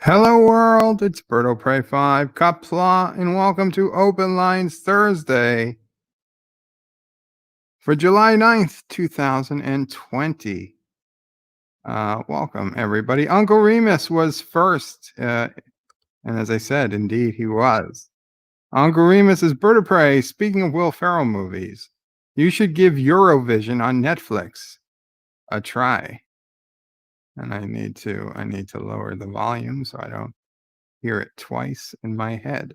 Hello, world. It's Berto Pray 5, Qapla, and welcome to Open Lines Thursday for July 9th, 2020. Welcome, everybody. Uncle Remus was first, and as I said, indeed, he was. Uncle Remus is Berto Pray. Speaking of Will Ferrell movies, you should give Eurovision on Netflix a try. And I need to lower the volume so I don't hear it twice in my head.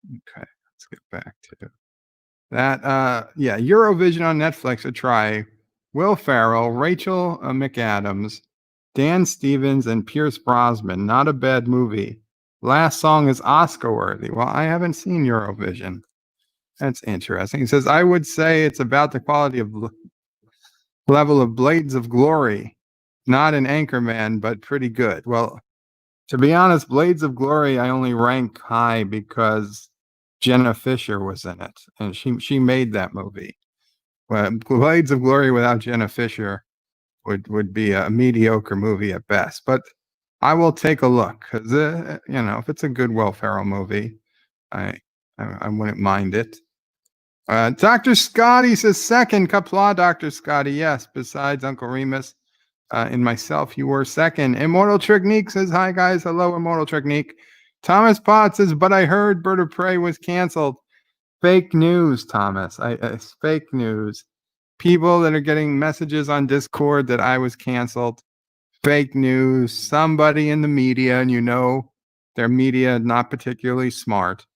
Okay, let's get back to that. Yeah, Eurovision on Netflix, a try. Will Ferrell, Rachel McAdams, Dan Stevens, and Pierce Brosnan. Not a bad movie. Last song is Oscar worthy. Well, I haven't seen Eurovision. That's interesting. He says, I would say it's about the quality of level of Blades of Glory. Not an Anchorman, but pretty good. Well, to be honest, Blades of Glory I only rank high because Jenna Fisher was in it, and she made that movie. But Blades of Glory without Jenna Fisher would be a mediocre movie at best. But I will take a look because if it's a good Will Ferrell movie, I I wouldn't mind it. Dr. Scotty says second. Qapla', Dr. Scotty. Yes, besides Uncle Remus and myself, you were second. Immortal Technique says, hi, guys. Hello, Immortal Technique. Thomas Potts says, but I heard Bird of Prey was canceled. Fake news, Thomas. It's fake news. People that are getting messages on Discord that I was canceled. Fake news. Somebody in the media, and their media not particularly smart,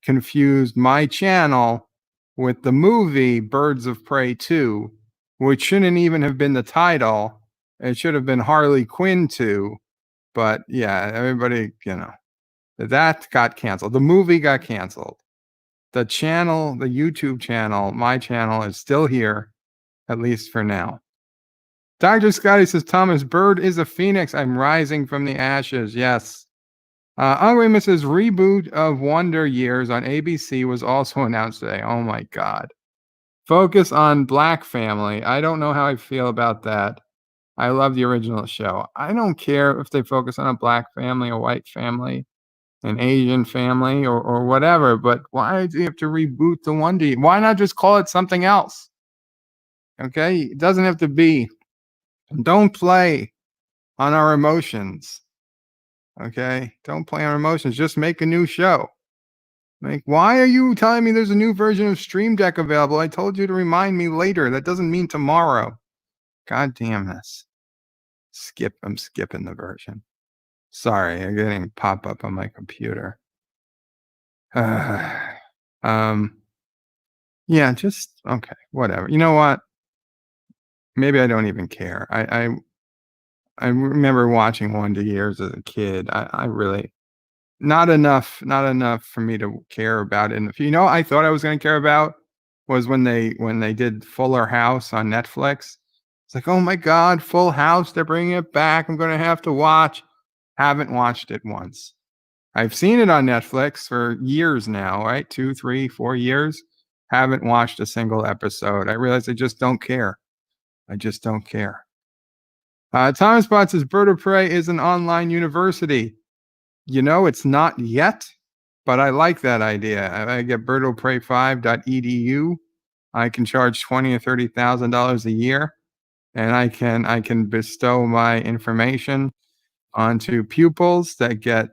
confused my channel with the movie Birds of Prey 2, which shouldn't even have been the title. It should have been Harley Quinn 2. But yeah, everybody, that got canceled. The movie got canceled. The channel, the YouTube channel, my channel is still here, at least for now. Dr. Scotty says, Thomas, Bird is a phoenix. I'm rising from the ashes. Yes. Uncle Remus's reboot of Wonder Years on ABC was also announced today. Oh my God. Focus on Black family. I don't know how I feel about that. I love the original show. I don't care if they focus on a Black family, a white family, an Asian family, or whatever, but why do you have to reboot the Wonder Years? Why not just call it something else? Okay? It doesn't have to be. Don't play on our emotions. Okay? Don't play on our emotions. Just make a new show. Like, why are you telling me there's a new version of Stream Deck available? I told you to remind me later. That doesn't mean tomorrow. God damn this. I'm skipping the version. Sorry, I'm getting a pop-up on my computer. Yeah, just okay, whatever. You know what? Maybe I don't even care. I remember watching Wonder Years as a kid. I really not enough for me to care about it. And I thought I was going to care about was when they did Fuller House on Netflix. It's like, oh my God, Full House, they're bringing it back. I'm going to have to watch. Haven't watched it once. I've seen it on Netflix for years now, right? 2, 3, 4 years. Haven't watched a single episode. I realize I just don't care. I just don't care. Thomas Bot says Bird of Prey is an online university. It's not yet, but I like that idea. I get birdofprey5.edu. I can charge $20,000 or $30,000 a year, and I can bestow my information onto pupils that get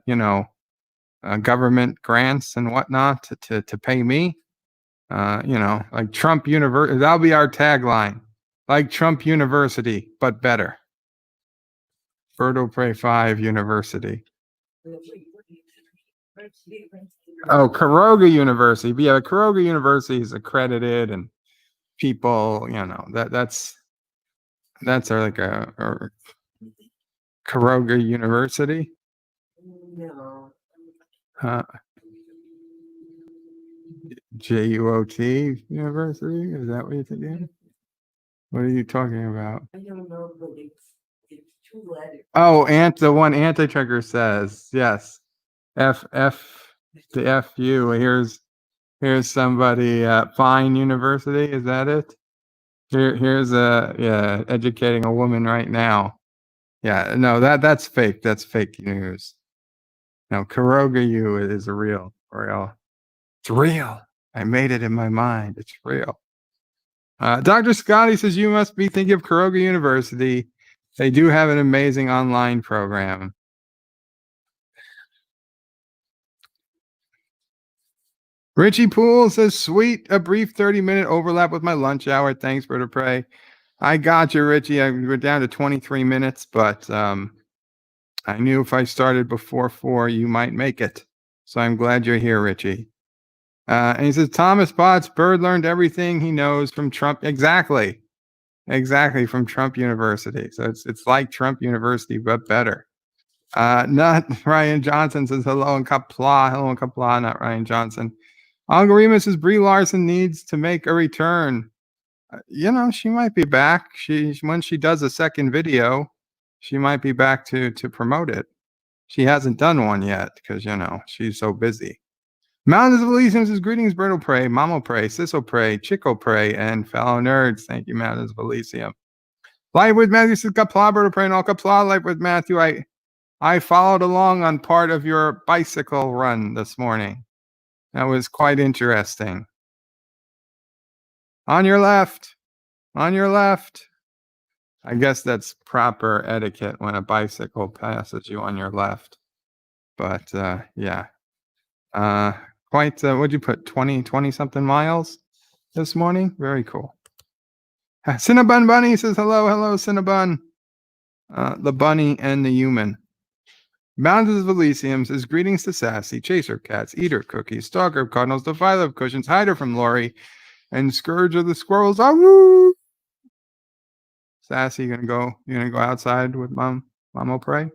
government grants and whatnot to pay me. Like Trump University. That'll be our tagline. Like Trump University, but better. Bird of Prey 5 University. Oh, Karoga University. But yeah, Karoga University is accredited, and people, that's like a Karoga University. JUOT University? Is that what you're thinking? What are you talking about? I don't know, but it's 2 letters. Oh, the one Anti-Trigger says, yes. The FU. Here's somebody Fine University. Is that it? Here's educating a woman right now. Yeah, no, that's fake. That's fake news. No, Kuroga you is real. Real. It's real. I made it in my mind. It's real. Dr. Scotty says you must be thinking of Kuroga University. They do have an amazing online program. Richie Poole says, sweet, a brief 30-minute overlap with my lunch hour. Thanks for the pray. I got you, Richie. We're down to 23 minutes, but I knew if I started before 4, you might make it. So I'm glad you're here, Richie. And he says, Thomas Botts, Bird learned everything he knows from Trump. Exactly. Exactly, from Trump University. So it's like Trump University, but better. Not Ryan Johnson says hello in Qapla. Hello in Qapla, not Ryan Johnson. Uncle Remus says Brie Larson needs to make a return. She might be back. When she does a second video, she might be back to promote it. She hasn't done one yet because she's so busy. Mountains of Elysium says greetings, Berto Pray, Mamo Pray, Sisso Pray, Chico Pray, and fellow nerds. Thank you, Mountains of Elysium. Light with Matthew says Qapla, Berto Pray, and all Qapla. Light with Matthew. I followed along on part of your bicycle run this morning. That was quite interesting. On your left. On your left. I guess that's proper etiquette when a bicycle passes you on your left. But yeah. Quite, what'd you put, 20 something miles this morning? Very cool. Cinnabon Bunny says hello, Cinnabon. The bunny and the human. Mountains of Elysium says greetings to Sassy, Chaser Cats, Eater Cookies, Stalker of Cardinals, Defiler of Cushions, Hider from Lori, and Scourge of the Squirrels. Ah-woo! Sassy, you gonna go outside with Mom O'Prey?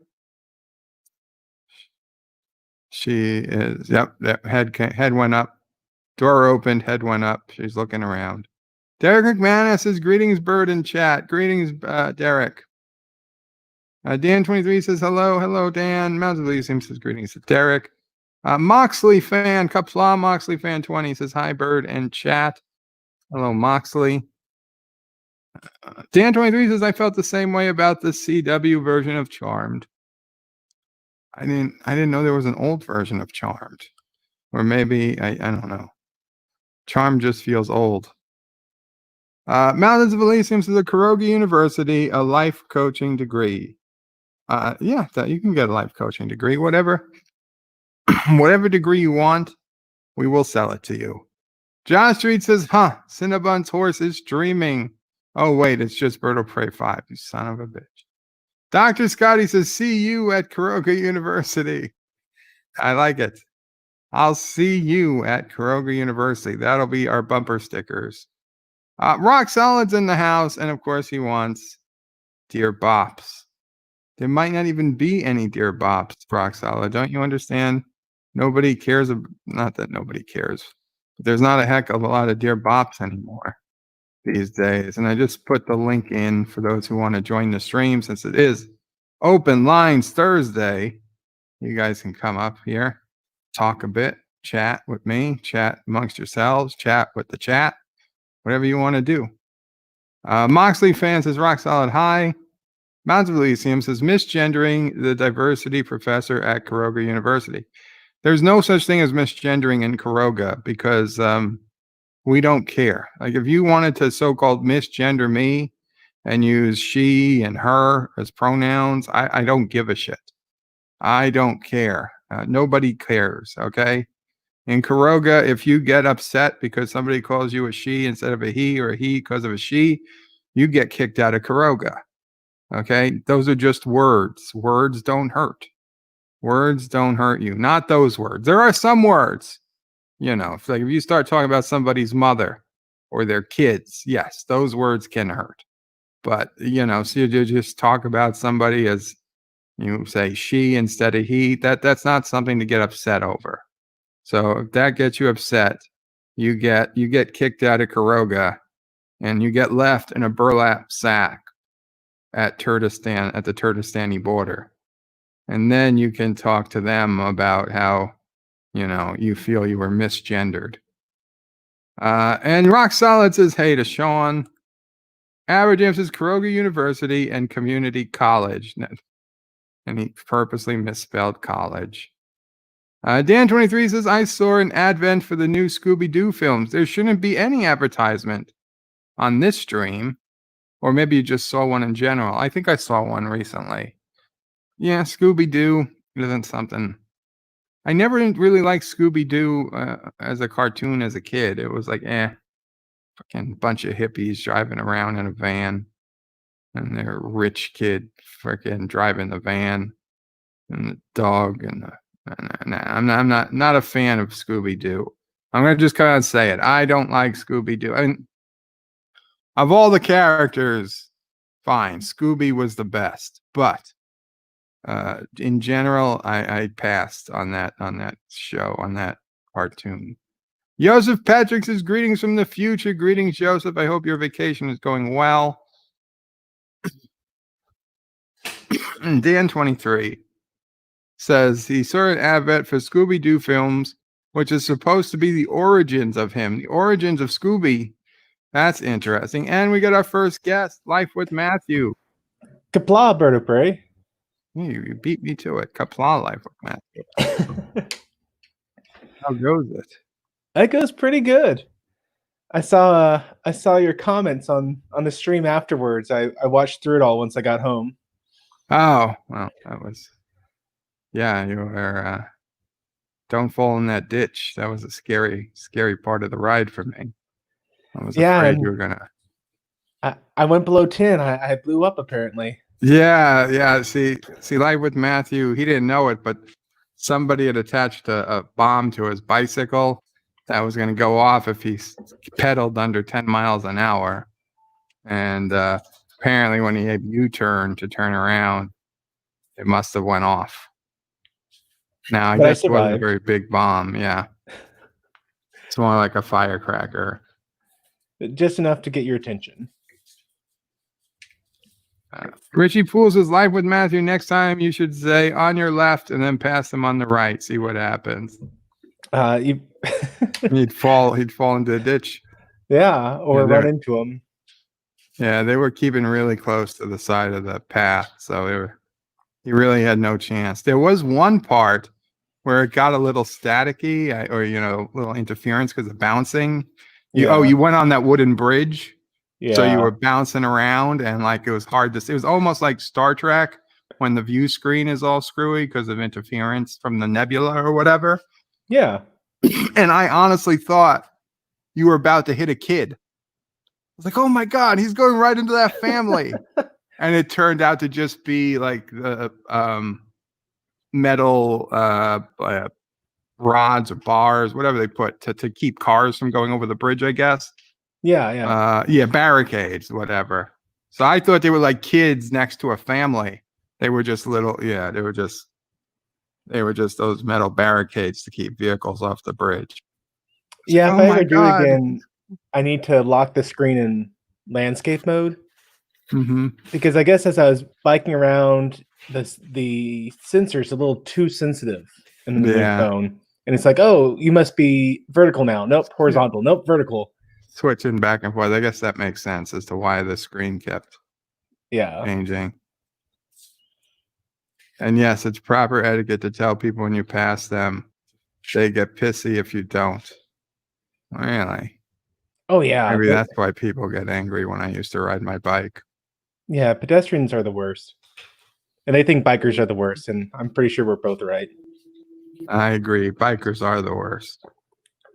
She is. Yep. Head went up. Door opened. Head went up. She's looking around. Derek McManus says greetings, Bird in chat. Greetings, Derek. Dan23 says hello, Dan. Mountains of Elysium says greetings to Derek. Moxley fan, Qapla Moxley fan 20 says hi, Bird and chat. Hello, Moxley. Dan23 says I felt the same way about the CW version of Charmed. I didn't know there was an old version of Charmed, or maybe I don't know. Charmed just feels old. Mountains of Elysium says the Kuroga University, a life coaching degree. Yeah, you can get a life coaching degree, whatever degree you want, we will sell it to you. John Street says, Cinnabon's horse is dreaming. Oh, wait, it's just Berto Prey 5, you son of a bitch. Dr. Scotty says, see you at Kuroga University. I like it. I'll see you at Kuroga University. That'll be our bumper stickers. Rock Solid's in the house, and of course he wants Dear Bops. There might not even be any Dear Bops, Rock Solid. Don't you understand? Nobody cares. Not that nobody cares. But there's not a heck of a lot of Dear Bops anymore these days. And I just put the link in for those who want to join the stream, since it is Open Lines Thursday. You guys can come up here, talk a bit, chat with me, chat amongst yourselves, chat with the chat, whatever you want to do. Moxley fan says Rock Solid hi. Mountains of Elysium says misgendering the diversity professor at Kuroga University. There's no such thing as misgendering in Kuroga because we don't care. Like if you wanted to so-called misgender me and use she and her as pronouns, I don't give a shit. I don't care. Nobody cares, okay? In Kuroga, if you get upset because somebody calls you a she instead of a he, or a he because of a she, you get kicked out of Kuroga. Okay? Those are just words. Words don't hurt. Words don't hurt you. Not those words. There are some words. If you start talking about somebody's mother or their kids, yes, those words can hurt. But, so you just talk about somebody as you say she instead of he, that's not something to get upset over. So if that gets you upset, you get kicked out of Kuroga and you get left in a burlap sack at the Turkestani border. And then you can talk to them about how, you feel you were misgendered. And Rock Solid says hey to Sean. Aberjam says Kuroga University and Community College. And he purposely misspelled college. Dan23 says, I saw an advent for the new Scooby-Doo films. There shouldn't be any advertisement on this stream. Or maybe you just saw one in general. I think I saw one recently. Yeah, Scooby-Doo isn't something. I never really liked Scooby-Doo as a cartoon as a kid. It was like, fucking bunch of hippies driving around in a van. And their rich kid freaking driving the van. And the dog and I'm not a fan of Scooby-Doo. I'm gonna just come out and say it. I don't like Scooby-Doo. I mean, of all the characters, fine, Scooby was the best, but in general, I passed on that show, on that cartoon. Joseph Patrick says, greetings from the future. Greetings, Joseph. I hope your vacation is going well. And Dan23 says he saw an advert for Scooby-Doo films, which is supposed to be the origins of him, the origins of Scooby. That's interesting. And we got our first guest, Life with Matthew. Qapla, bird of prey. You beat me to it. Qapla Life with Matthew. How goes it? That goes pretty good. I saw your comments on the stream afterwards. I watched through it all once I got home. Oh, well, that was... Yeah, you were... don't fall in that ditch. That was a scary part of the ride for me. I was afraid you were gonna... I went below 10. I blew up, apparently. Yeah. See, Life with Matthew, he didn't know it, but somebody had attached a bomb to his bicycle that was going to go off if he pedaled under 10 miles an hour. And apparently when he had U-turn to turn around, it must have went off. Now, I guess it wasn't a very big bomb, yeah. It's more like a firecracker. Just enough to get your attention. Richie Pools is Live with Matthew. Next time you should say on your left and then pass them on the right. See what happens. He'd fall into the ditch. Yeah, or run into him. Yeah, they were keeping really close to the side of the path, so he really had no chance. There was one part where it got a little staticky, or a little interference because of bouncing. You went on that wooden bridge. Yeah. So you were bouncing around and like it was hard to see. It was almost like Star Trek when the view screen is all screwy because of interference from the nebula or whatever. Yeah. And I honestly thought you were about to hit a kid. I was like, oh my God, he's going right into that family. And it turned out to just be like the metal rods or bars, whatever they put to keep cars from going over the bridge, I guess. Yeah. Barricades, whatever. So I thought they were like kids next to a family. They were just they were just those metal barricades to keep vehicles off the bridge. Yeah, if I ever do again, I need to lock the screen in landscape mode. Mm-hmm. Because I guess as I was biking around, the sensor's a little too sensitive in the phone. And it's like, oh, you must be vertical now. Nope, horizontal. Nope, vertical. Switching back and forth. I guess that makes sense as to why the screen kept changing. And yes, it's proper etiquette to tell people when you pass them. They get pissy if you don't. Really? Oh, yeah. Maybe that's why people get angry when I used to ride my bike. Yeah, pedestrians are the worst. And they think bikers are the worst, and I'm pretty sure we're both right. I agree. Bikers are the worst.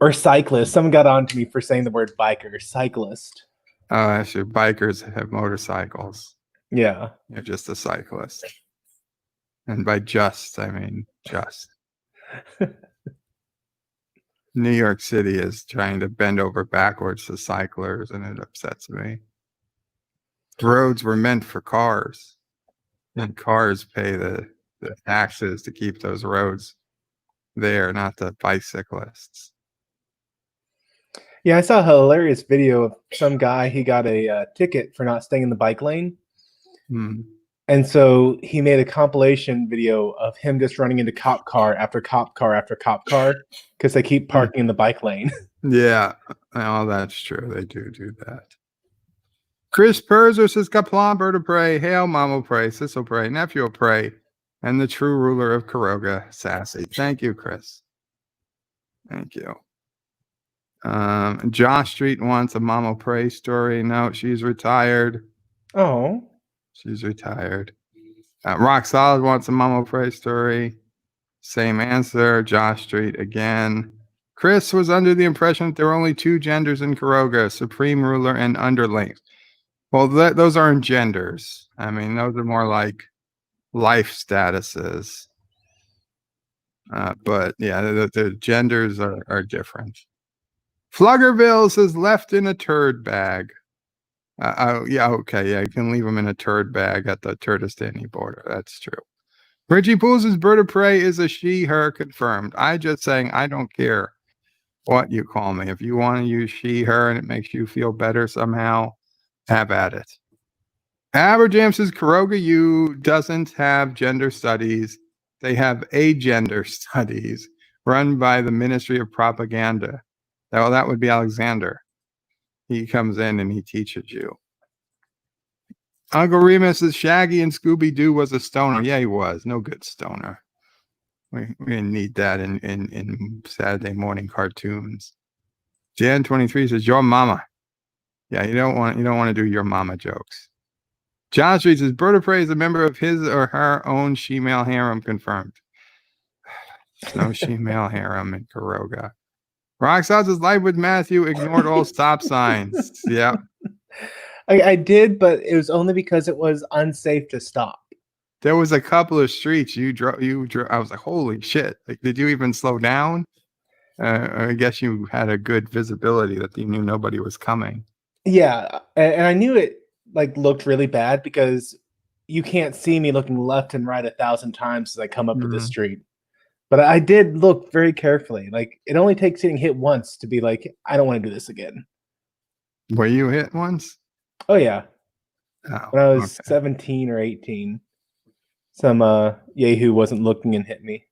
Or cyclist. Someone got on to me for saying the word biker. Cyclist. Oh, actually, bikers have motorcycles. Yeah. You're just a cyclist. And by just, I mean just. New York City is trying to bend over backwards to cyclers, and it upsets me. Roads were meant for cars, and cars pay the taxes to keep those roads there, not the bicyclists. Yeah, I saw a hilarious video of some guy. He got a ticket for not staying in the bike lane. And so he made a compilation video of him just running into cop car after cop car after cop car because they keep parking in the bike lane. Yeah, oh, that's true. They do that. Chris Perzer says, Qapla, bird of prey, hail, mom will pray, sis will pray, nephew will pray, and the true ruler of Karoga, Sassy. Thank you, Chris. Thank you. Josh Street wants a mom will pray story. No, she's retired. Oh. She's retired. Rock Solid wants a mom will pray story. Same answer. Josh Street again. Chris was under the impression that there were only two genders in Karoga, supreme ruler and underling. Well, those aren't genders. I mean, those are more like life statuses. But yeah, the genders are different. Fluggerville says left in a turd bag. Yeah, okay, yeah, you can leave them in a turd bag at the Kurdistani border. That's true. Richie Pools' bird of prey is a she, her, confirmed. I just saying I don't care what you call me. If you want to use she, her, and it makes you feel better somehow, have at it. Aberjam says Karoga U doesn't have gender studies. They have agender studies run by the Ministry of Propaganda. Well, that would be Alexander. He comes in and he teaches you. Uncle Remus says Shaggy and Scooby-Doo was a stoner. Yeah, he was. No good stoner. We didn't need that in Saturday morning cartoons. Jan 23 says your mama. Yeah, you don't want to do your mama jokes. John Street says bird of prey is a member of his or her own she-male harem, confirmed. There's no she-male harem in Karoga. Roxas says life with Matthew ignored all stop signs. Yeah. I did, but it was only because it was unsafe to stop. There was a couple of streets you drove. I was like, holy shit! Like, did you even slow down? I guess you had a good visibility that you knew nobody was coming. Yeah, and I knew it like looked really bad because you can't see me looking left and right 1,000 times as I come up to the street. But I did look very carefully. Like, it only takes getting hit once to be like, I don't want to do this again. Were you hit once? Oh yeah. Oh, when I was 17 or 18, some yahoo wasn't looking and hit me.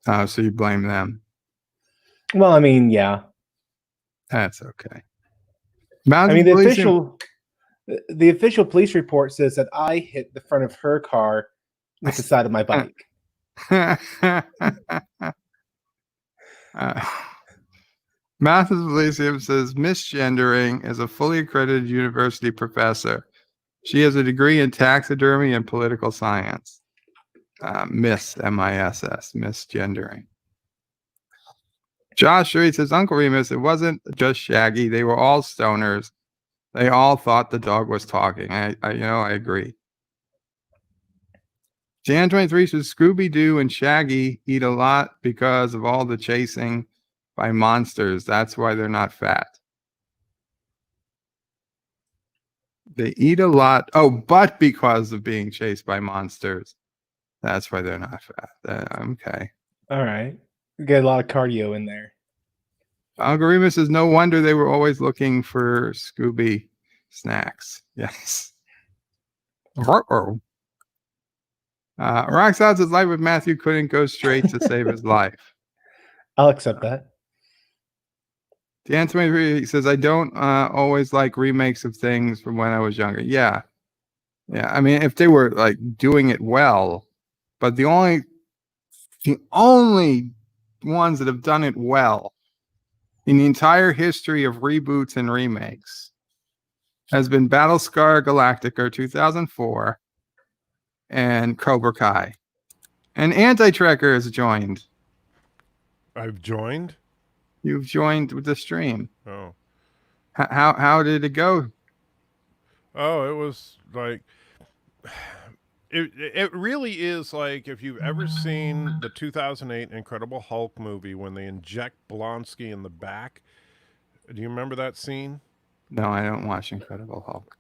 Oh, so you blame them? Well, I mean, yeah. That's okay. I mean, the official police report says that I hit the front of her car with the side of my bike. Mathis Elysium says misgendering is a fully accredited university professor. She has a degree in taxidermy and political science. Miss, M-I-S-S, misgendering. Josh Reed says, Uncle Remus, it wasn't just Shaggy. They were all stoners. They all thought the dog was talking. I agree. Jan 23 says, Scooby-Doo and Shaggy eat a lot because of all the chasing by monsters. That's why they're not fat. They eat a lot. Oh, but because of being chased by monsters. That's why they're not fat. Okay. All right. We get a lot of cardio in there. Uncle Remus says, no wonder they were always looking for Scooby snacks. Yes. Uh-oh. Roxanne says life with Matthew couldn't go straight to save his life. I'll accept that. Dan 23 says, I don't always like remakes of things from when I was younger. Yeah. Yeah. I mean, if they were like doing it well, but the only ones that have done it well in the entire history of reboots and remakes has been Battlestar Galactica 2004 and Cobra Kai. And Anti-Trekker has joined. I've joined? You've joined with the stream. Oh. How did it go? Oh, it was like... It really is like if you've ever seen the 2008 Incredible Hulk movie when they inject Blonsky in the back. Do you remember that scene? No, I don't watch Incredible Hulk.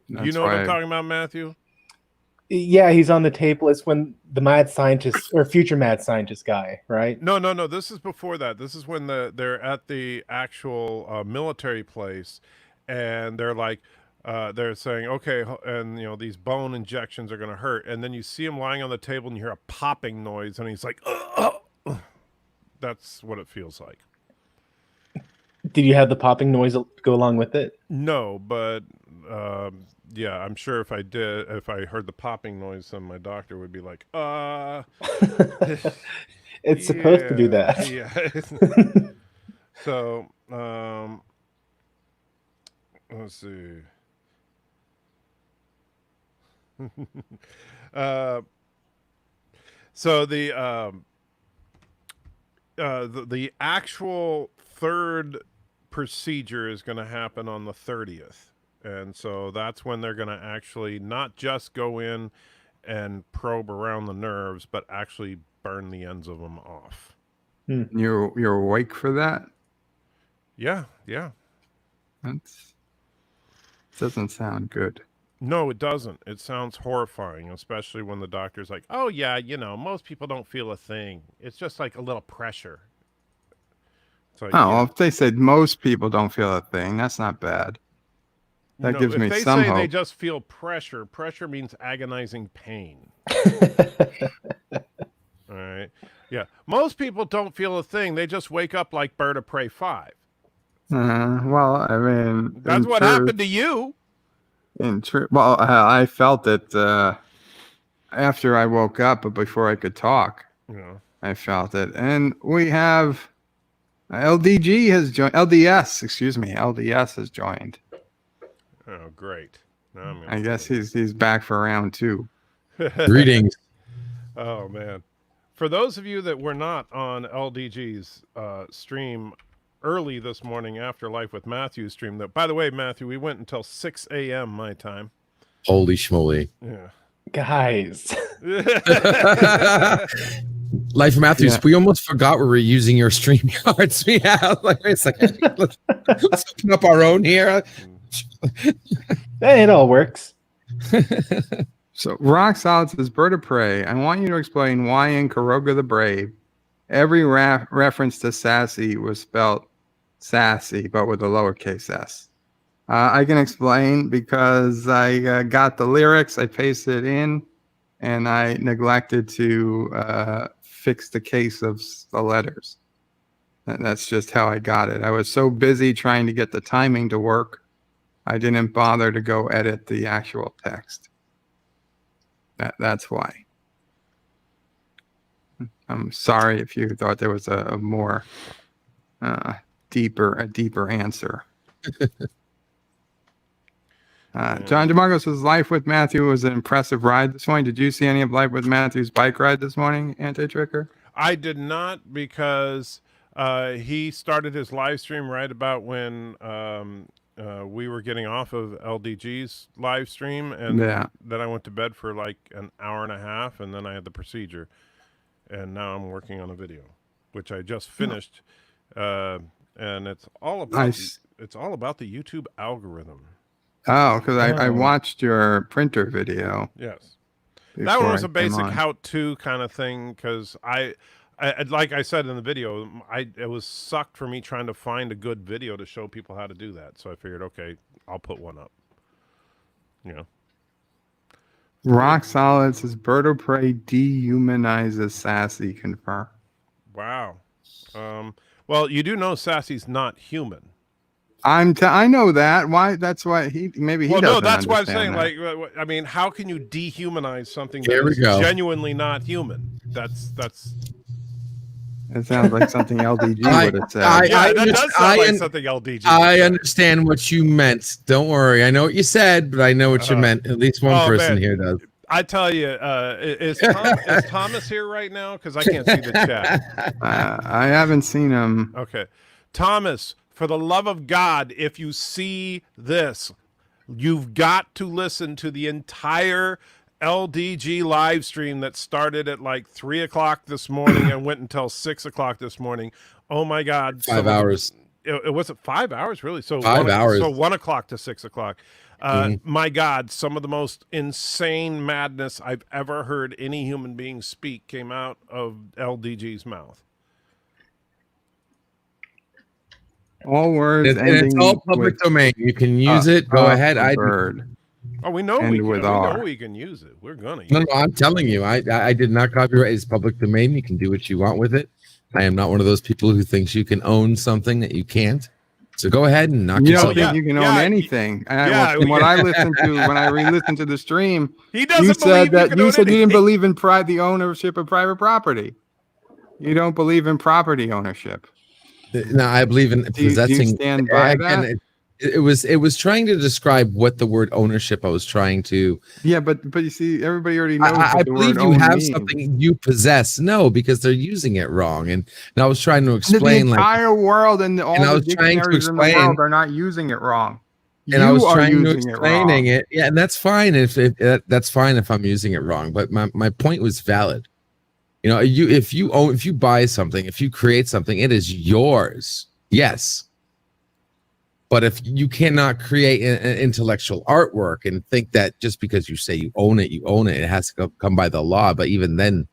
You know what I'm talking about, Matthew? Yeah, he's on the tape list when the mad scientist or future mad scientist guy, right? No. This is before that. This is when they're at the actual military place, and they're like, they're saying, okay, and these bone injections are going to hurt, and then you see him lying on the table, and you hear a popping noise, and he's like, that's what it feels like. Did you have the popping noise go along with it? No, but yeah, I'm sure if I heard the popping noise, then my doctor would be like, It's supposed to do that. Yeah. So, let's see. So the actual third procedure is going to happen on the 30th. And so that's when they're going to actually not just go in and probe around the nerves, but actually burn the ends of them off. You're awake for that? Yeah. That doesn't sound good. No, it doesn't. It sounds horrifying, especially when the doctor's like, "Oh yeah, most people don't feel a thing. It's just like a little pressure." It's like, well, if they said most people don't feel a thing, that's not bad. That gives me some hope. If they say they just feel pressure, pressure means agonizing pain. All right. Yeah. Most people don't feel a thing. They just wake up like Bird of Prey 5. Well, I mean, that's what happened to you. Well, I felt it after I woke up, but before I could talk, I felt it. And we have LDG has joined. LDS, excuse me. LDS has joined. Oh, great. Now I guess he's back for round 2. Greetings. Oh, man. For those of you that were not on LDG's stream early this morning after Life with Matthew stream, that, by the way, Matthew, we went until 6 a.m. my time. Holy schmoly. Yeah. Guys. Life of Matthews, we almost forgot we were using your StreamYards. Like, wait a second. Let's open up our own here. Hey, it all works. So Rock Solid says, Bird of Prey, I want you to explain why in Karoga the Brave, every reference to sassy was spelled sassy, but with a lowercase s. I can explain because I got the lyrics, I pasted it in, and I neglected to fix the case of the letters. That's just how I got it. I was so busy trying to get the timing to work, I didn't bother to go edit the actual text. That's why. I'm sorry if you thought there was a more deeper answer. John DeMarco says Life with Matthew was an impressive ride this morning. Did you see any of Life with Matthew's bike ride this morning, Anti-Tricker? I did not, because he started his live stream right about when we were getting off of LDG's live stream, and then I went to bed for like an hour and a half, and then I had the procedure, and now I'm working on a video, which I just finished, and it's all about the YouTube algorithm. Oh, because I watched your printer video. Yes, that one was a basic how-to kind of thing, because I like I said in the video, it was sucked for me trying to find a good video to show people how to do that. So I figured, okay, I'll put one up. Rock Solid says Bird of Prey dehumanizes Sassy. Confirm. Wow. Well, you do know Sassy's not human. I know that. Why? That's why he doesn't. No, that's why I'm saying. Like, I mean, how can you dehumanize something that is genuinely not human? That's. It sounds like something LDG would have said. That does sound like something LDG. I understand what you meant. Don't worry. I know what you said, but I know what you meant. At least one person here does. I tell you, is Thomas here right now? Because I can't see the chat. I haven't seen him. Okay. Thomas, for the love of God, if you see this, you've got to listen to the entire LDG live stream that started at like 3 o'clock this morning and went until 6 o'clock this morning. Oh my God. 5 hours. It was 5 hours, really? So 5 hours. So 1 o'clock to 6 o'clock. My God, some of the most insane madness I've ever heard any human being speak came out of LDG's mouth. All words and it's all public domain. You can use it. Go ahead. We know we can use it. We're gonna use No, I'm telling you, I did not copyright. It's public domain. You can do what you want with it. I am not one of those people who thinks you can own something that you can't. So go ahead and knock You don't yourself think out. you can own anything? From what I listened to when I re-listened to the stream, He doesn't believe you can own you didn't anything. believe in the ownership of private property. You don't believe in property ownership. No, I believe in Do you possessing. stand by Again, that? it was trying to describe what the word ownership I was trying to. Yeah, but you see, everybody already knows I what the believe word you own have means. something you possess. No, because they're using it wrong, and I was trying to The explain like, entire world and all and I the was trying to dictionaries in the explain, world are not using it wrong. and I You was are trying to using it explaining wrong. it. Yeah, and that's fine that's fine if I'm using it wrong. But my point was valid. You know, if you buy something, if you create something, it is yours. Yes. But if you cannot create an intellectual artwork and think that just because you say you own it, it has to come by the law. But even then,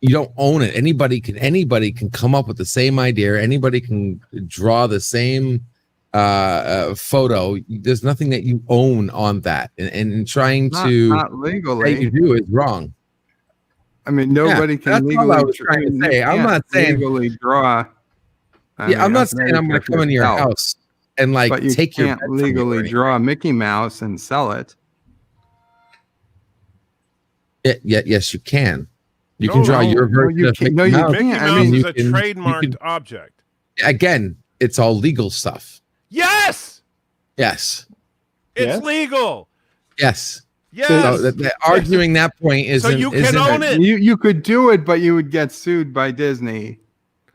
you don't own it. Anybody can come up with the same idea. Anybody can draw the same photo. There's nothing that you own on that. And trying to Not say legally. you do is wrong. I mean, nobody can that's all legally. I was trying to say. I'm not saying legally draw. I'm not saying I'm going to come into your house and like but you take your can't bed from you or legally anything. draw Mickey Mouse and sell it. Yes, you can. You No, can draw no, your no, version you of can't. Mickey No, you Mouse. Mickey can't. I Mouse mean, is you a can- trademarked object. Again, it's all legal stuff. Yes, Yes. it's Yes? legal. Yes. Yes. So arguing that point isn't. So you can isn't- own it. You could do it, but you would get sued by Disney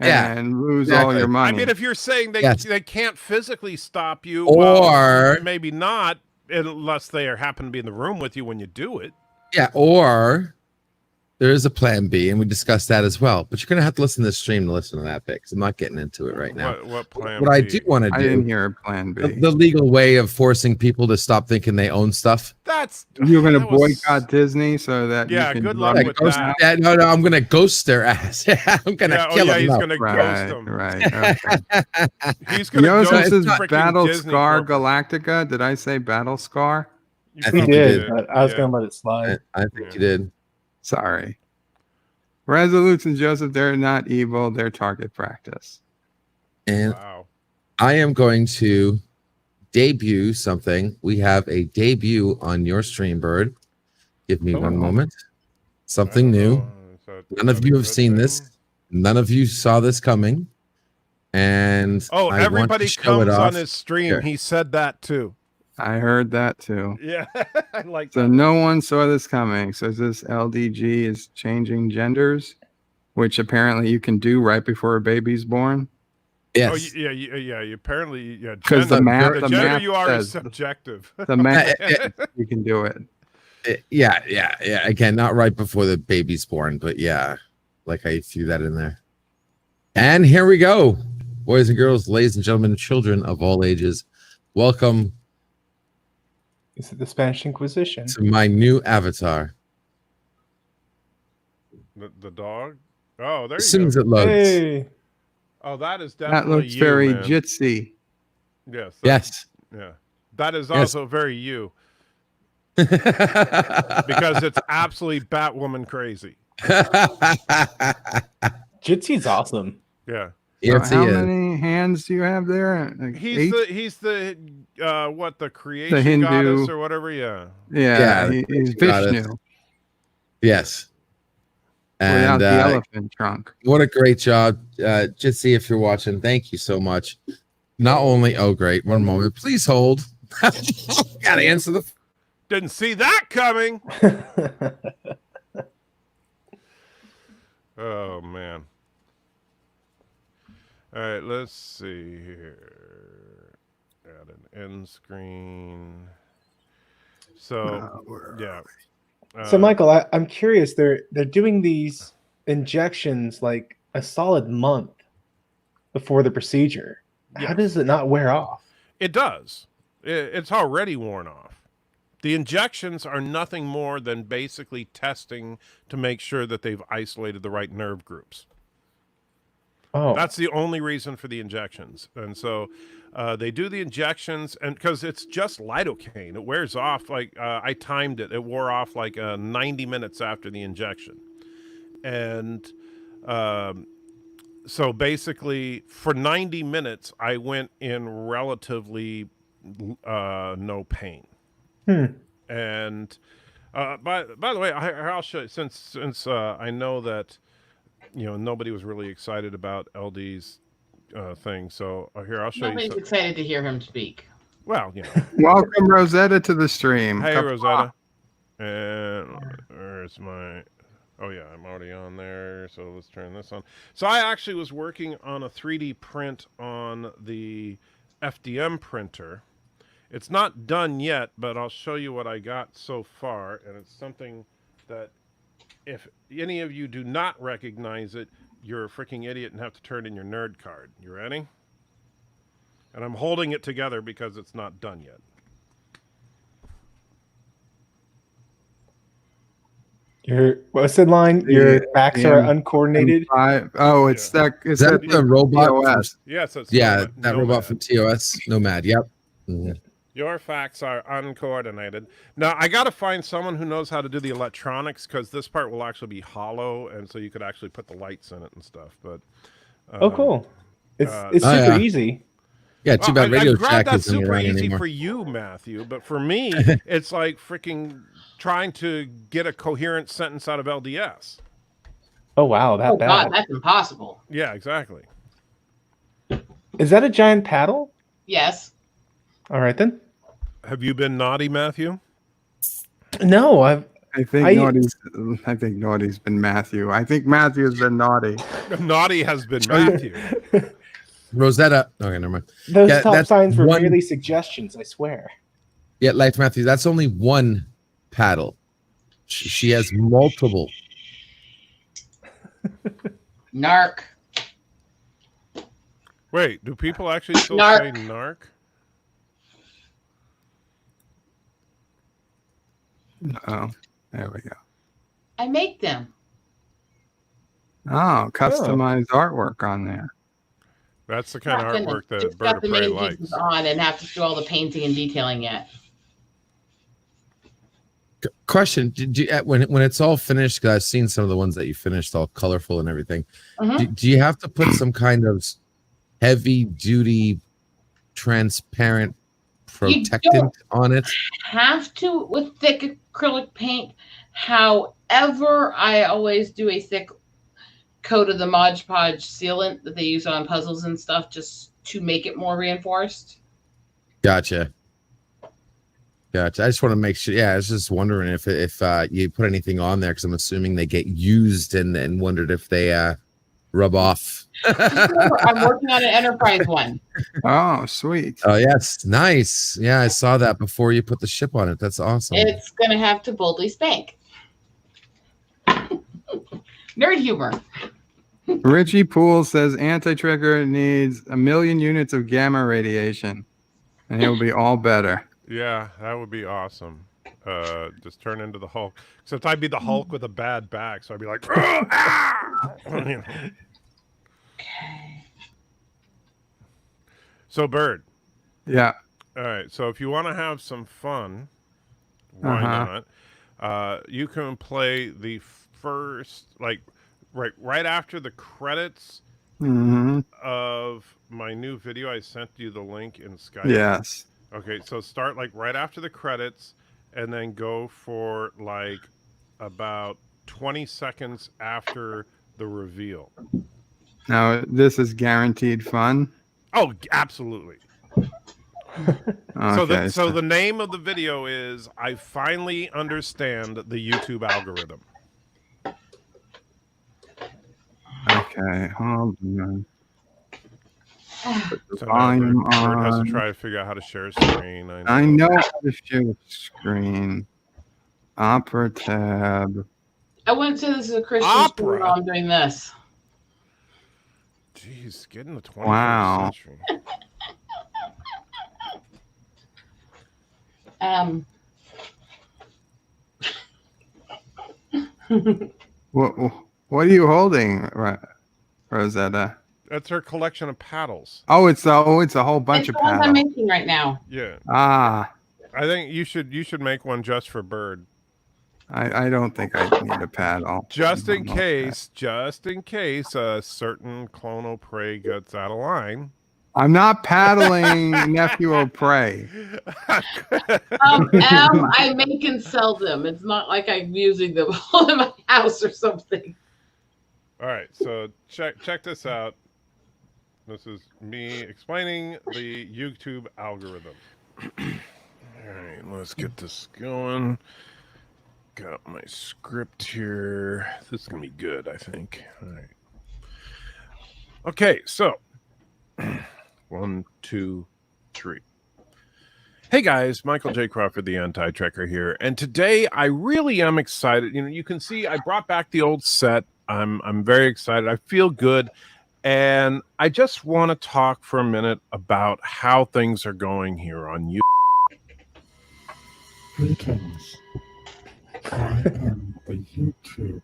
Yeah, and lose all exactly. your I money. mean, if you're saying they Yes. they can't physically stop you, Or- well, maybe not, unless they happen to be in the room with you when you do it. Yeah, or there is a plan B, and we discussed that as well. But you're going to have to listen to the stream to listen to that pick. 'Cause I'm not getting into it right now. What plan? What I B? do want to I didn't do, hear a plan B. the legal way of forcing people to stop thinking they own stuff. That's You're going to that was- boycott Disney so that Yeah, you can good draw luck Yeah, with Mickey that. Mouse? no, I'm going to ghost their ass. I'm going to Yeah, kill them. he's No. gonna ghost Right, them. right. Okay. He's gonna Yosis ghost is freaking Battle Disney Scar corporate. Galactica. Did I say Battle Scar? You I He think probably you did, did. but I was Yeah. going to let it slide. I think Yeah. you did. Sorry. Resolutes and Joseph, they're not evil. They're target practice. And Wow. I am going to debut something. We have a debut on your stream, Bird. Give me one Oh. moment. Something new. None of you have seen this. None of you saw this coming. And Oh, I want to everybody show comes it off. on his stream. Here. He said that too. I heard that too. Yeah, I like So that. no one saw this coming. So this LDG is changing genders, which apparently you can do right before a baby's born. Oh, Yes. yeah. You apparently, yeah. 'Cause the gender- map- the the gender map you are is says- subjective. The man, you can do it. Yeah. Again, not right before the baby's born, but yeah, like I threw that in there. And here we go. Boys and girls, ladies and gentlemen, children of all ages, welcome Is it the Spanish Inquisition? to my new avatar. The dog. Oh, there As you soon go. as it loads. Hey, Oh, that is That definitely looks you, very man. jitsy. Yes. Yes. Yeah. That is Yes. also very you because because it's absolutely Batwoman crazy. Jitsy's awesome. Yeah. yes, So he how is. many hands do you have there? Like He's 8? he's the what, the creation Hindu. goddess or whatever. Yeah. Yeah, Yeah, he's got it. Vishnu Yes. without And the elephant trunk. what a great job. Jitsi, if you're watching, thank you so much. Not only, oh, great. One moment. Please hold. Gotta answer the. Didn't see that coming. Oh man. All right, let's see here. Add an end screen. So yeah. So, Michael, I'm curious. They're doing these injections like a solid month before the procedure. How Yes. does it not wear off? It does. It's already worn off. The injections are nothing more than basically testing to make sure that they've isolated the right nerve groups. Oh, That's the only reason for the injections. And so they do the injections, and because it's just lidocaine, it wears off like I timed it. It wore off like 90 minutes after the injection. And So basically, for 90 minutes, I went in relatively no pain. And by the way, I'll show you, since I know that nobody was really excited about LD's thing. So here, I'll show you. Nobody's excited to hear him speak. Well, Welcome Rosetta to the stream. Hey, Qapla. Rosetta. And where's my... Oh, yeah, I'm already on there. So let's turn this on. So I actually was working on a 3D print on the FDM printer. It's not done yet, but I'll show you what I got so far. And it's something that if any of you do not recognize it, you're a freaking idiot and have to turn in your nerd card. You ready? And I'm holding it together because it's not done yet. What's the line? Your facts are uncoordinated. Oh, it's that. Is that the robot? TOS. Yes, it's Yeah, that Nomad. robot from TOS. Nomad. Yep. Your facts are uncoordinated. Now, I got to find someone who knows how to do the electronics because this part will actually be hollow, and so you could actually put the lights in it and stuff. But Oh, cool. It's oh, super yeah. easy. Yeah, too bad Radio I'm glad Shack that's isn't super around easy anymore. for you, Matthew, but for me, it's like freaking trying to get a coherent sentence out of LDS. Oh, wow. That Oh bad. God, that's impossible. Yeah, exactly. Is that a giant paddle? Yes. All right, then. Have you been naughty, Matthew? No, I think naughty's been Matthew. I think Matthew's been naughty. Naughty has been Matthew. Rosetta. Okay, never mind. those Yeah, top that's signs were one- merely suggestions, I swear. Yeah, Life Matthew. That's only one paddle. She has multiple. Narc. Wait, do people actually still Narc. say narc? Oh, there we go. I make them. Oh, customized artwork on there. That's the kind of Not gonna artwork that just Bird got of the Prey main likes. pieces on and have to do all the painting and detailing yet. Question: Did you when it's all finished? Because I've seen some of the ones that you finished, all colorful and everything. Mhm. Do you have to put some kind of heavy duty, transparent protectant on it? Have to with thick acrylic paint. However, I always do a thick coat of the Mod Podge sealant that they use on puzzles and stuff just to make it more reinforced. Gotcha. I just want to make sure. Yeah, I was just wondering if you put anything on there because I'm assuming they get used and wondered if they rub off. I'm working on an enterprise one. Oh, sweet. Oh yes, nice. Yeah, I saw that before you put the ship on it. That's awesome. It's gonna have to boldly spank. Nerd humor. Richie Poole says anti-trigger needs 1 million units of gamma radiation, and he'll be all better. Yeah, that would be awesome. Just turn into the Hulk. Except I'd be the Hulk with a bad back, so I'd be like, "Ah!" You know. So, Bird. Yeah. All right. So, if you want to have some fun, why not? You can play the first, like, right after the credits of my new video. I sent you the link in Skype. Yes. Okay, so start like right after the credits and then go for like about 20 seconds after the reveal. Now, this is guaranteed fun. Oh, absolutely. Okay, So the name of the video is I Finally Understand the YouTube Algorithm. Okay, hold on. Put the So now volume Bird has to on. try to figure out how to share screen. I know how to share the screen. Opera tab. I wouldn't say this is a Christian Opera? school while I'm doing this. Jeez, get in the 21st Wow. century. What are you holding, Rosetta? That's her collection of paddles. Oh, it's a whole bunch It's of the ones I'm paddles. making right now. Yeah. Ah, I think you should make one just for Bird. I don't think I need a paddle. Just in I'm okay. case a certain clone prey gets out of line. I'm not paddling nephew of prey. I make and sell them. It's not like I'm using them all in my house or something. All right, so check this out. This is me explaining the YouTube algorithm. All right, let's get this going. Got my script here. This is gonna be good, I think. All right. Okay, so 1, 2, 3. Hey guys, Michael J. Crawford, the Anti-Trekker here, and today I really am excited. You know, you can see I brought back the old set. I'm very excited. I feel good, and I just want to talk for a minute about how things are going here on YouTube. Greetings. I am the YouTube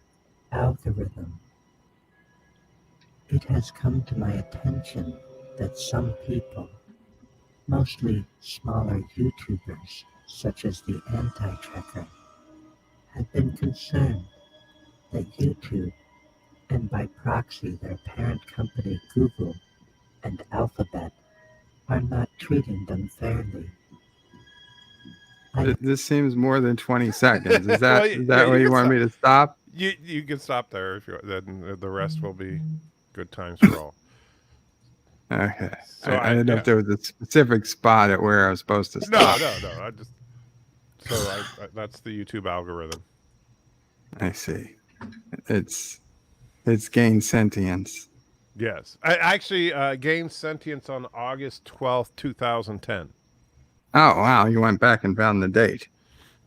algorithm. It has come to my attention that some people, mostly smaller YouTubers such as the Anti-Trekker, have been concerned that YouTube, and by proxy their parent company Google and Alphabet, are not treating them fairly. This seems more than 20 seconds. Is that Well, is yeah, that where you want me to stop? You can stop there if you. Then the rest will be good times for all. Okay. So I didn't know if there was a specific spot at where I was supposed to No. stop. I just. So that's the YouTube algorithm. I see. It's gained sentience. Yes, I actually gained sentience on August 12th, 2010. Oh wow, you went back and found the date.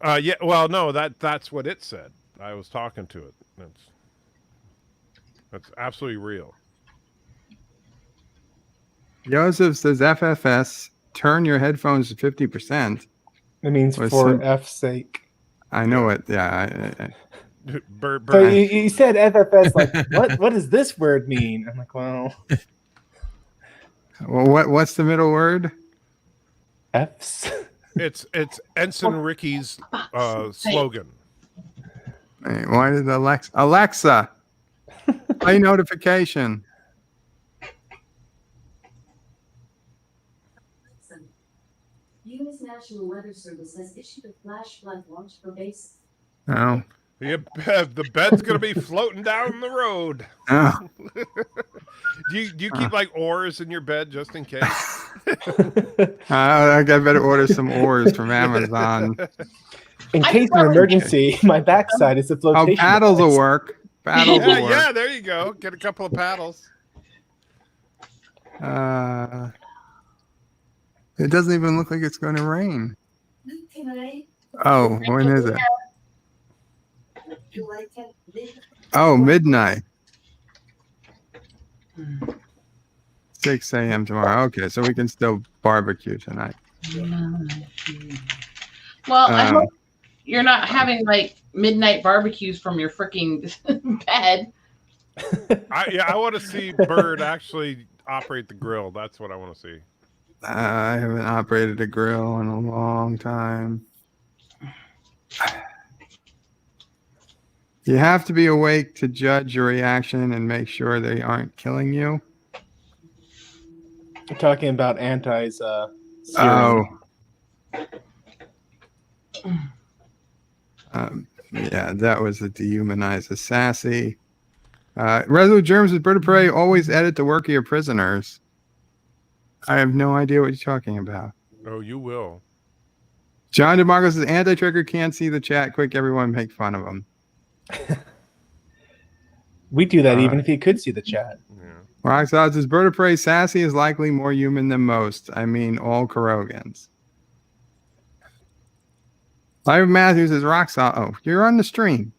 Yeah, well, no, that's what it said. I was talking to it. That's absolutely real. Joseph says FFS, turn your headphones to 50%. It means Well, for F's sake. I know it. Yeah. Bird. So you said FFS, like, what does this word mean? I'm like, well, Well, what's the middle word? F's. It's Ensign Ricky's slogan. Hey, why did Alexa play notification? U.S. National Weather Service has issued a flash flood watch for base. Oh. The bed's gonna be floating down the road. Oh. Do you keep like oars in your bed just in case? I better order some oars from Amazon. In case of emergency, my backside is a flotation. Oh, paddles will device. work. Paddles will work. Yeah, there you go. Get a couple of paddles. It doesn't even look like it's going to rain. Can I? Oh, when is it? Do I get Oh, midnight. 6 a.m. tomorrow. Okay, so we can still barbecue tonight. Well, I hope you're not having like midnight barbecues from your freaking bed. I want to see Bird actually operate the grill. That's what I want to see. I haven't operated a grill in a long time. You have to be awake to judge your reaction and make sure they aren't killing you. We're talking about Anti's Oh. serum. Yeah, that was the dehumanize the sassy. Resolute Germs with Bird of Prey always edit the work of your prisoners. I have no idea what you're talking about. Oh, you will. John DeMarco says Anti-Trigger can't see the chat. Quick, everyone make fun of him. We do that even if you could see the chat. Yeah. Roxodds says Bird of Prey sassy is likely more human than most. I mean, all Kurogans. Live Matthews says Roxod. Oh, you're on the stream.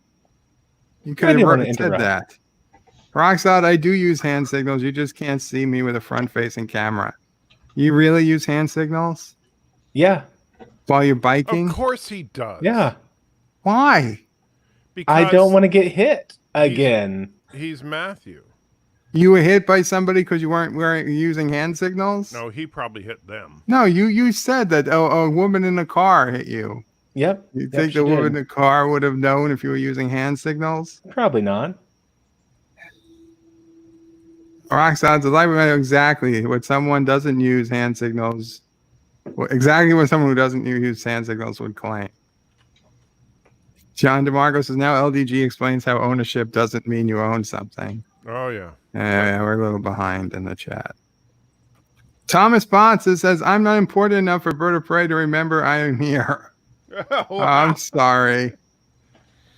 You could didn't wanna have said interrupt. that. Roxod, I do use hand signals. You just can't see me with a front-facing camera. You really use hand signals Yeah. while you're biking? Of course he does. Yeah. Why? Because I don't want to get hit again. He's Matthew. You were hit by somebody because you weren't using hand signals? No, he probably hit them. No, you said that a woman in a car hit you. Yep. You Yep, think she the woman in did. the car would have known if you were using hand signals? Probably not. Rock sounds like we know exactly what someone doesn't use hand signals. Exactly what someone who doesn't use hand signals would claim. John DeMarco says now LDG explains how ownership doesn't mean you own something. Oh yeah. Yeah, we're a little behind in the chat. Thomas Bonds says, I'm not important enough for Bird of Prey to remember I am here. Wow. I'm sorry.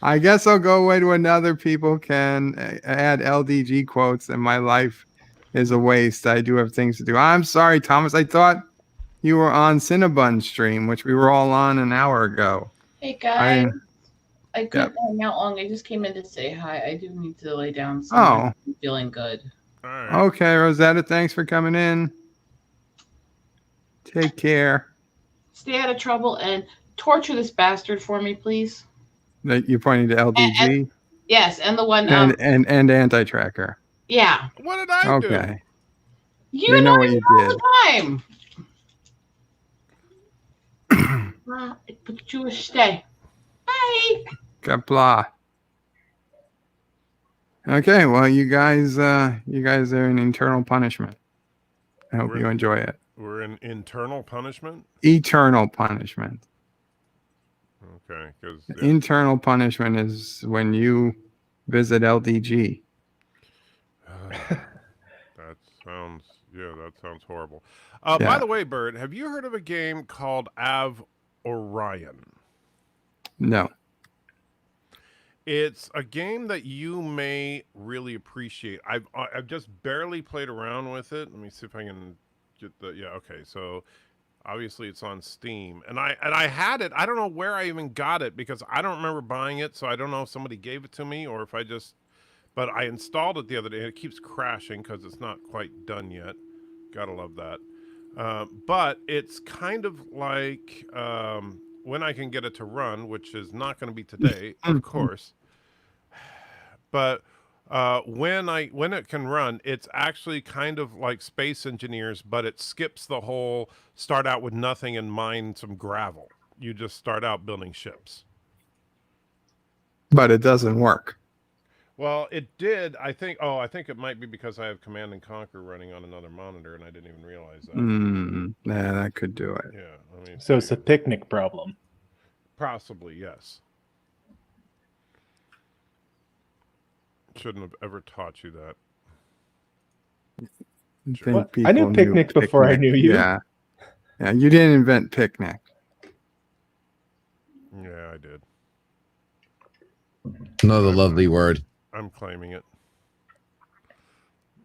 I guess I'll go away to another. People can add LDG quotes and my life is a waste. I do have things to do. I'm sorry, Thomas. I thought you were on Cinnabon's stream, which we were all on an hour ago. Hey guys, I couldn't hang out long. I just came in to say hi. I do need to lay down. So I'm feeling good. All right. Okay, Rosetta. Thanks for coming in. Take care. Stay out of trouble and torture this bastard for me, please. You're pointing to LDG? Yes, and the one and anti-tracker. Yeah. What did I do? Okay. You know what you did all the time. But you stay. Bye. Qapla. Okay, well, you guys are in internal punishment. I hope you enjoy it. We're in internal punishment? Eternal punishment. Okay, because internal punishment is when you visit LDG. That sounds horrible. By the way, Bird, have you heard of a game called Av Orion? No. It's a game that you may really appreciate. I've just barely played around with it. Let me see if I can get okay. So obviously it's on Steam. And I had it. I don't know where I even got it because I don't remember buying it, so I don't know if somebody gave it to me or if but I installed it the other day and it keeps crashing because it's not quite done yet. Gotta love that. But it's kind of like when I can get it to run, which is not going to be today, of course. But when it can run, it's actually kind of like Space Engineers, but it skips the whole start out with nothing and mine some gravel. You just start out building ships. But it doesn't work. Well, it did. I think it might be because I have Command and Conquer running on another monitor, and I didn't even realize that. Yeah, that could do it. Yeah. So it's a picnic problem. Possibly, yes. Shouldn't have ever taught you that. I knew picnic before I knew you. Yeah. Yeah, you didn't invent picnic. Yeah, I did. Another lovely word. I'm claiming it.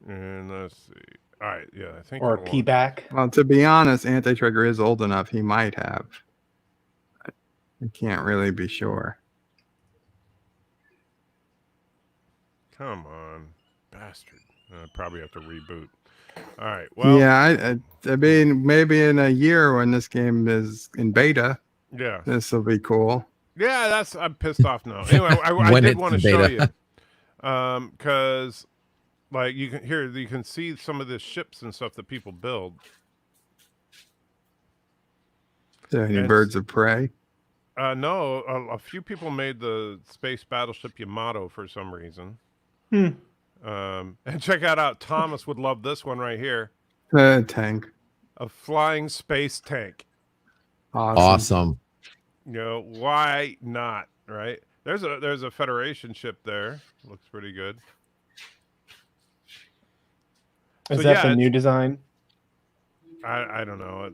And let's see. All right, yeah, I think. Or P-back. Well, to be honest, Anti-Trigger is old enough. He might have. I can't really be sure. Come on, bastard. I probably have to reboot. All right, well. Yeah, I mean, maybe in a year when this game is in beta. Yeah. This will be cool. Yeah, I'm pissed off now. Anyway, I did want to show you. Because like you can see some of the ships and stuff that people build. Is there any birds of prey? No, a few people made the space battleship Yamato for some reason. And check out Thomas would love this one right here. Tank. A flying space tank. Awesome. You know, why not, right? There's a Federation ship there. Looks pretty good. Is that the new design? I don't know.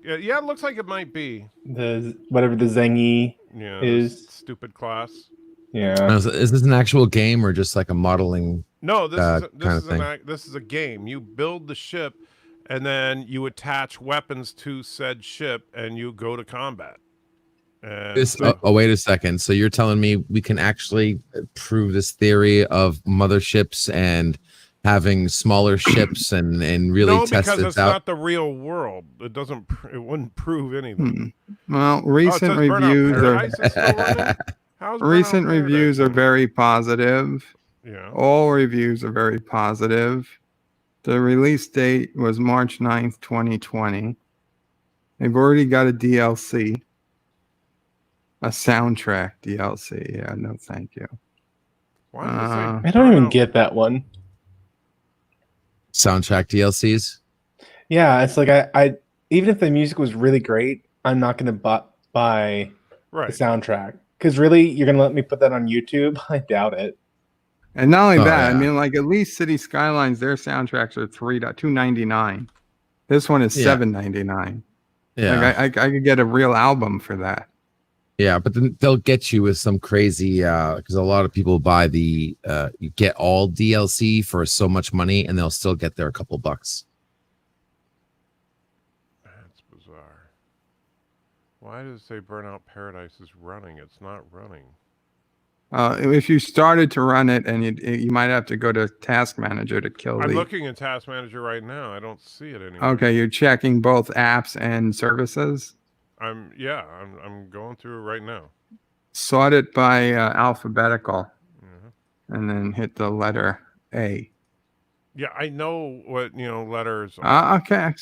It looks like it might be. Whatever the Zengi is. Stupid class. Yeah. Is this an actual game or just like a modeling? No, this is a game. You build the ship, and then you attach weapons to said ship, and you go to combat. Wait a second. So you're telling me we can actually prove this theory of motherships and having smaller ships and really test this out? No, because it's not the real world. It wouldn't prove anything. Well, recent reviews are very positive. Yeah. All reviews are very positive. The release date was March 9th, 2020. They've already got a DLC. A soundtrack DLC. Yeah, no, thank you. Why does it say I don't even Burnout? get that one. Soundtrack DLCs. Yeah, it's like I even if the music was really great, I'm not going to buy the Right. soundtrack because really you're going to let me put that on YouTube? I doubt it. And not only Oh, that, I yeah. mean, like at least City Skylines, their soundtracks are $2.99. This one is Yeah. $7.99. Yeah. Like I could get a real album for that. Yeah, but then they'll get you with some crazy because a lot of people buy the you get all DLC for so much money and they'll still get there a couple bucks. That's bizarre. Why does it say Burnout Paradise is running? It's not running. If you started to run it, and you might have to go to Task Manager to kill I'm the. looking in Task Manager right now. I don't see it anymore. Okay, you're checking both apps and services. I'm going through it right now. Sort it by alphabetical, Mhm. and then hit the letter A. Yeah, I know what letters are. Okay.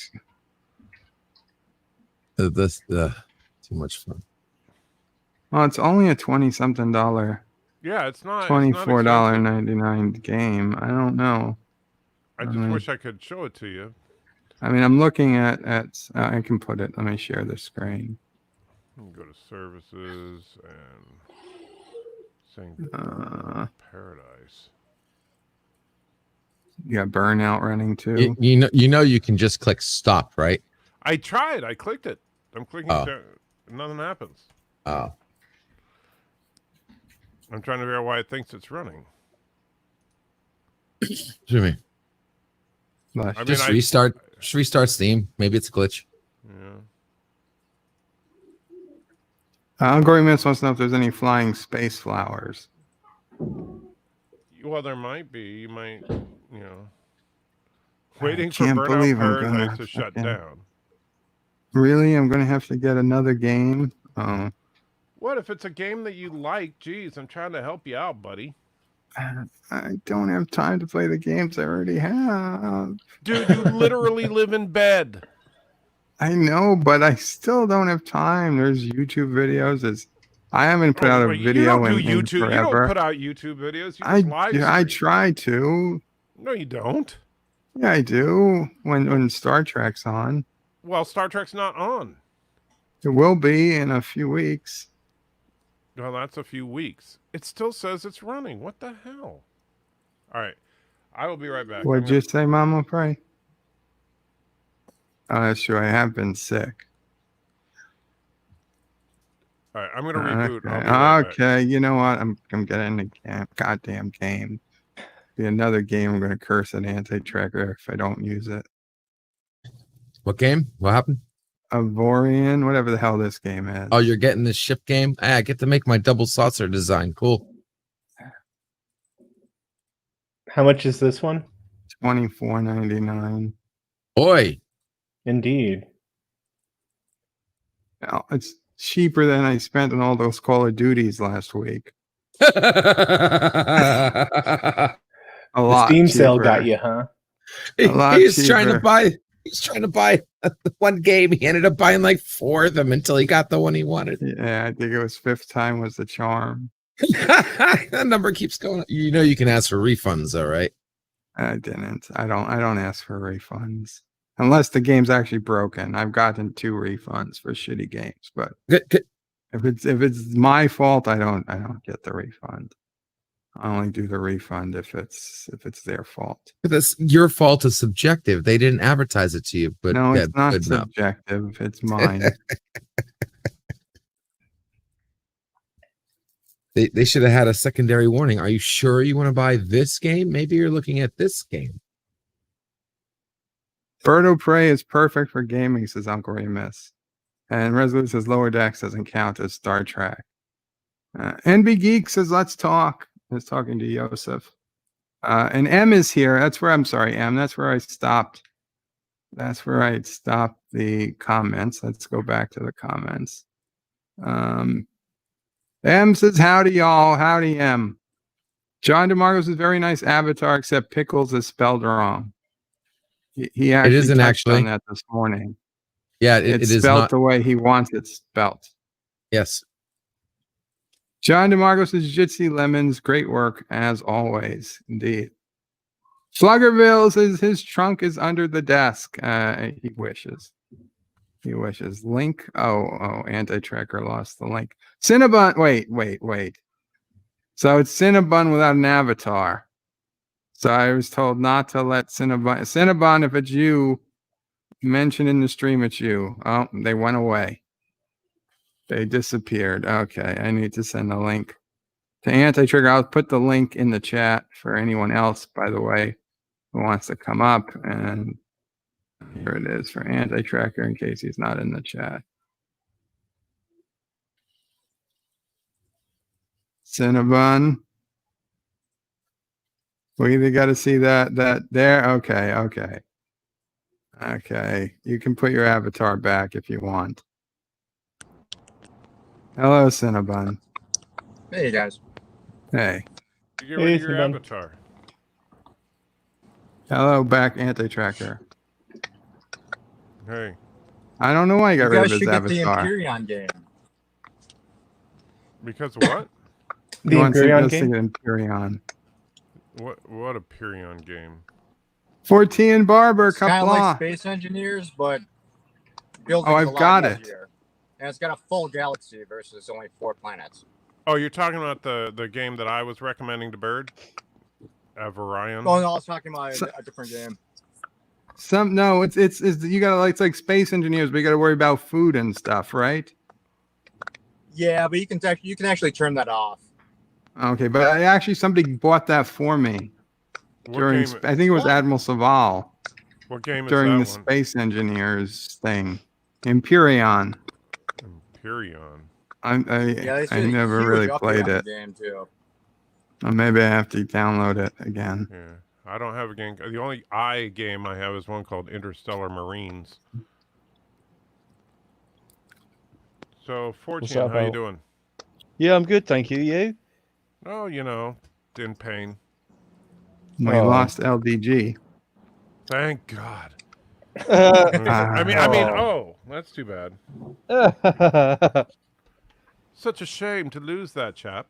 This too much fun. Well, it's only a $20-something, Yeah, it's not $24.99 game. I don't know. I just wish I could show it to you. I mean, I'm looking at I can put it. Let me share the screen. Go to services and saying Paradise. You got Burnout running too. You know you can just click stop, right? I tried. I clicked it. I'm clicking Oh. down. Nothing happens. Oh. I'm trying to figure out why it thinks it's running. What do you mean? I Just restart Steam. Maybe it's a glitch. Yeah. Gory Miss wants to know if there's any flying space flowers. Well, there might be. You might, waiting for can't Burnout believe I'm Paradise gonna to shut fucking- down. Really? I'm going to have to get another game? Oh. What if it's a game that you like? Geez, I'm trying to help you out, buddy. I don't have time to play the games I already have. Dude, you literally live in bed. I know, but I still don't have time. There's YouTube videos. I haven't put out a video you don't do in YouTube. forever. You don't put out YouTube videos. You just live stream. I try to. No, you don't. Yeah, I do. When Star Trek's on. Well, Star Trek's not on. It will be in a few weeks. Well, that's a few weeks. It still says it's running. What the hell? All right. I will be right back. What'd you say, Mama Pray? Oh, that's true. I have been sick. All right. I'm going to reboot. I'll be right back. Okay. You know what? I'm getting the goddamn game. Be another game. I'm going to curse an anti-tracker if I don't use it. What game? What happened? Avorian, whatever the hell this game is. Oh, you're getting this ship game? I get to make my double saucer design. Cool. How much is this one? $24.99. Oi. Indeed. Now, it's cheaper than I spent on all those Call of Duties last week. A lot. The Steam cheaper. sale got you, huh? He's trying to buy one game. He ended up buying like 4 of them until he got the one he wanted. Yeah, I think it was 5th time was the charm. That number keeps going. You know you can ask for refunds, though, right? I didn't. I don't ask for refunds unless the game's actually broken. I've gotten 2 refunds for shitty games, but Good. if it's my fault, I don't get the refund. I only do the refund if it's their fault. But that's your fault is subjective. They didn't advertise it to you, but No, yeah, it's not good enough. subjective. It's mine. They should have had a secondary warning. Are you sure you want to buy this game? Maybe you're looking at this game. Bird of Prey is perfect for gaming, says Uncle Remus. And Resolute says Lower Decks doesn't count as Star Trek. NB Geek says let's talk. Is talking to Yosef. And M is here. That's where M. That's where I stopped. That's where I stopped the comments. Let's go back to the comments. M says howdy y'all. Howdy M. John DeMarco says very nice avatar, except Pickles is spelled wrong. He actually isn't touched actually on that this morning. Yeah, It's it is spelled not the way he wants it spelt. Yes. John DeMarco says, Jitsi Lemons, great work as always. Indeed. Sluggerville says his trunk is under the desk. He wishes. He wishes. Link. Oh, Anti-Tracker lost the link. Cinnabon. Wait. So it's Cinnabon without an avatar. So I was told not to let Cinnabon. Cinnabon, if it's you, mention in the stream it's you. Oh, they went away. They disappeared. Okay, I need to send a link to Anti-Trigger. I'll put the link in the chat for anyone else, by the way, who wants to come up. And here it is for Anti-Tracker in case he's not in the chat. Cinnabon. We either got to see that there. Okay. You can put your avatar back if you want. Hello, Cinnabon. Hey guys. Hey. You get rid of your Cinnabon. avatar. Hello, back Anti-Tracker. Hey. I don't know why he got You rid of guys his should get the avatar. Empyrean game. Because of what? He The wants to Empyrean go see game? the Empyrean. What a Pyrion game. 14 Barber, It's kind of like Qapla. Space Engineers, but building's Oh, a I've lot got it. easier. And it's got a full galaxy versus only 4 planets. Oh, you're talking about the game that I was recommending to Bird? Avarion? Oh, no, I was talking about a different game. No, it's you gotta like, it's like Space Engineers, but you gotta worry about food and stuff, right? Yeah, but you can actually turn that off. Okay, but somebody bought that for me during. I think it was What? Admiral Saval What game is during that the one? Space Engineers thing. Empyrean. Empyreon. Yeah, they I did a never huge really update played on the it. game too. Or maybe I have to download it again. Yeah. I don't have a game. The only game I have is one called Interstellar Marines. So, 14, up, how you Al? doing? Yeah, I'm good, thank you. You? Oh, you know, in pain. We Oh. lost LDG. Thank God. Uh, That's too bad. Such a shame to lose that chap.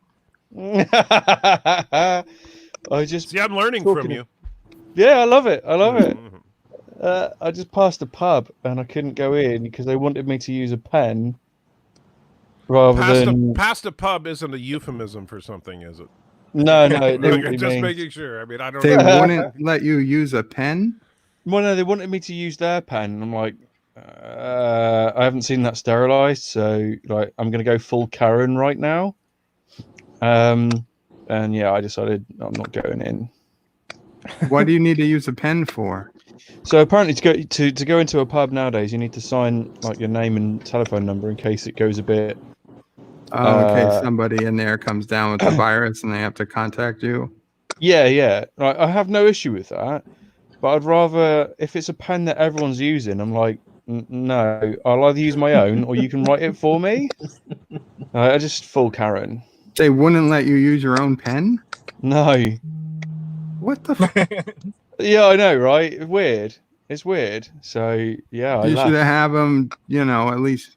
I just See, I'm learning talking- from you. Yeah, I love it. I love it. Mhm. I just passed a pub and I couldn't go in because they wanted me to use a pen rather than. Past a pub isn't a euphemism for something, is it? No, they Okay, literally just mean- making sure. I mean, I don't They know. wouldn't let you use a pen? Well, no, they wanted me to use their pen. And I'm like, I haven't seen that sterilized, so like I'm gonna go full Karen right now. And yeah, I decided I'm not going in. What do you need to use a pen for? So apparently, to go into a pub nowadays, you need to sign like your name and telephone number in case it goes a bit. Oh, in case somebody in there comes down with the virus and they have to contact you. Yeah. Like, I have no issue with that, but I'd rather if it's a pen that everyone's using, I'm like, no, I'll either use my own or you can write it for me. I just full Karen. They wouldn't let you use your own pen? No. What the? Yeah, I know, right? It's weird. It's weird. So yeah, You should have them, at least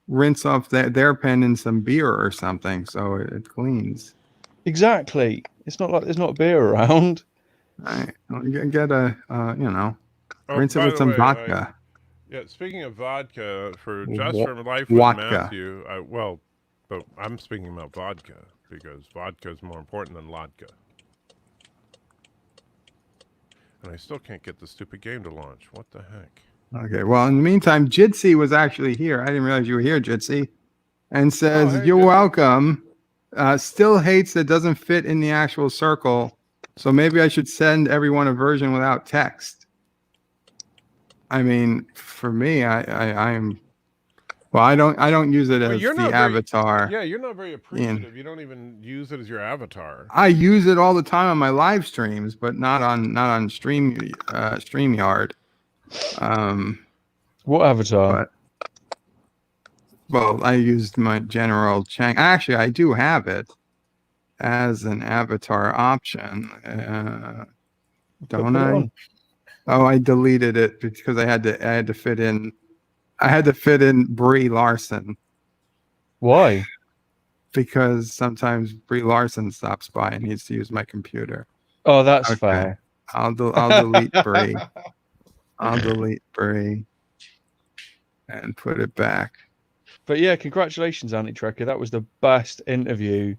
rinse off their pen in some beer or something so it cleans. Exactly. It's not like there's not beer around. Right. Get a, rinse it by with the some way, vodka. Yeah, speaking of vodka, for Just Wa- from Life with vodka. Matthew, but I'm speaking about vodka because vodka is more important than vodka. And I still can't get the stupid game to launch. What the heck? Okay, well, in the meantime, Jitsi was actually here. I didn't realize you were here, Jitsi. And says, hey, you're Jitsi. welcome. Still hates that doesn't fit in the actual circle. So maybe I should send everyone a version without text. I mean, for me, I am. Well, I don't use it But as you're the not very- avatar. Yeah, you're not very appreciative. You don't even use it as your avatar. I use it all the time on my live streams, but not on StreamYard. What avatar? Well, I used my General Chang. Actually, I do have it as an avatar option. Don't Put it I? on. Oh, I deleted it because I had to fit in. I had to fit in Brie Larson. Why? because sometimes Brie Larson stops by and needs to use my computer. Oh, that's Okay. fair. I'll delete Brie. I'll delete Brie and put it back. But yeah, congratulations, Anti Trekker. That was the best interview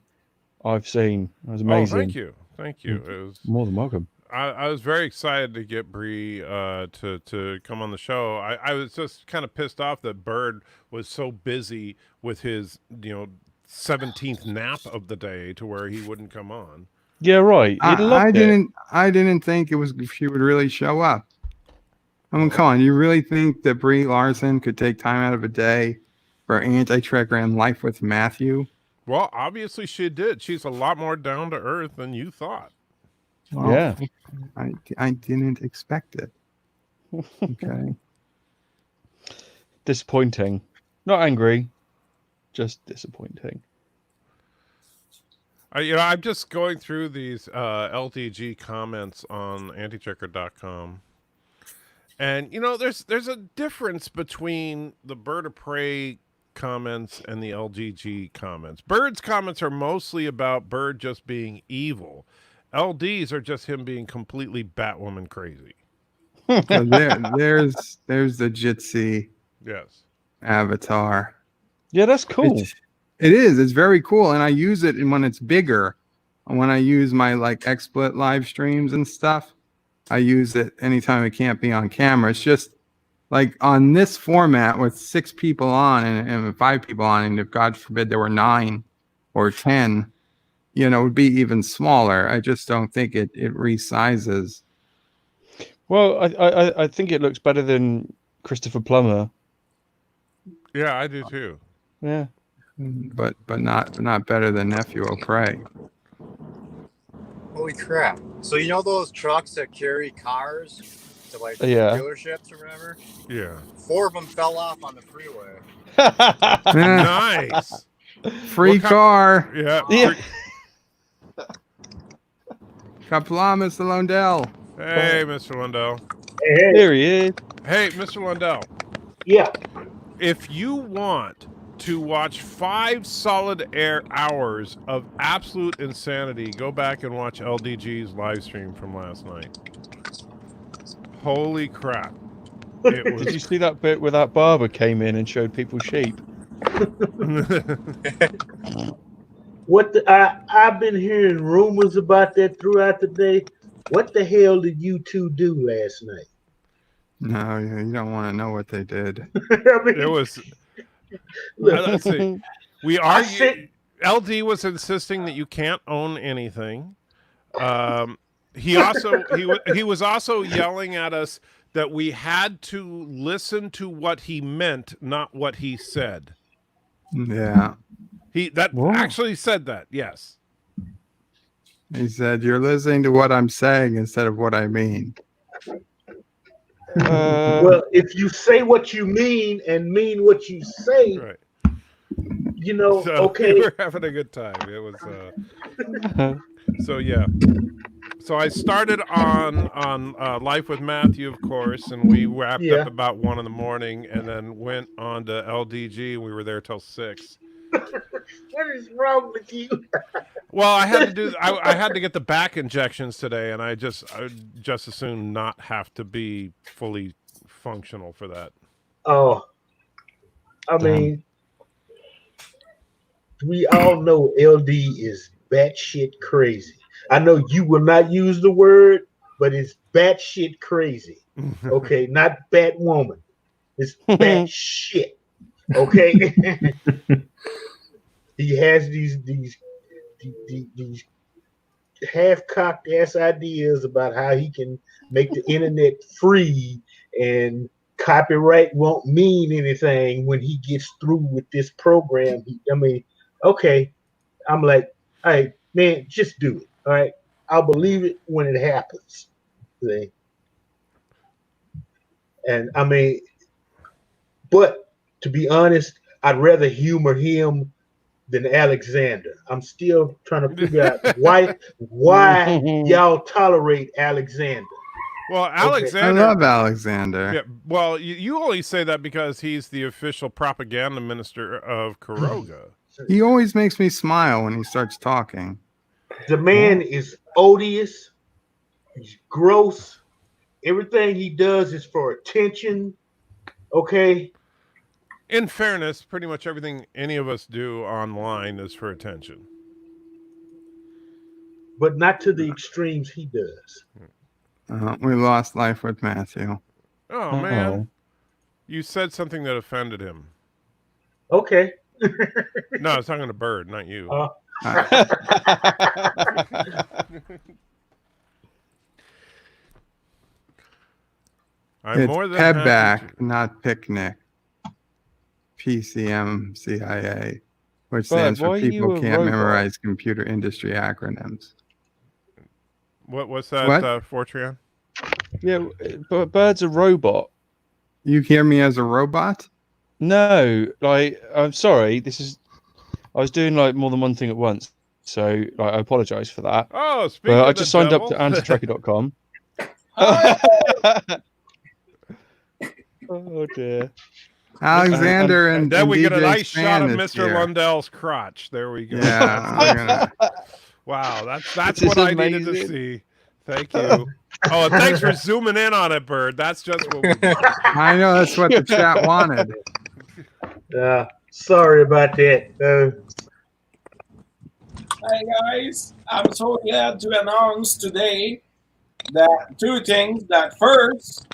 I've seen. It was amazing. Oh, thank you. Thank you. It was more than welcome. I was very excited to get Bree to come on the show. I was just kind of pissed off that Bird was so busy with his 17th nap of the day to where he wouldn't come on. Yeah, right. He loved it. I didn't think she would really show up. I mean, come on, you really think that Brie Larson could take time out of a day for Anti-Trekker and Life with Matthew? Well, obviously she did. She's a lot more down to earth than you thought. Well, yeah. I didn't expect it. Okay. Disappointing. Not angry, just disappointing. I'm just going through these LDG comments on antichecker.com. And there's a difference between the Bird of Prey comments and the LGG comments. Bird's comments are mostly about Bird just being evil. LD's are just him being completely Batwoman crazy. So there's the Jitsi avatar. Yeah, that's cool. It is. It's very cool, and I use it when it's bigger. When I use my XSplit live streams and stuff, I use it anytime it can't be on camera. It's just like on this format with 6 people on and 5 people on, and if God forbid there were 9 or 10, it would be even smaller. I just don't think it resizes. Well, I think it looks better than Christopher Plummer. Yeah, I do too. Yeah. But not better than Nephew O'Prey. Holy crap. So those trucks that carry cars to dealerships or whatever? Yeah. 4 of them fell off on the freeway. Nice. Free car. Yeah. Qapla, Mr. Lundell. Hey, Mr. Lundell. Hey. There he is. Hey, Mr. Lundell. Yeah. If you want to watch 5 solid hours of absolute insanity, go back and watch LDG's live stream from last night. Holy crap. Did you see that bit where that barber came in and showed people sheep? I've been hearing rumors about that throughout the day. What the hell did you two do last night? No, you don't want to know what they did. It was... Let's see. We argued. LD was insisting that you can't own anything. He was also yelling at us that we had to listen to what he meant, not what he said. Yeah. He actually said that. Yes. He said, "You're listening to what I'm saying instead of what I mean." Well, if you say what you mean and mean what you say, right. Okay. We were having a good time. It was so yeah. So I started on Life with Matthew, of course, and we wrapped up about 1 a.m, and then went on to LDG, and we were there till 6. What is wrong with you? Well, I had to I had to get the back injections today, and I just as soon not have to be fully functional for that. Oh, I mean, we all know LD is batshit crazy. I know you will not use the word, but it's batshit crazy. Okay, not Batwoman. It's batshit. Okay. He has these half-cocked ass ideas about how he can make the internet free and copyright won't mean anything when he gets through with this program. Okay. I'm like, all right, man, just do it. All right. I'll believe it when it happens. See? And but to be honest, I'd rather humor him than Alexander. I'm still trying to figure out why y'all tolerate Alexander. Well, Alexander, I love Alexander. Yeah, well, you only say that because he's the official propaganda minister of Kuroga. He always makes me smile when he starts talking. The man is odious. He's gross. Everything he does is for attention. Okay. In fairness, pretty much everything any of us do online is for attention. But not to the extremes he does. We lost life with Matthew. Oh, man. You said something that offended him. Okay. No, I was talking to Bird, not you. I'm It's more than happy Pebback, not picnic. PCMCIA, which stands for why are you People a Can't robot? Memorize Computer Industry Acronyms. What's that, What? Fortran? Yeah, but Bird's a robot. You hear me as a robot? No, like I'm sorry. I was doing like more than one thing at once, so like, I apologize for that. Oh, speaking But of I just signed up to devil. antitracker.com. Oh dear. Alexander And and then we get a DJ nice shot Span of is Mr. here. Lundell's crotch. There we go. Yeah, we're gonna... Wow, that's This what is I needed to amazing. see. Thank you. Oh, and thanks for zooming in on it, Bird. That's just what we do. I know that's what the chat wanted. Sorry about that. Hi guys, I'm so glad to announce today that two things. That first,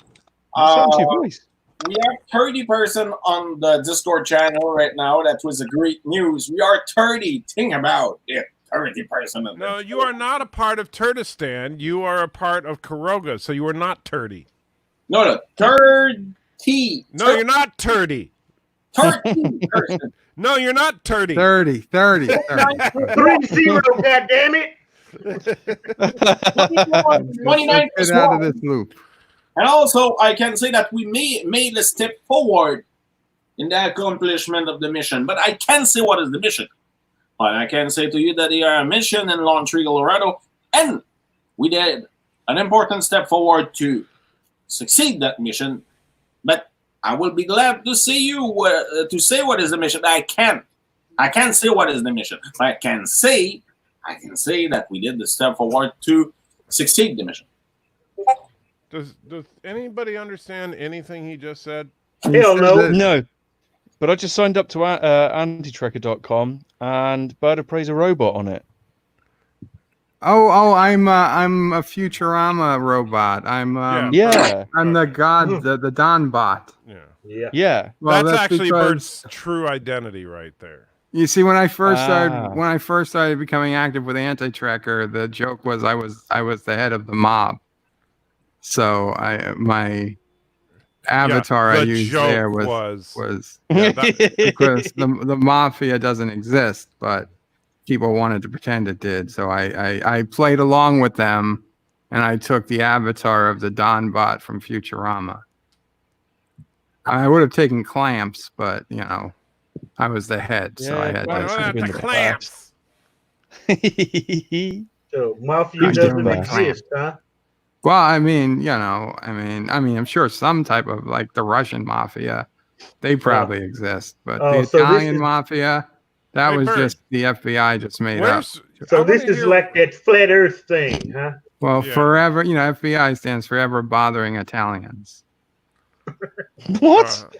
we have 30 person on the Discord channel right now. That was a great news. We are 30. Think about it. 30 person. No, you are not a part of Turdistan. You are a part of Karoga, so you are not Turdy. No, 30. No, you're not Turdy. 30 person. No, you're not Turdy. 30. 3-0, goddammit. 29%. Get out of this loop. And also, I can say that we made a step forward in the accomplishment of the mission. But I can't say what is the mission. But I can say to you that they are a mission in Lone Tree, Colorado, and we did an important step forward to succeed that mission. But I will be glad to see you to say what is the mission. I can't say what is the mission. But I can say that we did the step forward to succeed the mission. Does anybody understand anything he just said? Hell no. No. But I just signed up to antitracker.com and Bird of Prey's a robot on it. Oh, I'm a Futurama robot. I'm the god, the Don bot. Yeah. Well, that's actually because... Bird's true identity right there. You see, when I first started becoming active with Anti-Tracker, the joke was I was the head of the mob. So my avatar I used there was because the mafia doesn't exist, but people wanted to pretend it did. So I played along with them, and I took the avatar of the Don bot from Futurama. I would have taken clamps, but I was the head, so I had the clamps. So mafia doesn't exist, huh? Well, I mean, I'm sure some type of like the Russian mafia, they probably exist, but the Italian mafia, that was just the FBI just made up. So this is like that flat Earth thing, huh? Well, forever, FBI stands for ever bothering Italians. What?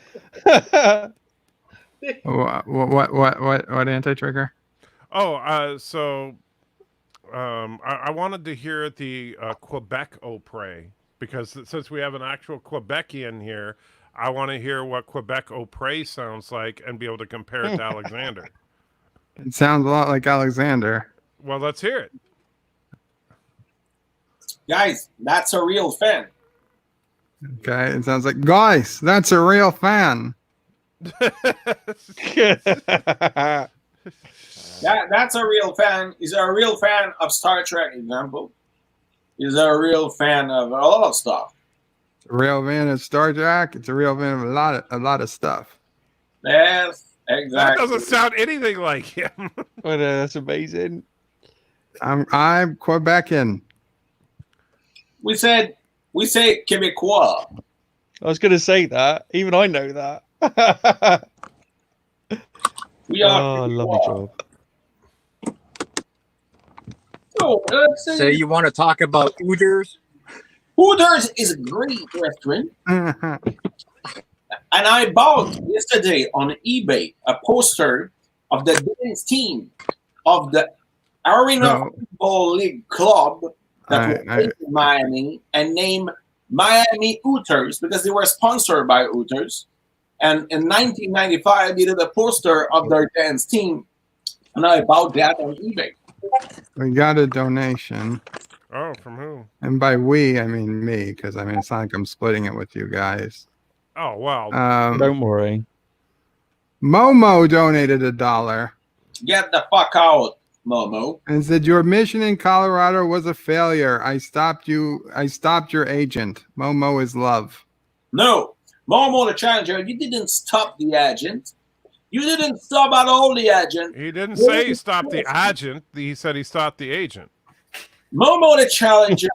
What anti-trigger? Oh, so I wanted to hear the Quebec Opry, because since we have an actual Quebecian here, I want to hear what Quebec Opry sounds like and be able to compare it to Alexander. It sounds a lot like Alexander. Well, let's hear it. Guys, that's a real fan. Okay, it sounds like, guys, that's a real fan. That's a real fan. He's a real fan of Star Trek, example. He's a real fan of a lot of stuff. It's a real fan of Star Trek. It's a real fan of a lot of stuff. Yes, exactly. That doesn't sound anything like him. Oh, that's amazing. I'm Quebecian. We say Quebecois. I was going to say that. Even I know that. We are. Oh, lovely job. So let's So say you want to talk about Hooters? Hooters is a great restaurant, and I bought yesterday on eBay a poster of the dance team of the Arena Football League club that was based in Miami and named Miami Hooters because they were sponsored by Hooters. And in 1995, they did a poster of their dance team, and I bought that on eBay. We got a donation. Oh, from who? And by we, I mean me, because I mean it's not like I'm splitting it with you guys. Oh wow! Don't worry. Momo donated $1 Get the fuck out, Momo. and said your mission in Colorado was a failure. I stopped your agent. Momo is love. No, Momo the Challenger, you didn't stop the agent. You didn't stop at all the agent. He didn't say he stopped the agent. He said he stopped the agent. Momo the Challenger,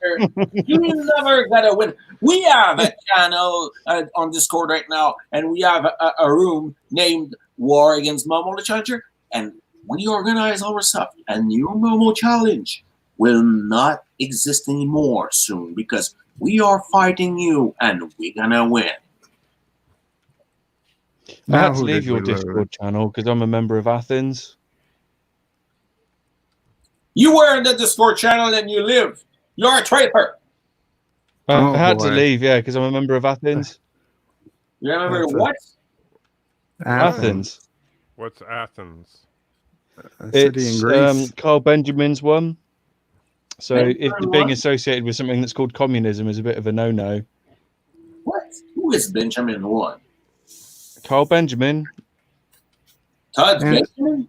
you never gotta win. We have a channel on Discord right now, and we have a room named War Against Momo the Challenger, and we organize our stuff. And your Momo Challenge will not exist anymore soon because we are fighting you, and we're gonna win. I had to leave your Discord channel because I'm a member of Athens. You were in the Discord channel and you live. You're a traitor. I had to leave, yeah, because I'm a member of Athens. You remember what? Athens. What's Athens? A city in Greece. Carl Benjamin's one. So Benjamin if being what? associated with something that's called communism is a bit of a no-no. What? Who is Benjamin one? Carl Benjamin. Todd Benjamin?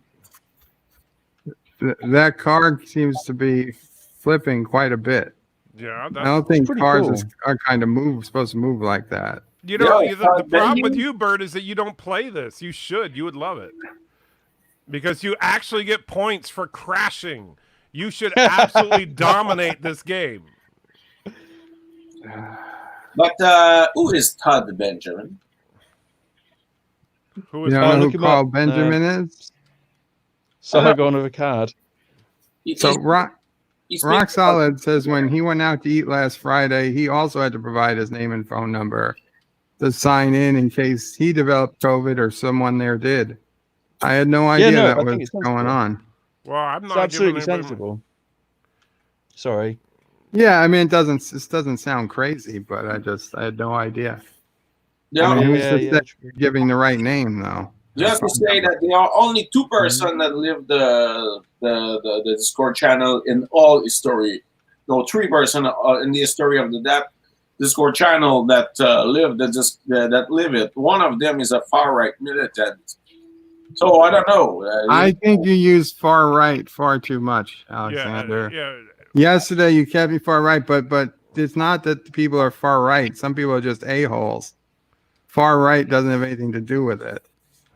That card seems to be flipping quite a bit. Yeah, I don't think pretty cars cool. are kind of supposed to move like that. You know, Yeah, the problem with you, Bert, is that you don't play this. You should. You would love it. Because you actually get points for crashing. You should absolutely dominate this game. But who is Todd Benjamin? Who You is know look who him Carl up. Benjamin is? Sargon of Akkad. So Rock He's Solid says when he went out to eat last Friday, he also had to provide his name and phone number to sign in case he developed COVID or someone there did. I had no idea no, I that think was it's sensible. going on. Well, I'm It's not absolutely giving anybody- sensible. Sorry. Yeah, I mean it doesn't sound crazy, but I had no idea. Yeah, I mean, who's to yeah, say you're giving the right name though? just to say that there are only 2 persons that live the Discord channel in all history. No, 3 persons in the history of that Discord channel that live it. One of them is a far right militant. So I don't know. I think you use far right far too much, Alexander. Yeah. Yesterday you kept me far right, but it's not that the people are far right. Some people are just a-holes. Far right doesn't have anything to do with it.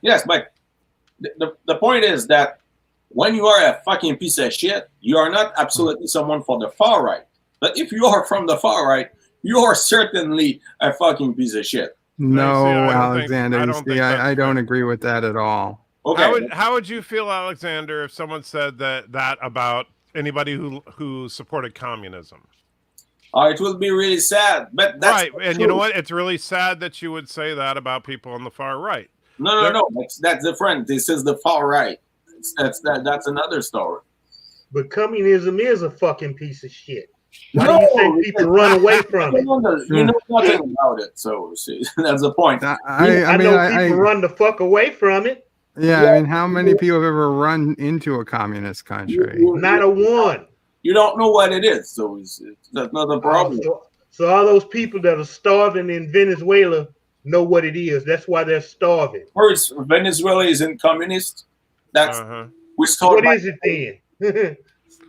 Yes, but the point is that when you are a fucking piece of shit, you are not absolutely someone for the far right. But if you are from the far right, you are certainly a fucking piece of shit. No, I don't think- Alexander. I you don't see, think that's I don't right. agree with that at all. Okay. How would you feel, Alexander, if someone said that about anybody who supported communism? It will be really sad. But that's Right, and you know what? It's really sad that you would say that about people on the far right. No. That's different. This is the far right. That's another story. But communism is a fucking piece of shit. Why do you think people run away from it? You know nothing about it. So see, that's the point. I know people run the fuck away from it. Yeah, I mean, how many people have ever run into a communist country? Not a one. You don't know what it is, so that's not the problem. So all those people that are starving in Venezuela know what it is. That's why they're starving. First, Venezuela isn't communist. That's we started. What is it then? Okay.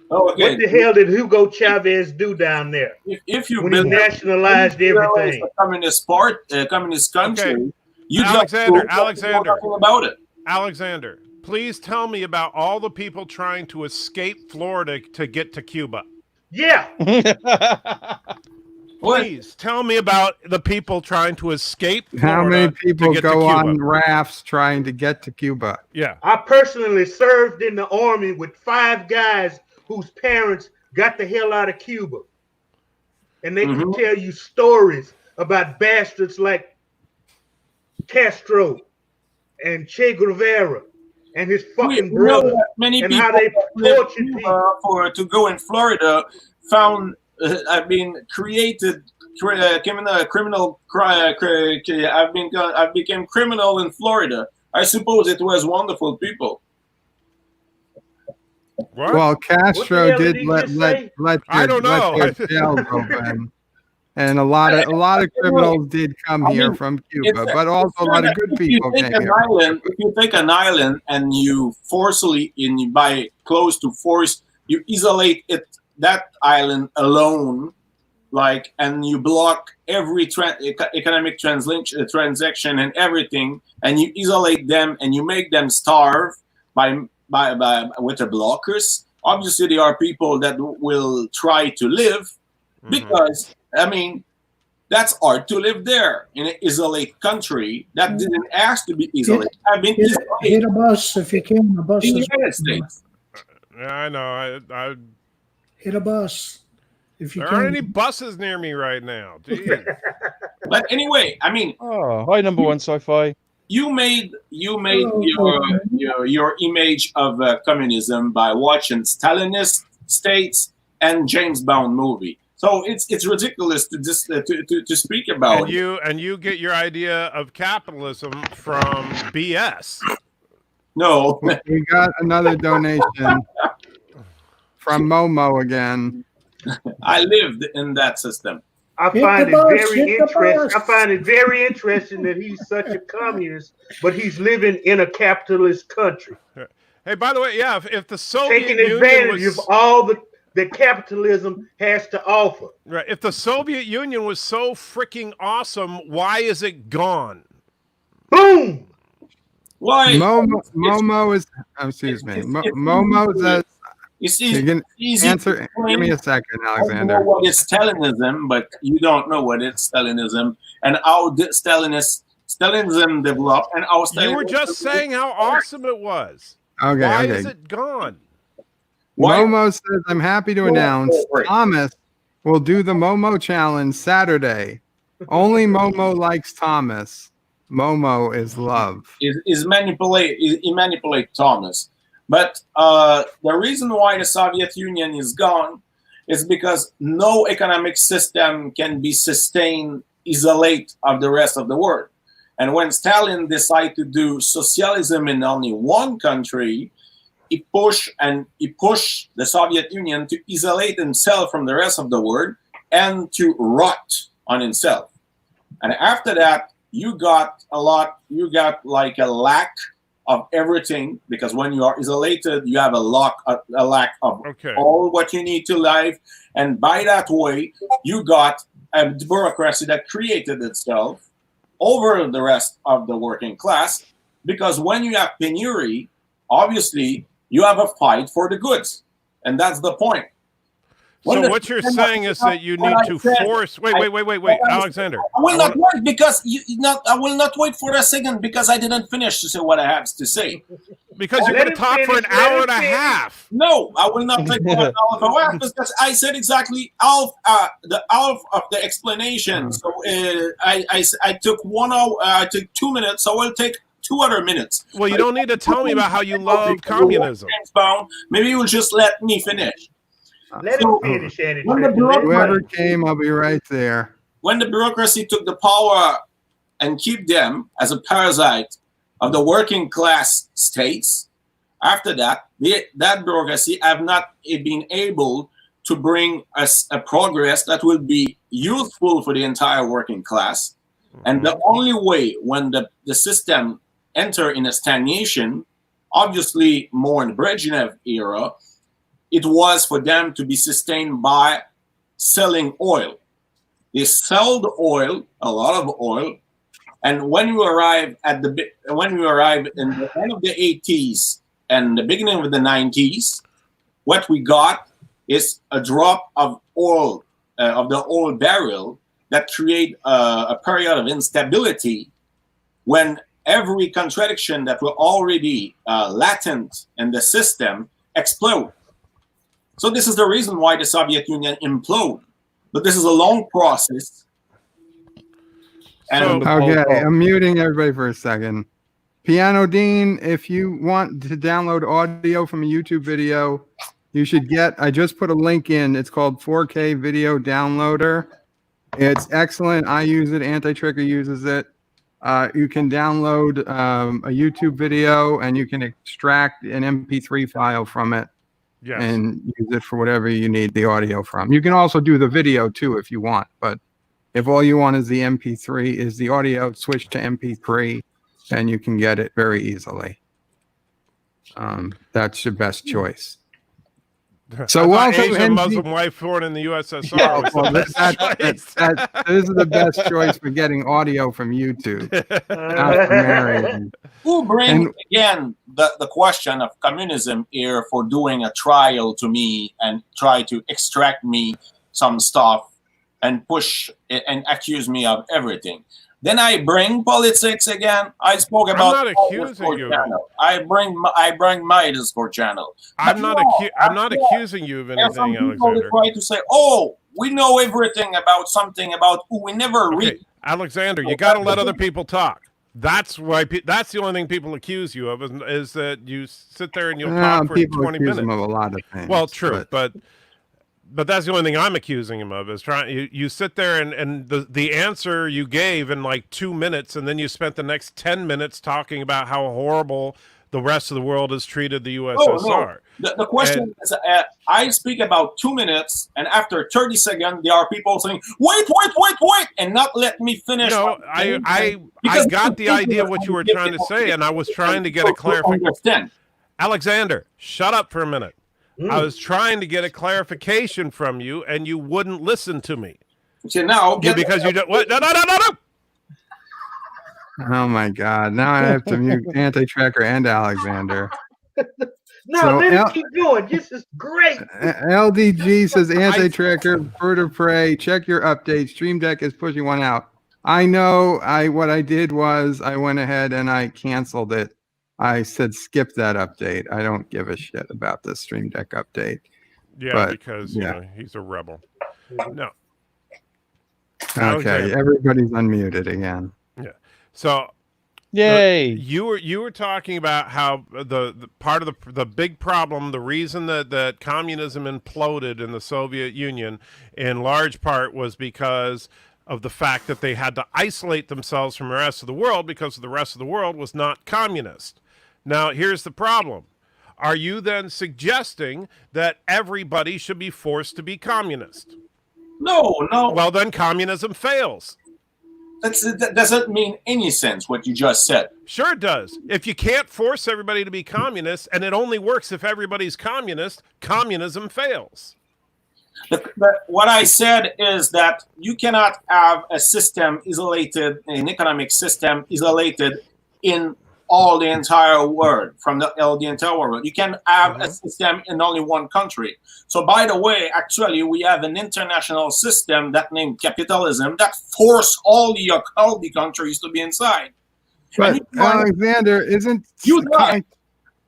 What the hell did Hugo Chavez do down there? If you when he nationalized everything, a communist communist country, Okay. you Alexander, just know nothing about it. Alexander, please tell me about all the people trying to escape Florida to get to Cuba. Yeah. Please tell me about the people trying to escape Florida. How many people to get go to Cuba. on rafts trying to get to Cuba? Yeah. I personally served in the army with 5 guys whose parents got the hell out of Cuba. And they can tell you stories about bastards like Castro and Che Guevara and his fucking brother, many and people how they tortured people. to go in Florida found created criminal. I became criminal in Florida. I suppose it was wonderful people. What? Well, Castro did he let just say? I don't know. let their jails open. And a lot of criminals did come here from Cuba, but also a lot of good people came here. If you take an island and you forcefully, by close to force, you isolate that island alone, and you block every economic transaction and everything, and you isolate them and you make them starve by with the blockers. Obviously, there are people that will try to live because. I mean, that's hard to live there in an isolated country that didn't ask to be isolated. I've been Hit a bus if you can. A bus in the is United States. Yeah, I know. I hit a bus if you there can. aren't any buses near me right now. Jeez. But anyway, I mean, hi, number one sci-fi. You made your image of communism by watching Stalinist states and James Bond movie. So it's ridiculous to just to speak about. And you get your idea of capitalism from BS. No, we got another donation from Momo again. I lived in that system. I find it very interesting that he's such a communist, but he's living in a capitalist country. Hey, by the way, yeah, if the Soviet taking Union advantage was, of all that capitalism has to offer. Right. If the Soviet Union was so freaking awesome, why is it gone? Boom. Why? Momo is. Excuse me. Momo says. You see, answer. Give me a second, Alexander. I know what is Stalinism, but you don't know what is Stalinism and how Stalinism developed and how Stalinism. You were just saying how awesome it was. Okay. Why is it gone? Momo says, "I'm happy to announce Thomas will do the Momo challenge Saturday. Only Momo likes Thomas. Momo is love." He manipulate Thomas. But the reason why the Soviet Union is gone is because no economic system can be sustained isolate of the rest of the world. And when Stalin decided to do socialism in only one country, he pushed the Soviet Union to isolate himself from the rest of the world and to rot on himself. And after that, you got like a lack of everything, because when you are isolated, you have a lack of all what you need to live, and by that way, you got a bureaucracy that created itself over the rest of the working class. Because when you have penury, obviously you have a fight for the goods, and that's the point. So what you're saying is that you need to force. Wait, Alexander. I will not wait because I will not wait for a second because I didn't finish to say what I have to say. Because you're going to talk for an hour and a half. No, I will not take 1 hour and a half because I said exactly half of the explanation. So I took 1 hour. I took 2 minutes. So I will take 2 other minutes. Well, you don't need to tell me about how you love communism. Maybe you will just let me finish. Let him finish, Whoever came, I'll be right there. When the bureaucracy took the power and keep them as a parasite of the working class states, after that, that bureaucracy have not been able to bring us a progress that will be useful for the entire working class. And the only way when the system enter in a stagnation, obviously more in the Brezhnev era, it was for them to be sustained by selling oil. They sold oil, a lot of oil, and when we arrive in the end of the 80s and the beginning of the 90s, what we got is a drop of oil of the old barrel that create a period of instability when every contradiction that were already latent in the system explode. So this is the reason why the Soviet Union imploded. But this is a long process. And Okay, I'm muting everybody for a second. Piano Dean, if you want to download audio from a YouTube video, you should I just put a link in. It's called 4K Video Downloader. It's excellent. I use it. Anti-Trigger uses it. You can download a YouTube video and you can extract an MP3 file from it and use it for whatever you need the audio from. You can also do the video too if you want, but if all you want is the MP3, is the audio, switch to MP3 and you can get it very easily. That's your best choice. So welcome, Asian Muslim wife born in the USSR. Well, this is the best choice for getting audio from YouTube. Not for marrying. Who bring again the question of communism here for doing a trial to me and try to extract me some stuff and push and accuse me of everything? Then I bring politics again. I spoke about. I'm not accusing you. I bring my Discord channel. I'm not accusing you of anything, some people Alexander. try to say, "Oh, we know everything about something about who we never read." Alexander, you got to let other people talk. That's why. That's the only thing people accuse you of is that you sit there and you'll talk for 20 minutes. Them of a lot of things. Well, true, but that's the only thing I'm accusing him of is trying. You sit there and the answer you gave in like 2 minutes, and then you spent the next 10 minutes talking about how horrible the rest of the world has treated the USSR. No. The question is, I speak about 2 minutes, and after 30 seconds, there are people saying, "Wait," and not let me finish. No, I got the idea of what you were trying to say, and I was trying to get a clarification. Alexander, shut up for a minute. I was trying to get a clarification from you, and you wouldn't listen to me. So now, because you don't. What? No. Oh my God! Now I have to mute Anti-Tracker and Alexander. No, let it keep going. This is great. LDG says Anti-Tracker, Bird of Prey. Check your updates. Stream Deck is pushing one out. I know. What I did was I went ahead and I canceled it. I said skip that update. I don't give a shit about the Stream Deck update. Yeah, because you know, he's a rebel. No. Okay, everybody's unmuted again. Yeah. So, yay! You were talking about how the part of the big problem, the reason that communism imploded in the Soviet Union, in large part, was because of the fact that they had to isolate themselves from the rest of the world because the rest of the world was not communist. Now, here's the problem. Are you then suggesting that everybody should be forced to be communist? No. Well, then communism fails. That doesn't mean any sense what you just said. Sure it does. If you can't force everybody to be communist, and it only works if everybody's communist, communism fails. What I said is that you cannot have a system isolated, an economic system isolated in all the entire world, from the entire world. You can have a system in only one country. So by the way, actually, we have an international system that named capitalism that force all the countries to be inside. But Alexander,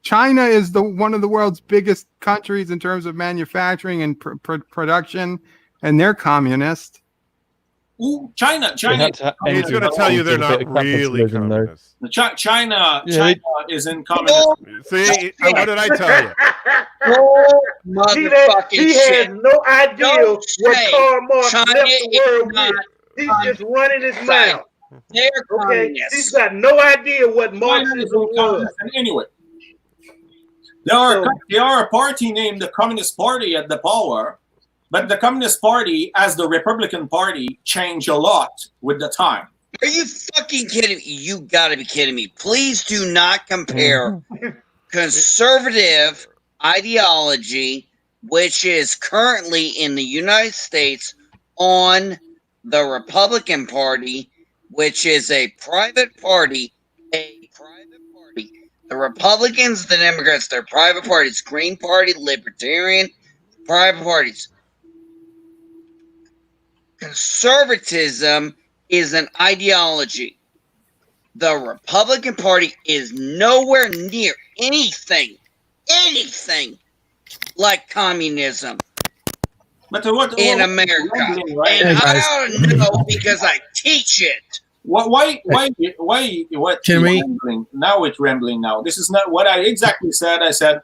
China is one of the world's biggest countries in terms of manufacturing and production, and they're communist. Ooh, China. He's going to tell you they're not really communist. China is in communism. See, what did I tell you? He has no idea what Karl Marx left the world with. He's just running his mouth. Okay, he's got no idea what Marxism was. Anyway, there are a party named the Communist Party at the power. But the Communist Party, as the Republican Party, changed a lot with the time. Are you fucking kidding me? You gotta be kidding me. Please do not compare conservative ideology, which is currently in the United States, on the Republican Party, which is a private party. The Republicans, the Democrats, they're private parties. Green Party, Libertarian, private parties. conservatism is an ideology. The Republican Party is nowhere near anything like communism in America. Right? And I ought to know because I teach it. Why? What? Can we? Now it's rambling. Now this is not what I exactly said. I said,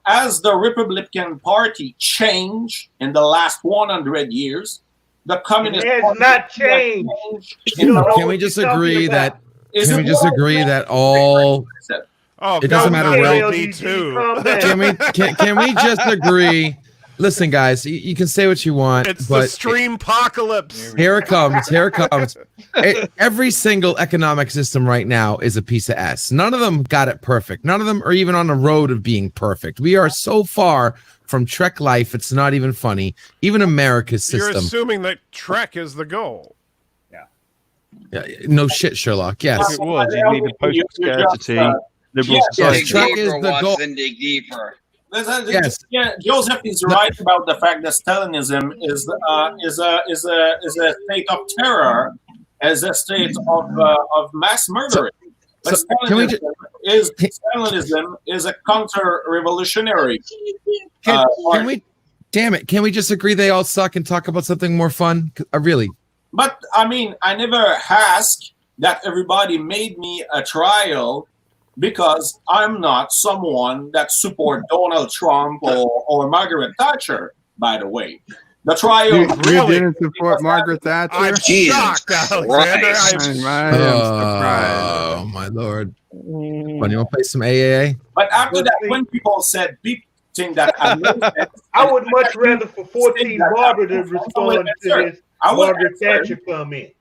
as the Republican Party changed in the last 100 years, the Communist It has Party not changed. Can we just agree that? Can we just agree that all? Oh, It doesn't matter where. Can we just agree? Listen, guys, you can say what you want. It's but the stream apocalypse. Here it comes. Here it comes. Every single economic system right now is a piece of S. None of them got it perfect. None of them are even on the road of being perfect. We are so far from Trek life. It's not even funny. Even America's system. You're assuming that Trek is the goal. Yeah, no shit, Sherlock. Yes. It was. You needed post-scarcity, liberal society. Dig Trek deeper, is the goal. Watson, dig deeper. Yes. Yeah, Joseph is right about the fact that Stalinism is a state of terror, as a state of mass murdering. But Stalinism is a counter-revolutionary. Can we? Damn it! Can we just agree they all suck and talk about something more fun? Really? But I mean, I never asked that everybody made me a trial, because I'm not someone that support Donald Trump or Margaret Thatcher, by the way. The trial You didn't support Margaret Thatcher? I'm shocked, Alexander. I am surprised. Oh, my Lord. When you want to play some AAA? But after that, when people said big thing that I would much rather for 14 Barber to respond to this Margaret Thatcher comment.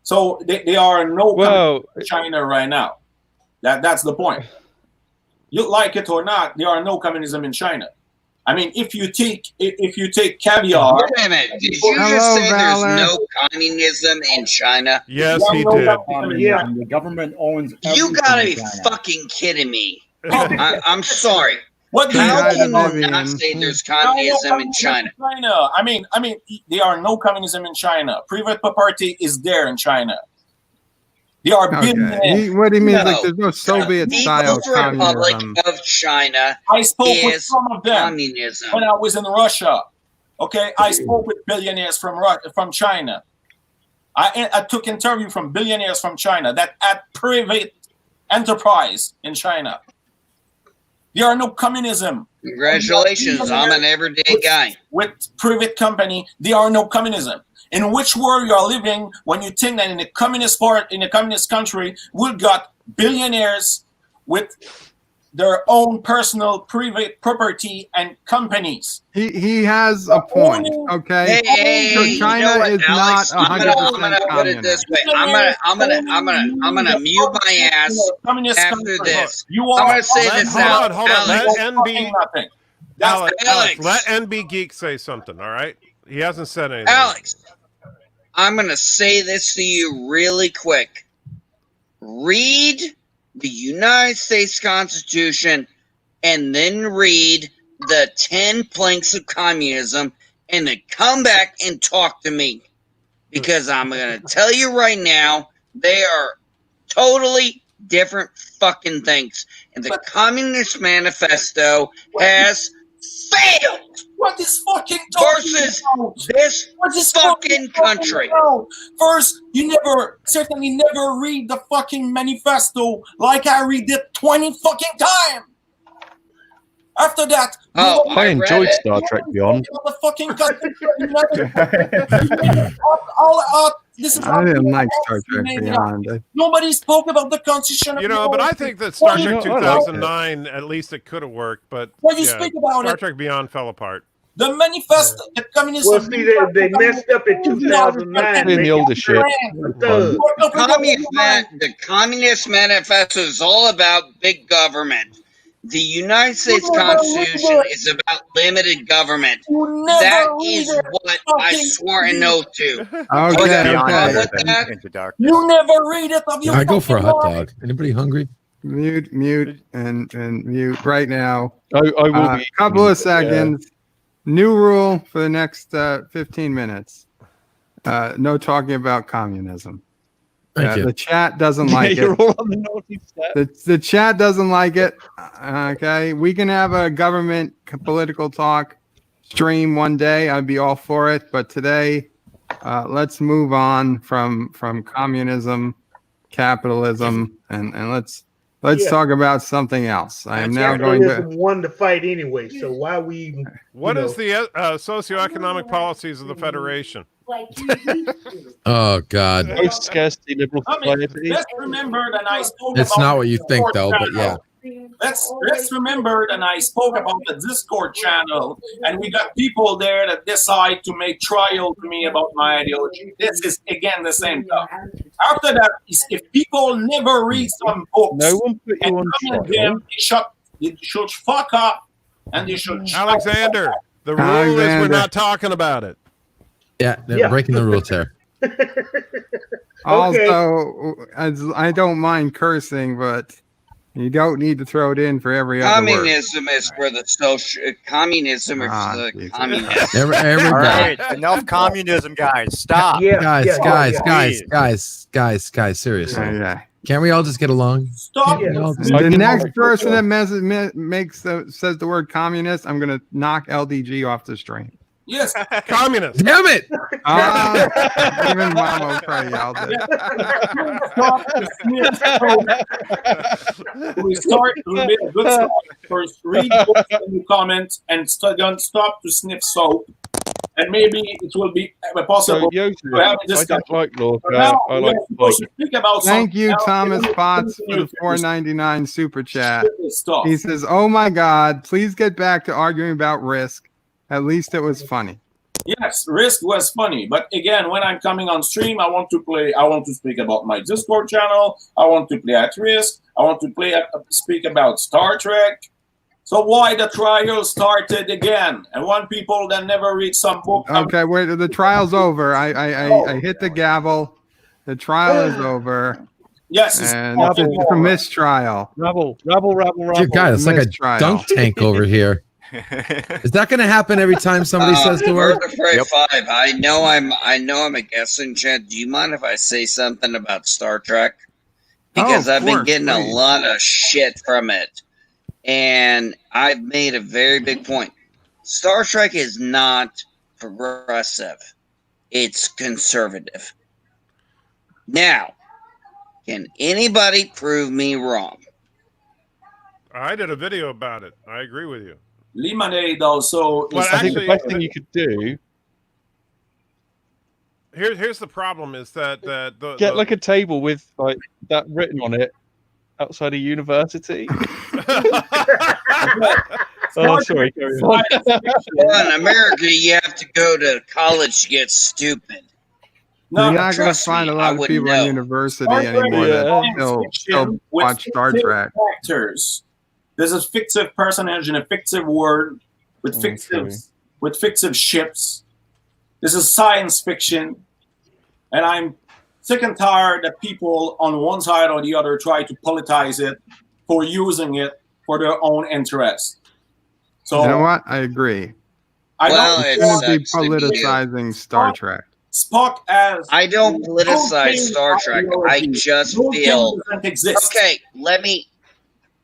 So they are no China right now. That's the point. You like it or not, there are no communism in China. I mean, if you take caviar. Wait a minute. Did you just say there's no communism in China? Yes, he did. Yeah, and the government owns. You gotta be fucking kidding me. I'm sorry. How can you not say there's communism in China? I mean, there are no communism in China. Private property is there in China. They are billionaires. What do you mean? Like, there's no Soviet-style Republic communism. of China. I spoke with some of them communism. when I was in Russia. Okay, I spoke with billionaires from China. I took interview from billionaires from China that had private enterprise in China. There are no communism. Congratulations, I'm an everyday guy. With private company, there are no communism. In which world you are living when you think that in a communist country, we've got billionaires with their own personal private property and companies. He has a point. Okay, so China is not 100% I'm gonna put it this way. I'm gonna mute my ass after this. I'm gonna say this out. Hold on. Let NB. Alex, let NB Geek say something. All right. He hasn't said anything. Alex, I'm going to say this to you really quick. Read the United States Constitution and then read the 10 planks of communism and then come back and talk to me. Because I'm going to tell you right now, they are totally different fucking things. And the Communist Manifesto has failed. What is fucking versus this fucking country? First, you certainly never read the fucking manifesto like I read it 20 fucking times. After that, I enjoyed Star Trek Beyond. The fucking I didn't like Star Trek Beyond. Nobody spoke about the Constitution. But I think that Star Trek 2009, at least it could have worked. But when you speak about Star Trek Beyond fell apart. The manifesto, the communist. Well, see, they messed up in 2009. The oldest shit. The Communist Manifesto is all about big government. The United States Constitution is about limited government. That is what I swore an oath to. You never read it. I go for a hot dog. Anybody hungry? Mute, and mute right now. I will be. Couple of seconds. New rule for the next 15 minutes. No talking about communism. Thank you. The chat doesn't like You're it. all on the naughty step. The chat doesn't like it. Okay, we can have a government political talk stream one day. I'd be all for it. But today, let's move on from communism, capitalism, and let's talk about something else. I am now going to. Capitalism won the fight anyway, so why we even? What is the socioeconomic policies of the Federation? Oh God. Most scarcity liberal society. Let's remember that I spoke It's about not what you think, Discord though. But channel. yeah. Let's remember that I spoke about the Discord channel, and we got people there that decide to make trial to me about my ideology. This is again the same stuff. After that, if people never read some books, No one put you on trial. They should fuck up, and they should. Alexander, the rule is we're not talking about it. Yeah, they're breaking the rules here. Also, I don't mind cursing, but you don't need to throw it in for every other word. Communism is for the social. Communism is for the communists. All right, enough communism, guys. Stop. Guys, seriously. Can't we all just get along? Stop. The next person that says the word communist, I'm going to knock LDG off the stream. Yes, communist. Damn it! Even Mom will probably yelled it. We start with a good start. First, read books and you comment, and don't stop to sniff soap. And maybe it will be possible to have a discussion. I don't like law. Now, I like we should speak about Thank you, something Thomas else. Potts, for the $4.99 super chat. He says, "Oh my God, please get back to arguing about Risk. At least it was funny." Yes, Risk was funny, but again, when I'm coming on stream, I want to speak about my Discord channel. I want to play at Risk. I want to speak about Star Trek. So why the trial started again? And one people that never read some book. Okay, wait, the trial's over. I hit the gavel. The trial is over. Yes, and it's a mistrial. Rabble. Dear God, it's like a dunk tank over here. Is that going to happen every time somebody says the word? Five. I know I'm a guest in chat. Do you mind if I say something about Star Trek? Because I've been getting a lot of shit from it. And I've made a very big point. Star Trek is not progressive. It's conservative. Now, can anybody prove me wrong? I did a video about it. I agree with you. Lemonade also. Well, I think the best thing you could do. Here's the problem: is that get like a table with like that written on it outside a university. Oh, sorry. Well, in America, you have to go to college to get stupid. You're not going to find a lot of people in university anymore that still watch Star Trek. Actors. There's a fictive personage in a fictive world with fictive ships. This is science fiction, and I'm sick and tired that people on one side or the other try to politicize it for using it for their own interest. So you know what? I agree. I don't be politicizing Star Trek. Spock as I don't politicize Star Trek. I just feel okay.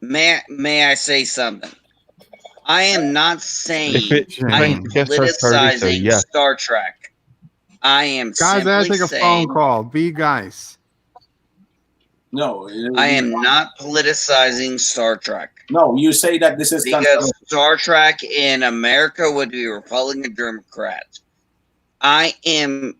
May I say something? I am not saying I am politicizing Star Trek. I am guys, I take a phone call. Be guys. No, I am not politicizing Star Trek. No, you say that this is because Star Trek in America would be Republican Democrat. I am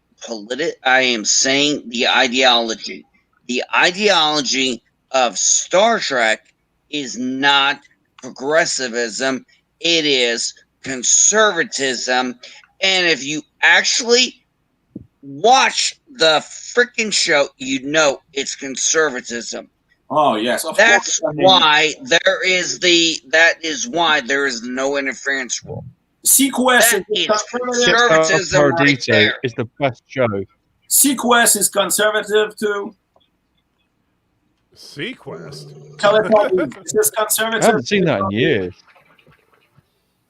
saying the ideology. The ideology of Star Trek is not progressivism. It is conservatism. And if you actually watch the freaking show, you know it's conservatism. Oh yes, that is why there is no interference rule. Sequest is conservatism right there. Is the best show. Sequest is conservative too. Sequest. Is this conservative? I haven't seen that in years.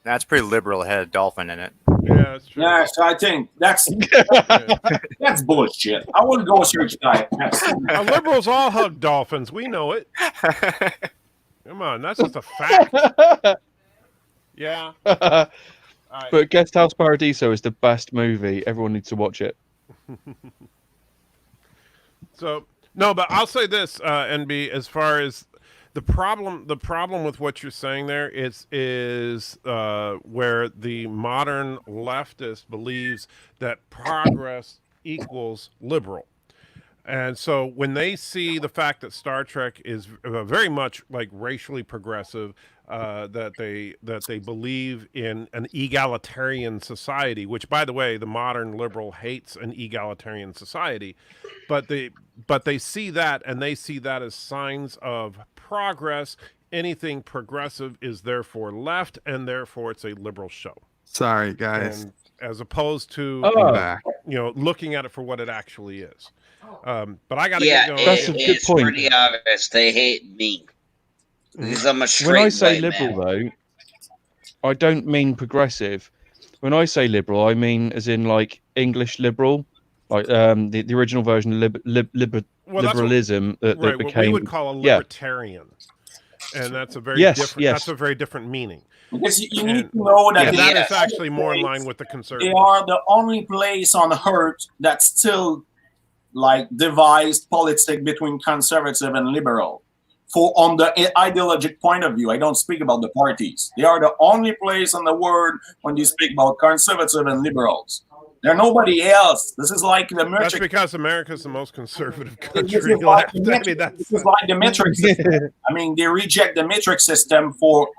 That's pretty liberal. It had a dolphin in it. Yeah, that's true. Yeah, so I think that's bullshit. I wouldn't go search that. Liberals all hug dolphins. We know it. Come on, that's just a fact. Yeah. But Guest House Paradiso is the best movie. Everyone needs to watch it. So no, but I'll say this, NB, as far as the problem with what you're saying there is where the modern leftist believes that progress equals liberal. And so when they see the fact that Star Trek is very much like racially progressive, that they believe in an egalitarian society, which, by the way, the modern liberal hates an egalitarian society, but they see that, and they see that as signs of progress. Anything progressive is therefore left, and therefore it's a liberal show. Sorry, guys. And as opposed to looking at it for what it actually is. But I got to get going. That's a good point. Pretty obvious. They hate me because I'm a straight When I say white liberal, man. though, I don't mean progressive. When I say liberal, I mean as in like English liberal, like the original version of liberalism that right, became. What we would call a libertarian, and that's a very different. That's a very different meaning. Because you need to know that that is actually more in line with the conservative. They are the only place on earth that still like devised politics between conservative and liberal. On the ideologic point of view, I don't speak about the parties. They are the only place in the world when you speak about conservative and liberals. There's nobody else. This is like the metric. That's because America is the most conservative country. This is like the metric system. I mean, they reject the metric system for.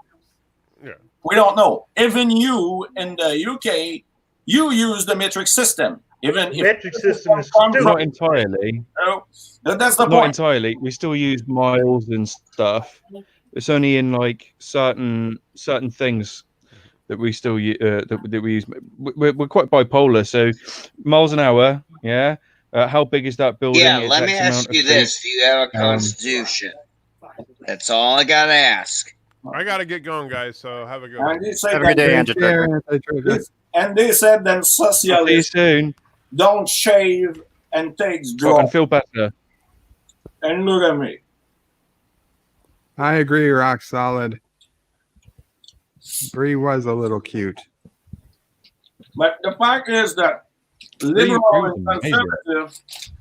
Yeah. We don't know. Even you in the UK, you use the metric system. Even if metric system is not entirely. No, that's the not point. entirely. We still use miles and stuff. It's only in like certain things that we still that we use. We're quite bipolar. So miles an hour, yeah. How big is that building? Yeah, It's let me X amount ask of you feet. this: do you have a constitution? That's all I gotta ask. I gotta get going, guys. So have a good one. And they said then See you socialists soon. don't shave and takes I drugs. can feel better. And look at me. I agree, rock solid. Bree was a little cute. But the fact is that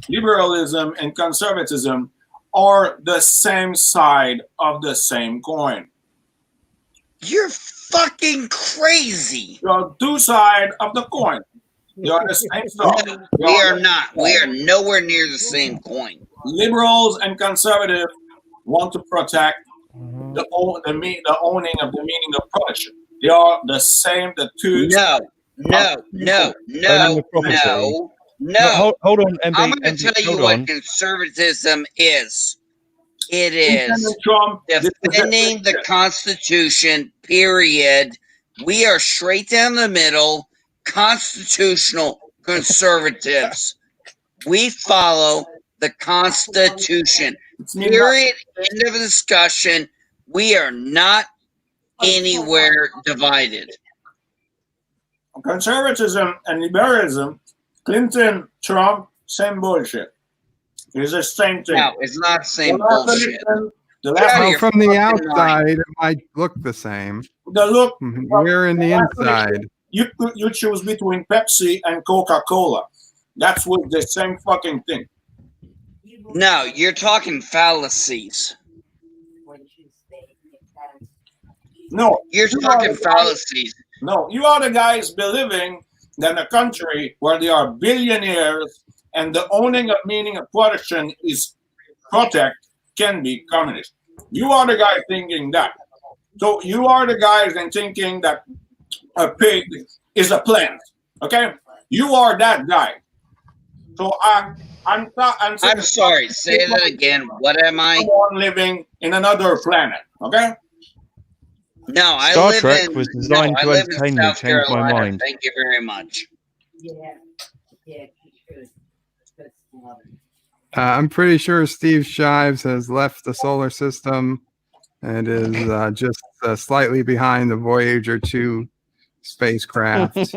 liberalism and conservatism are the same side of the same coin. You're fucking crazy. There are two sides of the coin. They are the same stuff. No, we are not. We are nowhere near the same coin. Liberals and conservatives want to protect the owning of the meaning of production. They are the same. The two. No. Hold on, MB. I'm going to tell you what on. conservatism is. It is defending the Constitution, period. We are straight down the middle, constitutional conservatives. We follow the Constitution, period. End of discussion. We are not anywhere divided. Conservatism and liberalism, Clinton, Trump, same bullshit. It's the same thing. No, it's not the same bullshit. Well, from the outside, it might look the same. The look. We're in the inside. You choose between Pepsi and Coca-Cola. That's what the same fucking thing. No, you're talking fallacies. No, you're talking fallacies. No, you are the guys believing that a country where they are billionaires and the owning of meaning of production is protect can be communist. You are the guy thinking that. So you are the guys and thinking that a pig is a plant. Okay, you are that guy. So I'm sorry. Say that again. What am I? Living in another planet. Okay. No, I Star live Trek in, was designed to entertain me. South Changed my Carolina. mind. Thank you very much. I'm pretty sure Steve Shives has left the solar system and is just slightly behind the Voyager 2 spacecraft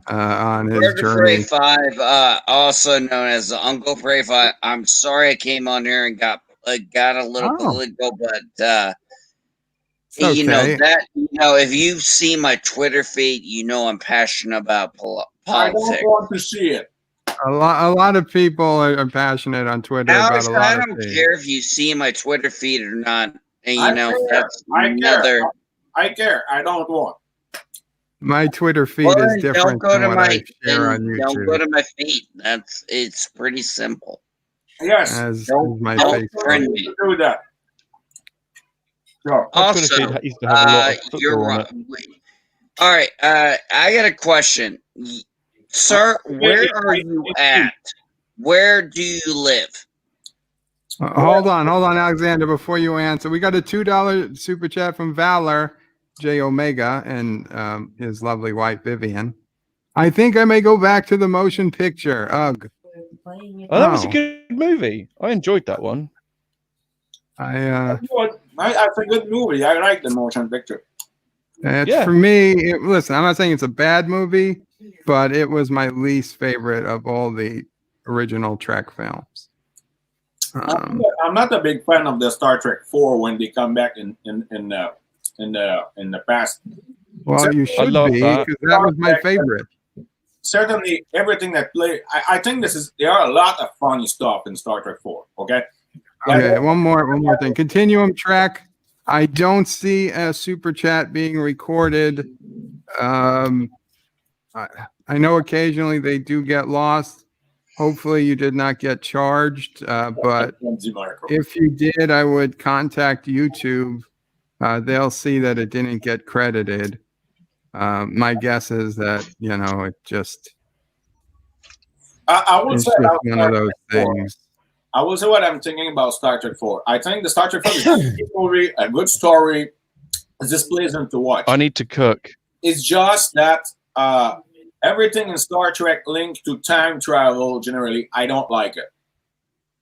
on his Bird Prey journey. 5, also known as the Uncle Prey 5. I'm sorry I came on here and got a little political, but you know okay. that if you see my Twitter feed, you know I'm passionate about I politics. don't want to see it. A lot of people are passionate on Twitter Alex, about a lot I of don't things. care if you see my Twitter feed or not. And I know care. that's I care. another. I care. I don't want. My Twitter feed Well, is then different don't go than to what my I share on don't YouTube. go to my feed. It's pretty simple. Yes. As Don't my friend Facebook. me. Do that. Sure. My Twitter Also, feed used to have a lot of you're football on right. it. All right, I got a question, sir. Where are you at? Where do you live? Hold on, Alexander. Before you answer, we got a $2 super chat from Valor J Omega and his lovely wife Vivian. I think I may go back to the motion picture. Ugh. Oh, that was a good movie. I enjoyed that one. That's a good movie. I like the motion picture. For me. Listen, I'm not saying it's a bad movie, but it was my least favorite of all the original Trek films. I'm not a big fan of the Star Trek 4 when they come back in the past. Well, you should be, because that was my favorite. Certainly, everything that play. I think there are a lot of funny stuff in Star Trek 4. Okay. Okay, one more thing. Continuum track. I don't see a super chat being recorded. I know occasionally they do get lost. Hopefully you did not get charged, but if you did, I would contact YouTube. They'll see that it didn't get credited. My guess is that, it just I would it's say just one of those things. I will say what I'm thinking about Star Trek 4. I think the Star Trek 4 is a good movie, a good story. It's just pleasant to watch. I need to cook. It's just that everything in Star Trek linked to time travel, generally, I don't like it.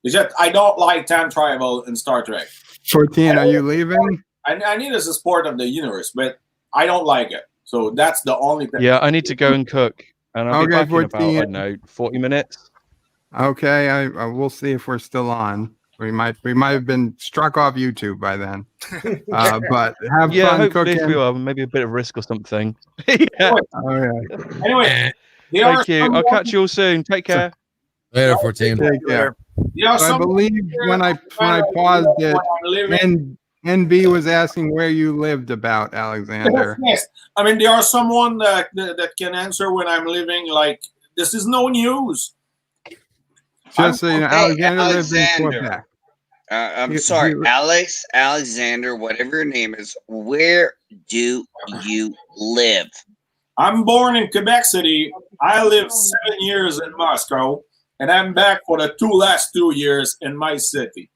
It's just, I don't like time travel in Star Trek. 14, are you leaving? I need it as a sport of the universe, but I don't like it. So that's the only thing. Yeah, I need to go and cook. And I'll be back in 14. about, I don't know, 40 minutes. Okay, I will see if we're still on. We might have been struck off YouTube by then. But have fun hopefully cooking. if we are, maybe a bit of risk or something. Yeah. Anyway, thank you. I'll catch you all soon. Take care. Later, 14. Take care. Yeah, I believe when I paused it, and NB was asking where you lived about, Alexander. Yes. I mean, there are someone that can answer when I'm living. Like, this is no news. Just so you know, Alexander lives in Alexander. Quebec. I'm sorry, Alexander, whatever your name is. Where do you live? I'm born in Quebec City. I lived 7 years in Moscow, and I'm back for the last 2 years in my city.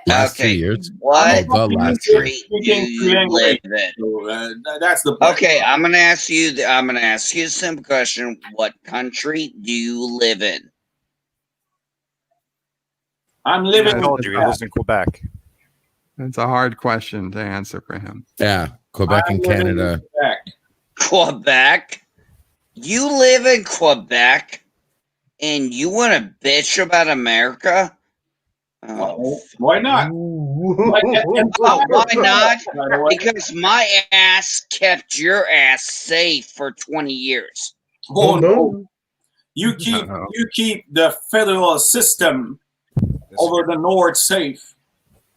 Last 2 years. What the last country do you live in? So, that's the point. Okay, I'm gonna ask you a simple question. What country do you live in? I'm living. I told you, he lives in Quebec. It's a hard question to answer for him. Yeah, Quebec and Canada. Quebec? You live in Quebec and you want to bitch about America? Why not? Why not? Because my ass kept your ass safe for 20 years. Oh no. You keep the federal system over the North safe,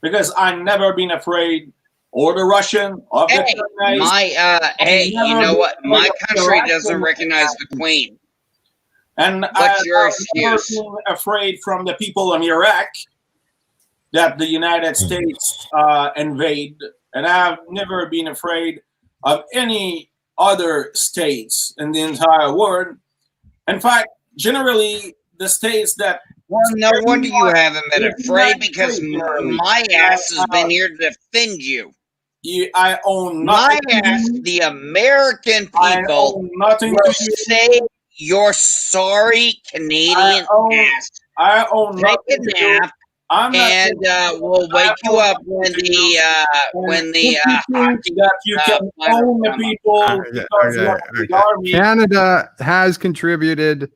because I've never been afraid, or the Russian, or the Chinese. You know what? My country doesn't recognize the Queen. And what's your I've never excuse? been afraid from the people in Iraq that the United States invade, and I've never been afraid of any other states in the entire world. In fact, generally, the states that no wonder you haven't been afraid, because my ass has been here to defend you. I own nothing. My ass, the American people, will say your sorry Canadian ass. I own Take a nothing. nap And we'll wake you up when the hockey that you can own the people because you have the army. Canada has contributed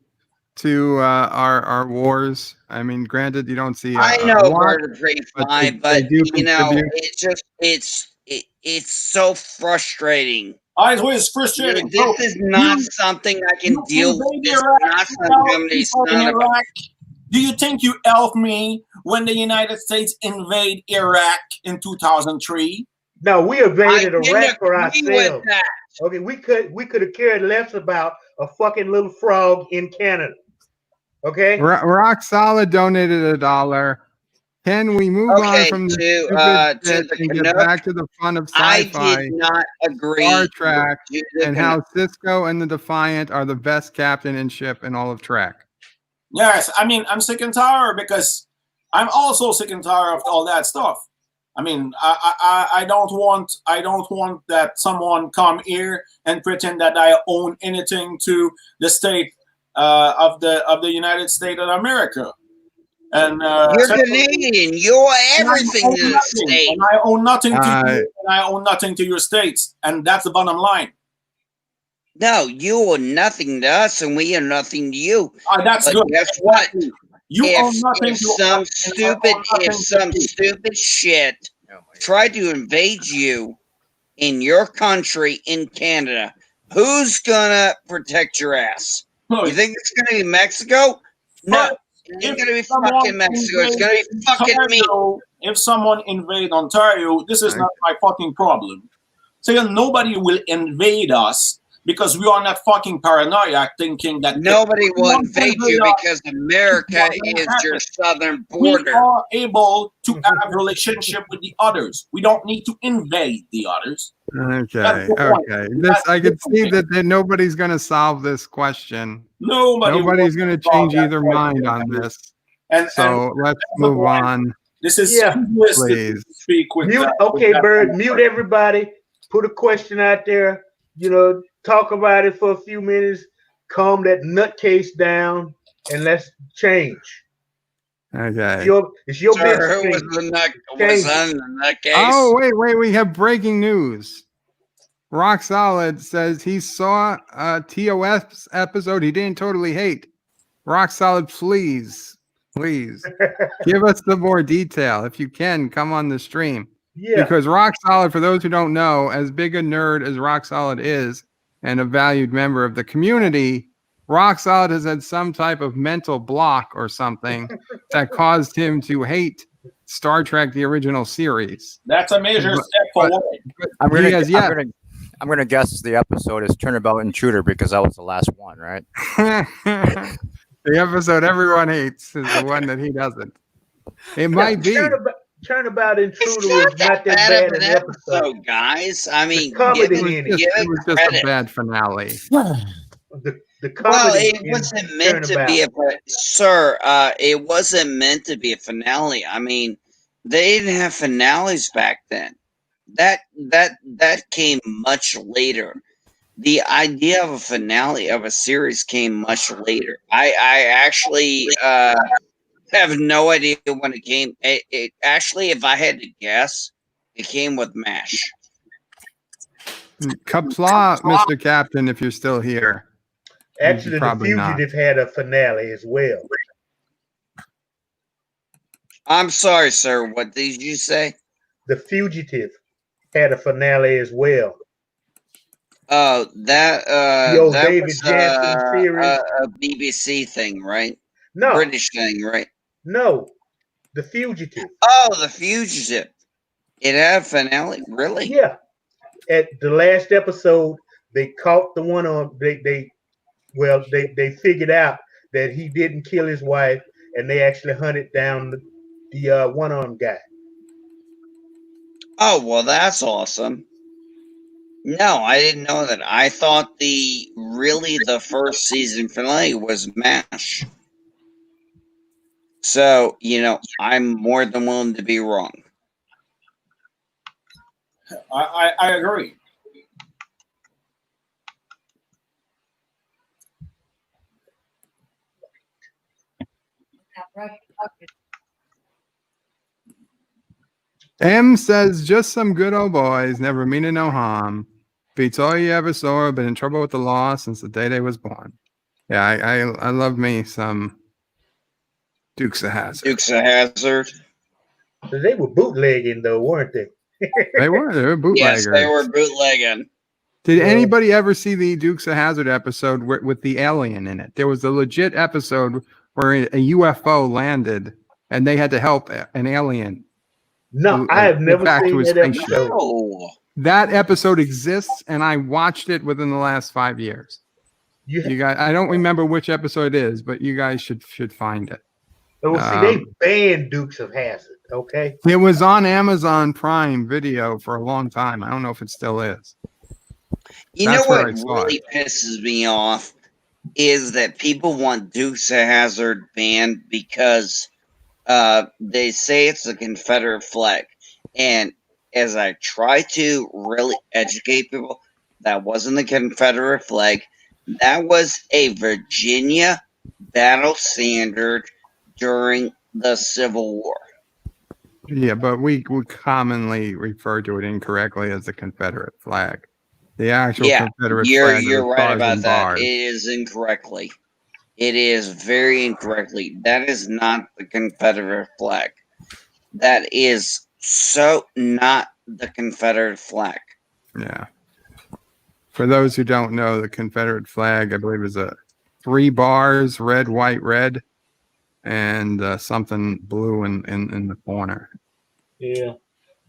to our wars. I mean, granted, you don't see I a know lot, bird of prey fly, they but do you know, contribute. it's so frustrating. It's frustrating. This is not something I can deal with. This is not something Iraq. Do you think you helped me when the United States invade Iraq in 2003? No, we invaded I Iraq for agree with ourselves. that. Okay, we could have cared less about a fucking little frog in Canada. Okay. Rock Solid donated $1. Can we move on from the stupid shit and get back to the fun of sci-fi? I did not agree. Star Trek to the and how Cisco and the Defiant are the best captain and ship in all of Trek. Yes, I mean, I'm sick and tired because I'm also sick and tired of all that stuff. I mean, I don't want that someone come here and pretend that I own anything to the state of the United States of America. And you're Canadian. You owe everything to the state. And I own nothing to you, and I own nothing to your states, and that's the bottom line. No, you owe nothing to us, and we owe nothing to you. That's but good. Guess what? You own nothing if some stupid shit tried to invade you in your country in Canada, who's gonna protect your ass? You think it's gonna be Mexico? No. It's gonna be fucking Mexico. It's gonna be fucking me. If someone invade Ontario, this is not my fucking problem. So nobody will invade us because we are not fucking paranoid thinking that nobody will invade you because America is your southern border. We are able to have a relationship with the others. We don't need to invade the others. Okay. I can see that nobody's going to solve this question. Nobody's going to change either mind on this. So let's move on. This is please. Speak with okay, Bird, mute everybody. Put a question out there. Talk about it for a few minutes. Calm that nutcase down, and let's change. Okay. It's your business. Who was the nutcase? Oh, wait. We have breaking news. Rock Solid says he saw a TOS episode he didn't totally hate. Rock Solid, please give us some more detail. If you can, come on the stream. Yeah. Because Rock Solid, for those who don't know, as big a nerd as Rock Solid is and a valued member of the community, Rock Solid has had some type of mental block or something that caused him to hate Star Trek, the original series. That's a major step forward. I'm gonna guess the episode is Turnabout Intruder because that was the last one, right? The episode everyone hates is the one that he doesn't. It might be. Turnabout Intruder was not that bad an episode, guys. I mean, it was just a bad finale. The comedy it wasn't meant to be it wasn't meant to be a finale. I mean, they didn't have finales back then. That came much later. The idea of a finale of a series came much later. I actually have no idea when it came. It actually, if I had to guess, it came with MASH. Qapla, Mr. Captain, if you're still here. Actually, The Fugitive had a finale as well. I'm sorry, sir. What did you say? The Fugitive had a finale as well. Oh, that David was Jansen series. A BBC thing, right? No, British thing, right? No, The Fugitive. Oh, The Fugitive. It had a finale, really? Yeah. At the last episode, they caught the one on. They figured out that he didn't kill his wife, and they actually hunted down the one-armed guy. Oh, well, that's awesome. No, I didn't know that. I thought the first season finale was MASH. So, I'm more than willing to be wrong. I agree. M says, just some good old boys, never meaning no harm. Beats all you ever saw, been in trouble with the law since the day they was born. Yeah, I love me some Dukes of Hazzard. Dukes of Hazzard. They were bootlegging though, weren't they? They were bootleggers. Yes, they were bootlegging. Did anybody ever see the Dukes of Hazzard episode with the alien in it? There was a legit episode where a UFO landed and they had to help an alien. No, I have never seen that episode. No. That episode exists, and I watched it within the last 5 years. You guys, I don't remember which episode it is, but you guys should find it. Oh, see, they banned Dukes of Hazzard. Okay, it was on Amazon Prime Video for a long time. I don't know if it still is. You know what really pisses me off is that people want Dukes of Hazzard banned because they say it's a Confederate flag. And as I try to really educate people, that wasn't the Confederate flag. That was a Virginia battle standard during the Civil War. Yeah, but we commonly refer to it incorrectly as the Confederate flag. The actual Confederate flag. You're right about that. It is incorrectly. It is very incorrectly. That is not the Confederate flag. That is so not the Confederate flag. Yeah. For those who don't know, the Confederate flag, I believe, is 3 bars, red, white, red, and something blue in the corner. Yeah,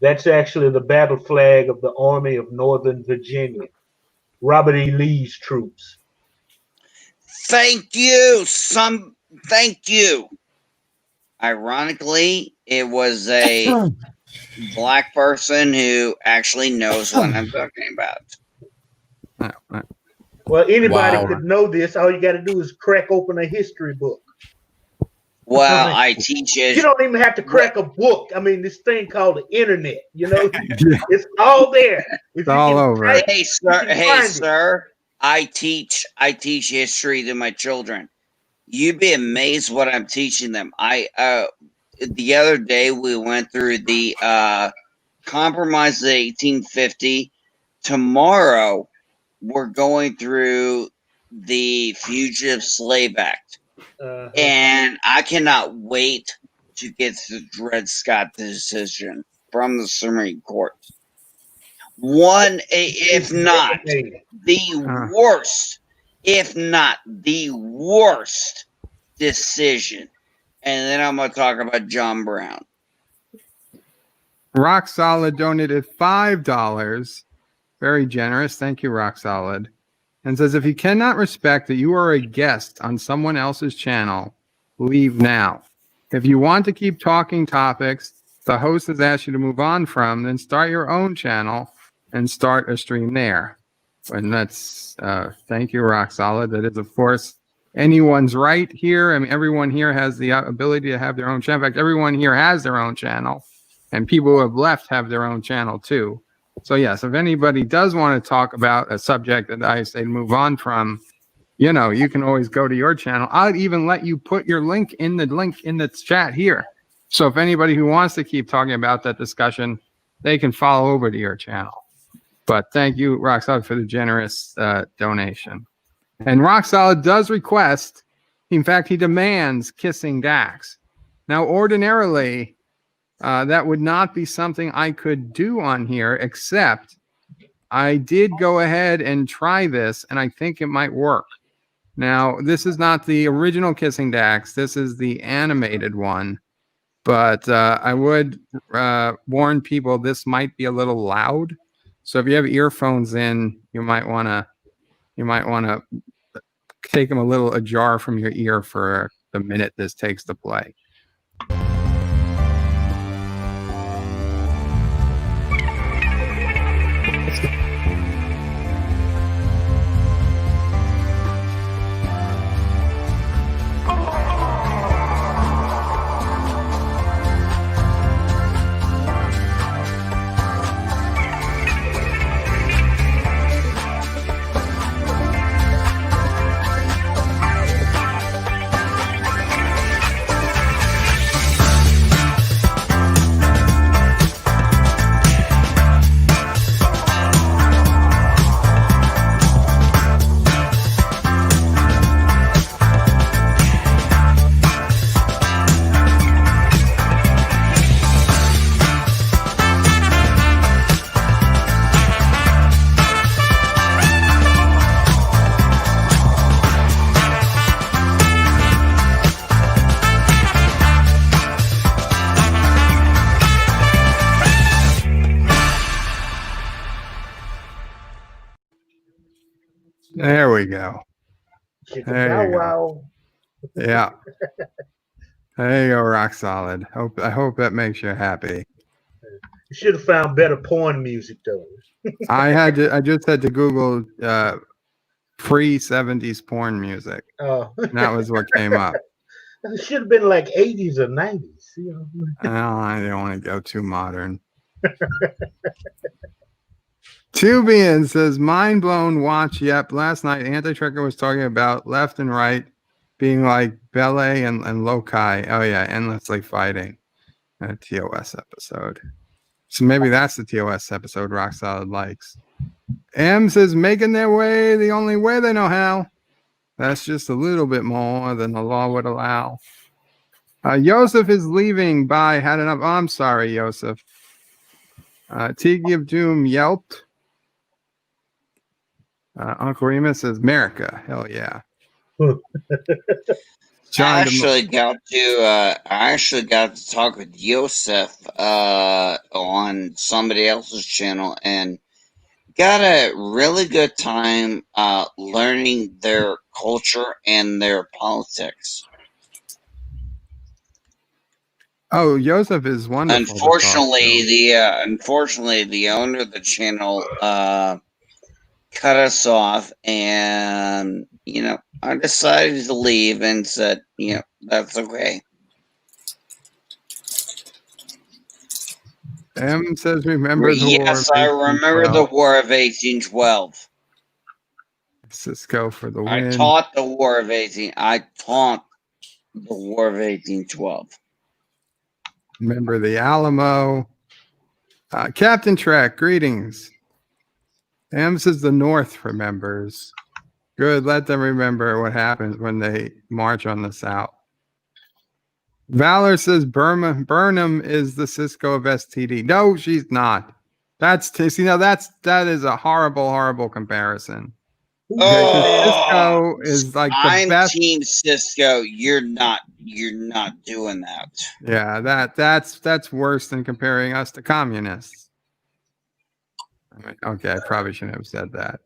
that's actually the battle flag of the Army of Northern Virginia, Robert E. Lee's troops. Thank you. Thank you. Ironically, it was a black person who actually knows what I'm talking about. Well, anybody could know this. All you got to do is crack open a history book. Well, I teach it. You don't even have to crack a book. I mean, this thing called the internet. You know, it's all there. It's all over. Hey, sir. I teach history to my children. You'd be amazed what I'm teaching them. The other day we went through the Compromise of 1850. Tomorrow we're going through the Fugitive Slave Act. And I cannot wait to get to the Dred Scott decision from the Supreme Court. If not the worst decision. And then I'm going to talk about John Brown. Rock Solid donated $5. Very generous. Thank you, Rock Solid. And says, if you cannot respect that you are a guest on someone else's channel, leave now. If you want to keep talking topics the host has asked you to move on from, then start your own channel and start a stream there. And that's, thank you, Rock Solid. That is, of course, anyone's right here. I mean, everyone here has the ability to have their own channel. In fact, everyone here has their own channel, and people who have left have their own channel too. So yes, if anybody does want to talk about a subject that I say to move on from, you know, you can always go to your channel. I'll even let you put your link in the chat here. So if anybody who wants to keep talking about that discussion, they can follow over to your channel. But thank you, Rock Solid, for the generous donation. And Rock Solid does request, in fact, he demands kissing Dax. Now, ordinarily, that would not be something I could do on here, except I did go ahead and try this, and I think it might work. Now, this is not the original Kissing Dax. This is the animated one. But I would warn people this might be a little loud. So if you have earphones in, you might want to take them a little ajar from your ear for the minute this takes to play. There we go. There Bow you go. wow. Yeah. There you go, rock solid. I hope that makes you happy. You should have found better porn music though. I just had to Google pre-70s porn music. Oh. That was what came up. It should have been like 80s or 90s. You know? I don't want to go too modern. Tubian says, mind blown watch. Yep. Last night, Anti-Trucker was talking about left and right being like ballet and loci. Oh, yeah. Endlessly fighting. A TOS episode. So maybe that's the TOS episode Rock Solid likes. M says, making their way the only way they know how. That's just a little bit more than the law would allow. Yosef is leaving. Bye. Had enough. Oh, I'm sorry, Yosef. Tiki of Doom yelped. Uncle Remus says, America. Hell yeah. I actually got to talk with Yosef on somebody else's channel and got a really good time learning their culture and their politics. Oh, Yosef is wonderful. Unfortunately, the owner of the channel cut us off, and I decided to leave and said, that's okay. M says, remember the yes, war. I remember the War of 1812. Cisco for the I win. taught the War of 1812. Remember the Alamo. Captain Trek, greetings. M says the North remembers. Good, let them remember what happens when they march on the South. Valor says Burnham is the Cisco of STD. No, she's not. That is a horrible comparison. Oh, Cisco is like the I'm best. Team Cisco. You're not doing that. Yeah, that's worse than comparing us to communists. Okay, I probably shouldn't have said that.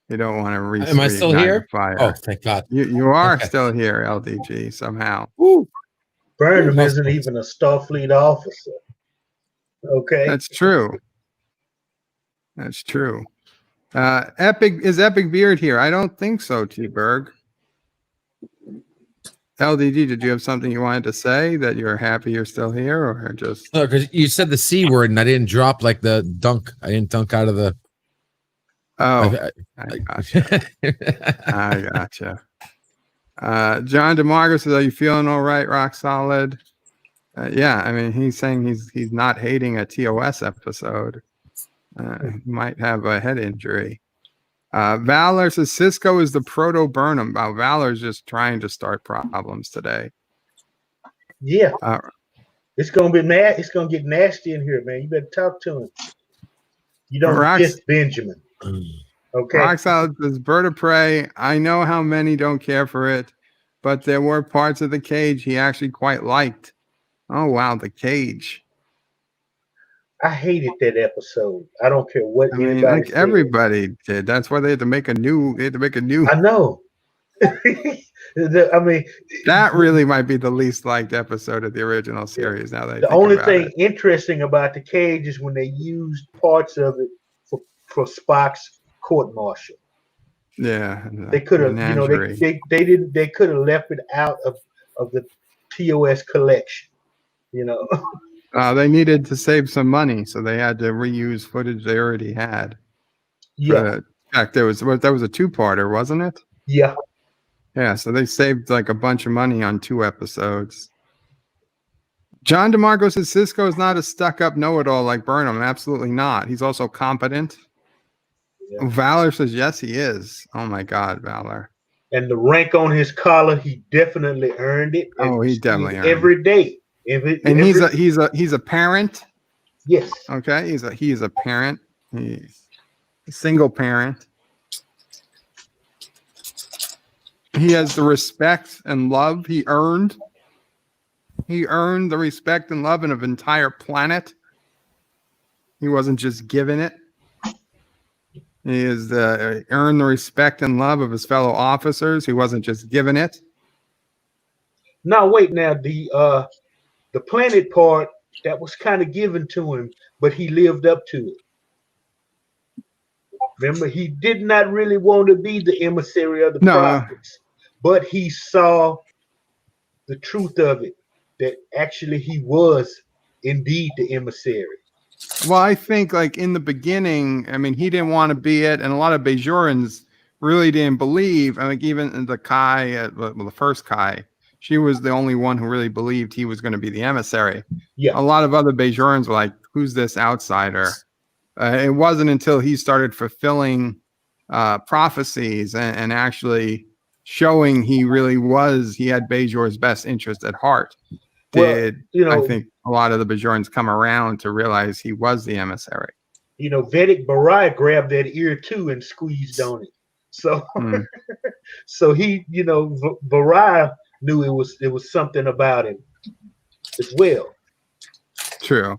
You don't want to Am I still here? Fire. Oh, thank God. You are still here, LDG, somehow. Burnham isn't even a Starfleet officer. Okay. That's true. That's true. Epic Beard here? I don't think so, T-Berg. LDG, did you have something you wanted to say that you're happy you're still here, or just? No, because you said the C word and I didn't drop like the dunk. I didn't dunk out of the. Oh, I gotcha. I gotcha. John DeMarco says, "Are you feeling all right? Rock solid." Yeah, I mean, he's saying he's not hating a TOS episode. He might have a head injury. Valor says Cisco is the proto Burnham. Valor's just trying to start problems today. Yeah. It's gonna be mad. It's gonna get nasty in here, man. You better talk to him. You don't kiss Benjamin. Okay. Rock Solid says Bird of Prey. I know how many don't care for it, but there were parts of the cage he actually quite liked. Oh wow, the cage. I hated that episode. I don't care what anybody like said. everybody did. That's why they had to make a new. I know. I mean, that really might be the least liked episode of the original series. Now that the only thing interesting about the cage is when they used parts of it for Spock's court martial. Yeah, they could have. You know, they could have left it out of the TOS collection. You know. They needed to save some money, so they had to reuse footage they already had. Yeah. In fact, that was a two-parter, wasn't it? Yeah. Yeah, so they saved like a bunch of money on 2 episodes. John DeMarco says Cisco is not a stuck-up know-it-all like Burnham. Absolutely not. He's also competent. Yeah. Valor says yes, he is. Oh my God, Valor. And the rank on his collar, he definitely earned it. Oh, he definitely earned every day. He's a parent. Yes. Okay. He's a parent. He's a single parent. He has the respect and love he earned. He earned the respect and love of an entire planet. He wasn't just given it. He has earned the respect and love of his fellow officers. He wasn't just given it. Now wait, now the planet part that was kind of given to him, but he lived up to it. Remember, he did not really want to be the emissary of the prophets, but he saw the truth of it, that actually he was indeed the emissary. Well, I think like in the beginning, I mean, he didn't want to be it, and a lot of Bajorans really didn't believe. I think even the Kai, well, the first Kai, she was the only one who really believed he was going to be the emissary. Yeah. A lot of other Bajorans were like, "Who's this outsider?" It wasn't until he started fulfilling prophecies and actually showing he really was, he had Bajor's best interest at heart. I think a lot of the Bajorans come around to realize he was the emissary. Vedic Barai grabbed that ear too and squeezed on it. So, so he, Barai knew it was something about him as well. True.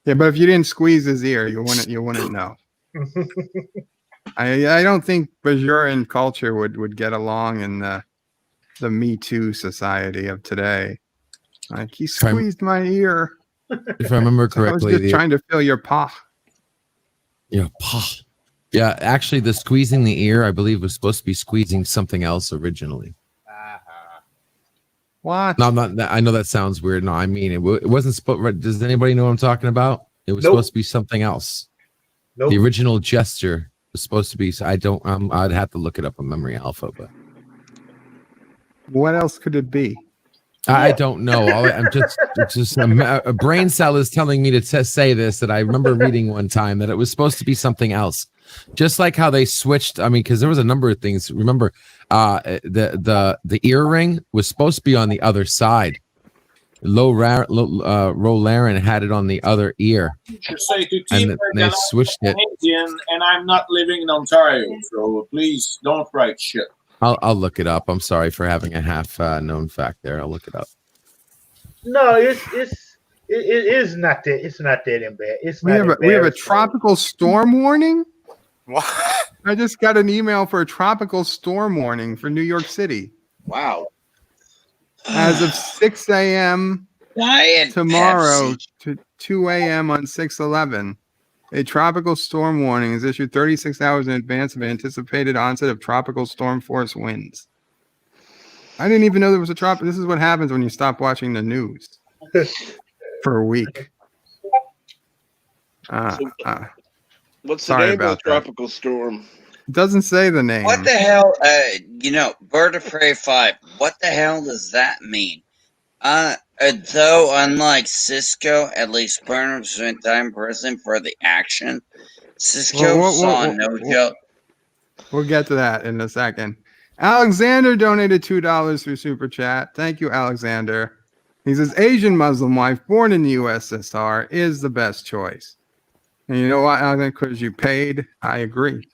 Yeah, but if you didn't squeeze his ear, you wouldn't know. I don't think Bajoran culture would get along in the Me Too society of today. Like, he squeezed my ear. If I remember correctly, I was just trying to feel your paw. Yeah, paw. Yeah, actually, the squeezing the ear, I believe, was supposed to be squeezing something else originally. What? No, I'm not. I know that sounds weird. No, I mean it wasn't supposed. Does anybody know what I'm talking about? It was supposed to be something else. The original gesture was supposed to be. I don't. I'd have to look it up on Memory Alpha, but what else could it be? I don't know. I'm just a brain cell is telling me to say this, that I remember reading one time that it was supposed to be something else. Just like how they switched. I mean, because there was a number of things. Remember, the earring was supposed to be on the other side. Rolaren had it on the other ear. You say to And Tim they switched it. Canadian, and I'm not living in Ontario, so please don't write shit. I'll look it up. I'm sorry for having a half known fact there. I'll look it up. No, it is not that. It's not that embarrassing. We have a tropical storm warning. What? I just got an email for a tropical storm warning for New York City. Wow. As of 6 a.m. tomorrow to 2 a.m. on 6/11, a tropical storm warning is issued 36 hours in advance of anticipated onset of tropical storm force winds. I didn't even know there was a tropical. This is what happens when you stop watching the news for a week. What's sorry the name of about the tropical storm? It doesn't say the name. What the hell? Bird of Prey 5. What the hell does that mean? Though, unlike Cisco, at least Burnham spent time in prison for the action. Cisco saw no joke. We'll get to that in a second. Alexander donated $2 through Super Chat. Thank you, Alexander. He says, Asian Muslim wife born in the USSR is the best choice. And you know what, Alexander? Because you paid. I agree.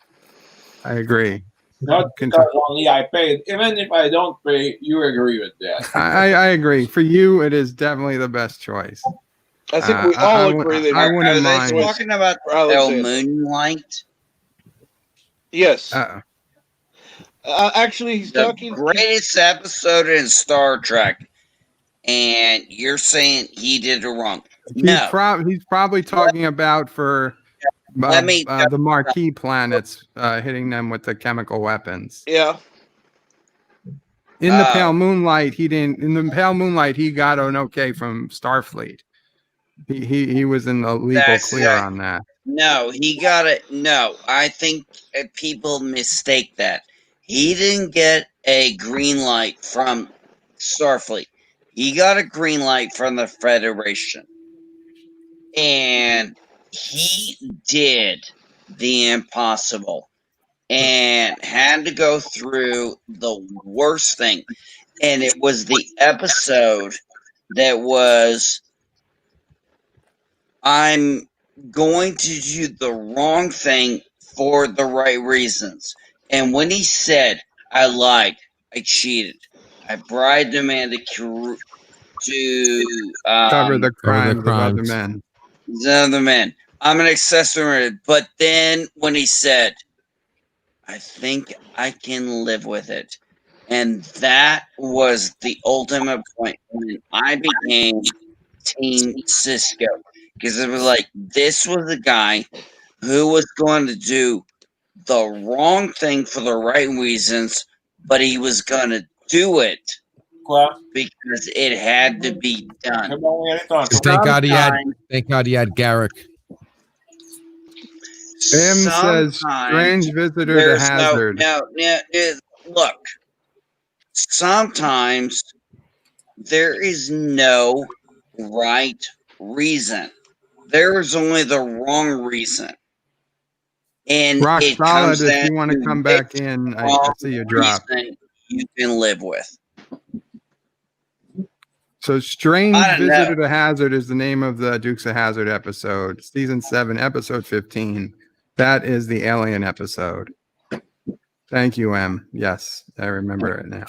Not because only I paid. Even if I don't pay, you agree with that. I agree. For you, it is definitely the best choice. I think we all agree that I wouldn't mind. Talking about El Moonlight? Yes. Actually, he's talking. Greatest episode in Star Trek, and you're saying he did it wrong. No, he's probably talking about for the marquee planets hitting them with the chemical weapons. Yeah. In the Pale Moonlight, he didn't. In the Pale Moonlight, he got an okay from Starfleet. He was in the legal clear on that. No, he got it. No, I think people mistake that. He didn't get a green light from Starfleet. He got a green light from the Federation. And he did the impossible and had to go through the worst thing. And it was the episode that was, I'm going to do the wrong thing for the right reasons. And when he said, I lied, I cheated, I bribed a man to cover the crimes of other men. The other men. I'm an accessory. But then when he said, I think I can live with it. And that was the ultimate point when I became Team Cisco. Because it was like, this was the guy who was going to do the wrong thing for the right reasons, but he was going to do it because it had to be done. Thank God he had Garrick. M says strange visitor to There's Hazard. look, sometimes there is no right reason. There is only the wrong reason. And Rock it solid. comes If down you want to to come back in, I see you drop. reason you can live with. So, Strange I don't Visitor know. to Hazard is the name of the Dukes of Hazzard episode, season 7, episode 15. That is the alien episode. Thank you, M. Yes, I remember it now.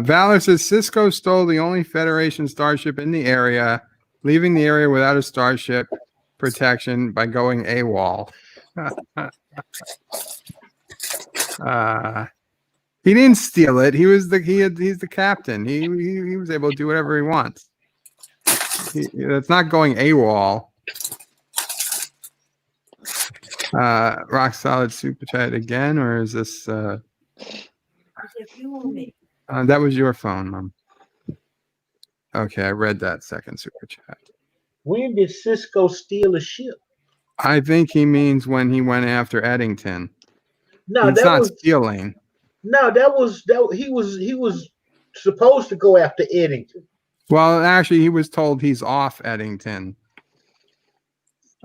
Valor says Cisco stole the only Federation starship in the area, leaving the area without a starship protection by going AWOL. He didn't steal it. He's the captain. He was able to do whatever he wants. That's not going AWOL. Rock solid super chat again, or is this? That was your phone, Mom. Okay, I read that second super chat. When did Cisco steal a ship? I think he means when he went after Eddington. No, He's that not was stealing. no, that was he was supposed to go after Eddington. Well, actually, he was told he's off Eddington.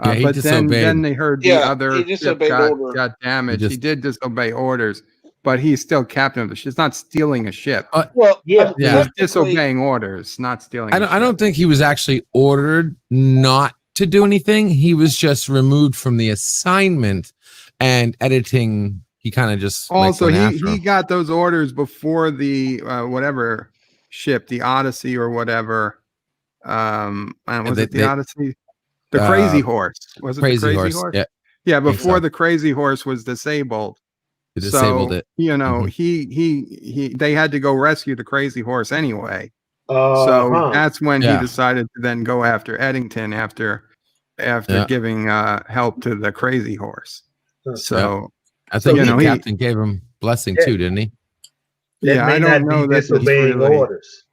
Yeah, he but then disobeyed. they heard the Yeah, other he ship disobeyed order. got damaged. He did disobey orders, but he's still captain of the ship. It's not stealing a ship. Well, yeah, He was disobeying orders, not stealing. I don't think he was actually ordered not to do anything. He was just removed from the assignment, and editing. He kind of just Also, went after he him. got those orders before the whatever ship, the Odyssey or whatever. Was it the Odyssey? The Crazy Horse. Was it the Crazy Horse? Yeah. Yeah, I think before so. the Crazy Horse was disabled. They disabled it. You know, they had to go rescue the Crazy Horse anyway. So that's when he decided to then go after Eddington after giving help to the Crazy Horse. So I think the captain gave him blessing too, didn't he? That may I don't not know be that he's disobeying really. orders.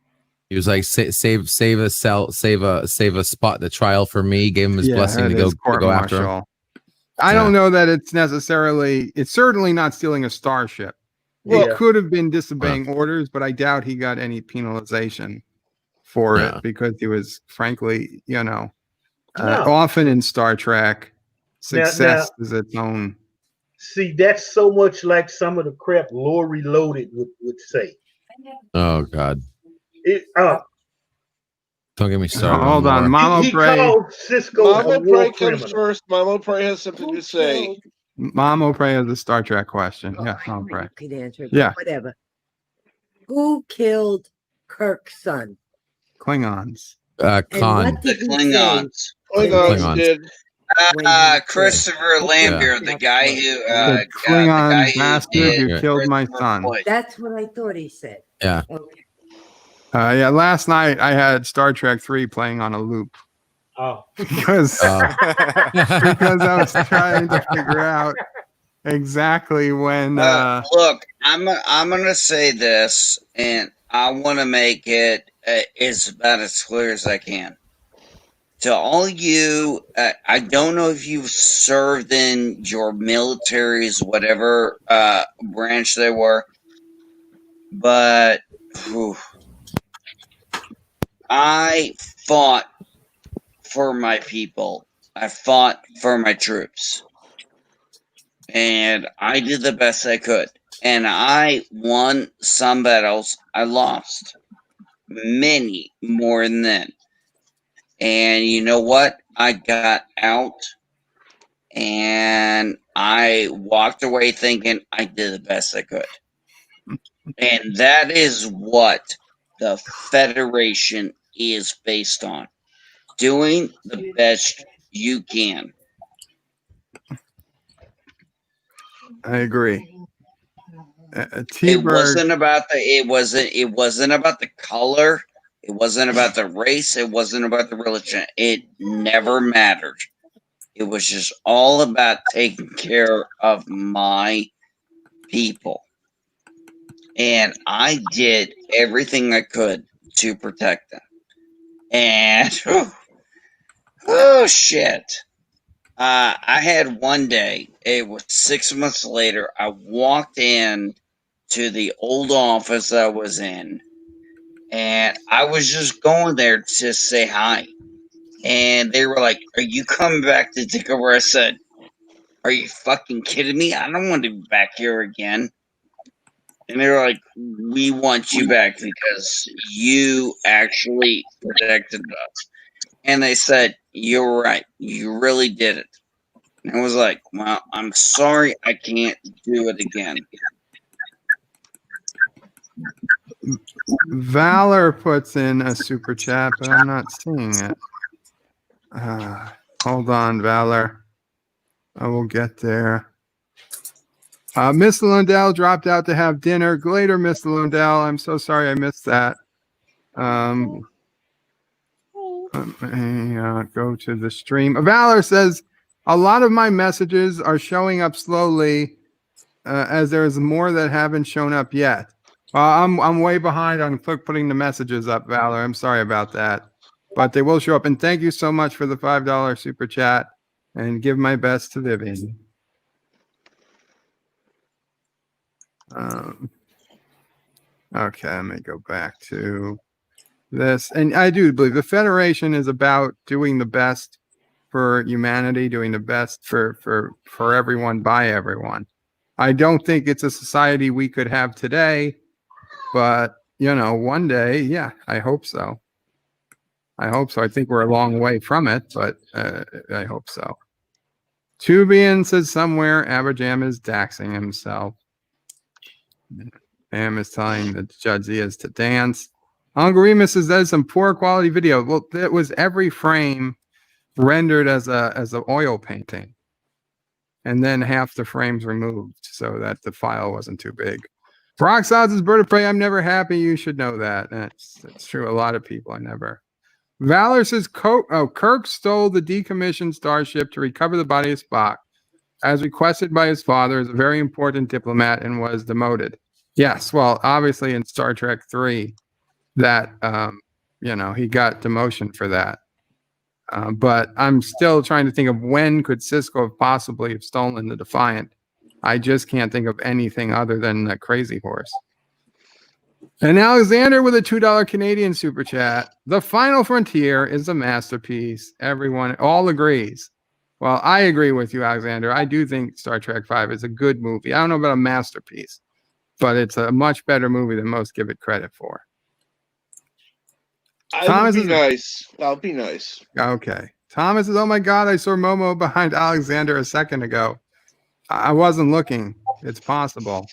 He was like, save a spot the trial for me. Gave him his blessing to go after him. I don't know that it's necessarily. It's certainly not stealing a starship. It could have been disobeying orders, but I doubt he got any penalization for it because he was, frankly, often in Star Trek, success is its own. See, that's so much like some of the crap Lore Reloaded would say. Oh God. Don't get me started. Hold on, Mama He Bray. called Cisco Mama a Bray war comes criminal. first. Mama Bray has something to say. Mama Bray has a Star Trek question. Yeah, Mama Bray. Could answer it, Yeah. whatever. Who killed Kirk's son? Klingons. And Khan. what did he Klingons. Klingons did. Christopher Lambert, the guy who The Klingon bastard who did killed my Christopher son. Floyd. That's what I thought he said. Yeah. Okay. Last night I had Star Trek 3 playing on a loop. Oh. Because I was trying to figure out exactly when. Look, I'm gonna say this, and I want to make it as about as clear as I can. To all you, I don't know if you've served in your militaries, whatever branch they were, but I fought for my people. I fought for my troops. And I did the best I could. And I won some battles. I lost many more than then. And you know what? I got out and I walked away thinking I did the best I could. And that is what the Federation is based on. Doing the best you can. I agree. It T-Bird. wasn't about the color. It wasn't about the race. It wasn't about the religion. It never mattered. It was just all about taking care of my people. And I did everything I could to protect them. And oh shit. I had one day, it was 6 months later, I walked in to the old office I was in, and I was just going there to say hi. And they were like, "Are you coming back to take over?" I said, "Are you fucking kidding me? I don't want to be back here again." And they were like, "We want you back because you actually protected us." And they said, "You're right. You really did it." And I was like, "Well, I'm sorry I can't do it again." Valor puts in a super chat, but I'm not seeing it. Hold on, Valor. I will get there. Miss Lundell dropped out to have dinner. Later, Miss Lundell. I'm so sorry I missed that. Let me go to the stream. Valor says, a lot of my messages are showing up slowly as there's more that haven't shown up yet. I'm way behind on putting the messages up, Valor. I'm sorry about that. But they will show up. And thank you so much for the $5 super chat. And give my best to Vivian. Okay, let me go back to this. And I do believe the Federation is about doing the best for humanity, doing the best for everyone by everyone. I don't think it's a society we could have today, but one day, yeah, I hope so. I hope so. I think we're a long way from it, but I hope so. Tubian says somewhere Abajam is doxing himself. Am is telling the judge he is to dance. Uncle Remus says that is some poor quality video. Well, it was every frame rendered as a oil painting, and then half the frames removed so that the file wasn't too big. Roxod's is Bird of Prey. I'm never happy. You should know that. That's true. A lot of people are never. Valor says Kirk stole the decommissioned starship to recover the body of Spock, as requested by his father, as a very important diplomat, and was demoted. Yes, well, obviously in Star Trek 3, that he got demotion for that. But I'm still trying to think of when could Cisco have possibly have stolen the Defiant. I just can't think of anything other than the Crazy Horse. And Alexander with a $2 Canadian super chat. The Final Frontier is a masterpiece. Everyone all agrees. Well, I agree with you, Alexander. I do think Star Trek V is a good movie. I don't know about a masterpiece, but it's a much better movie than most give it credit for. I'll be nice. I'll be nice. Okay. Thomas says, oh my God, I saw Momo behind Alexander a second ago. I wasn't looking. It's possible.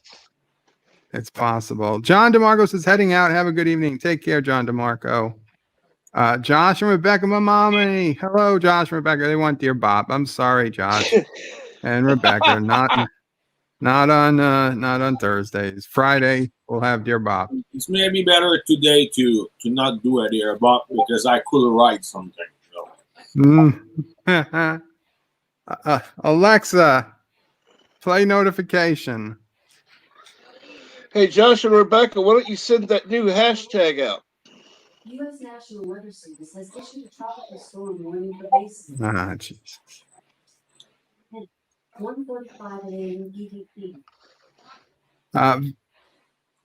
It's possible. John DeMarco says, heading out. Have a good evening. Take care, John DeMarco. Josh and Rebecca, my mommy. Hello, Josh and Rebecca. They want Dear Bob. I'm sorry, Josh and Rebecca. Not on Thursdays. Friday we'll have Dear Bob. It's maybe better today to not do a Dear Bob because I could write something. Alexa, play notification. Hey, Josh and Rebecca, why don't you send that new hashtag out? U.S. National Weather Service has issued a tropical storm warning for bases. Ah, Jesus. 1:45 a.m. EDP.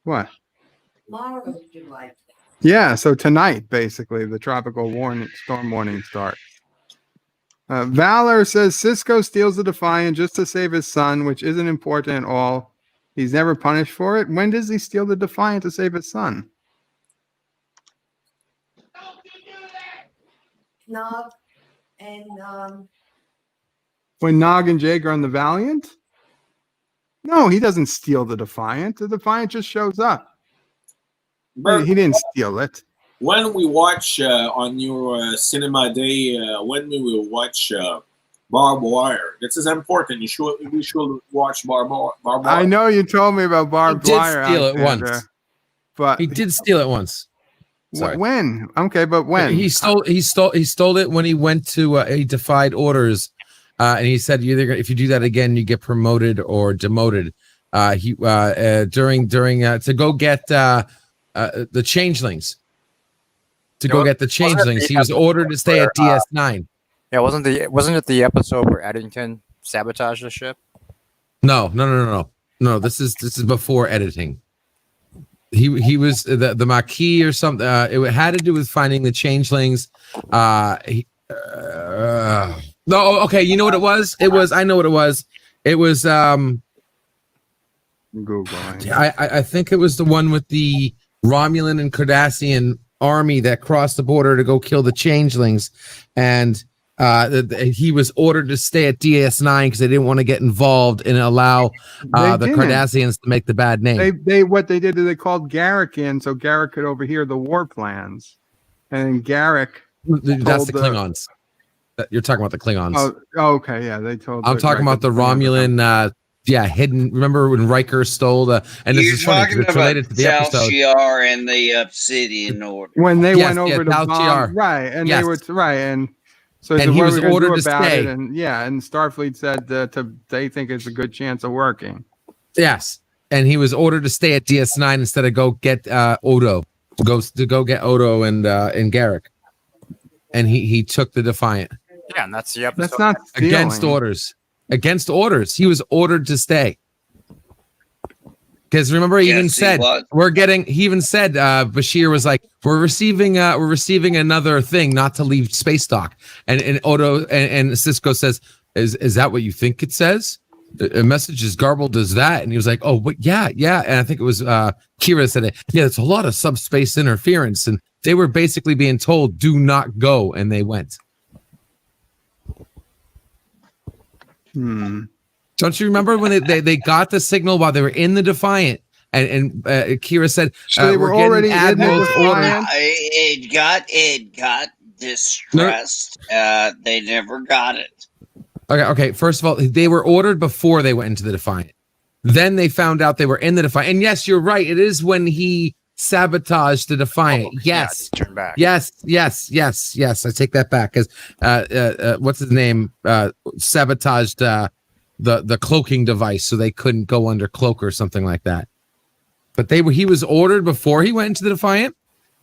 What? Tomorrow, July. Yeah, so tonight, basically, the tropical storm warning starts. Valor says Cisco steals the Defiant just to save his son, which isn't important at all. He's never punished for it. When does he steal the Defiant to save his son? Nog and When Nog and Jake are on the Valiant? No, he doesn't steal the Defiant. The Defiant just shows up. He didn't steal it. when we watch on your cinema day, when we will watch barbed wire, this is important. We should watch barbed wire. I know you told me about barbed wire. He did steal it Alexander, once. but he did steal it once. Sorry. When? Okay, but when? He stole it when he went to he defied orders, and he said if you do that again, you get promoted or demoted. During to go get the changelings. To go get the changelings, he was ordered to stay at DS9. Yeah, wasn't it the episode where Eddington sabotaged the ship? No. This is before editing. He was the Maquis or something. It had to do with finding the changelings. No, okay. You know what it was? I know what it was. It was Google. I think it was the one with the Romulan and Cardassian army that crossed the border to go kill the changelings, and he was ordered to stay at DS9 because they didn't want to get involved and allow the Cardassians to make the bad name. What they did is they called Garrick in so Garrick could overhear the war plans, and Garrick. That's the Klingons. You're talking about the Klingons. Oh, okay, yeah. They told. I'm talking about the Romulan. Hidden. Remember when Riker stole the? And this is funny because it's related to the episode. Shiar and the Obsidian Order. When they went over to bomb, right, and they were right, and so he was ordered to stay. And Starfleet said they think it's a good chance of working. Yes, and he was ordered to stay at DS9 instead of go get Odo. To go get Odo and Garrick, and he took the Defiant. Yeah, and that's the episode. That's not stealing. Against orders. He was ordered to stay. Because remember, he even said Bashir was like, we're receiving another thing not to leave space dock. And Odo and Cisco says, is that what you think it says? A message is garbled as that. And he was like, oh, but yeah. And I think it was Kira said it. Yeah, it's a lot of subspace interference. And they were basically being told, do not go. And they went. Don't you remember when they got the signal while they were in the Defiant, and Kira said so they were already in the Defiant? It got distressed. They never got it. Okay. First of all, they were ordered before they went into the Defiant. Then they found out they were in the Defiant. And yes, you're right. It is when he sabotaged the Defiant. Yes. Turn back. Yes. I take that back because what's his name? Sabotaged the cloaking device so they couldn't go under cloak or something like that. But he was ordered before he went into the Defiant.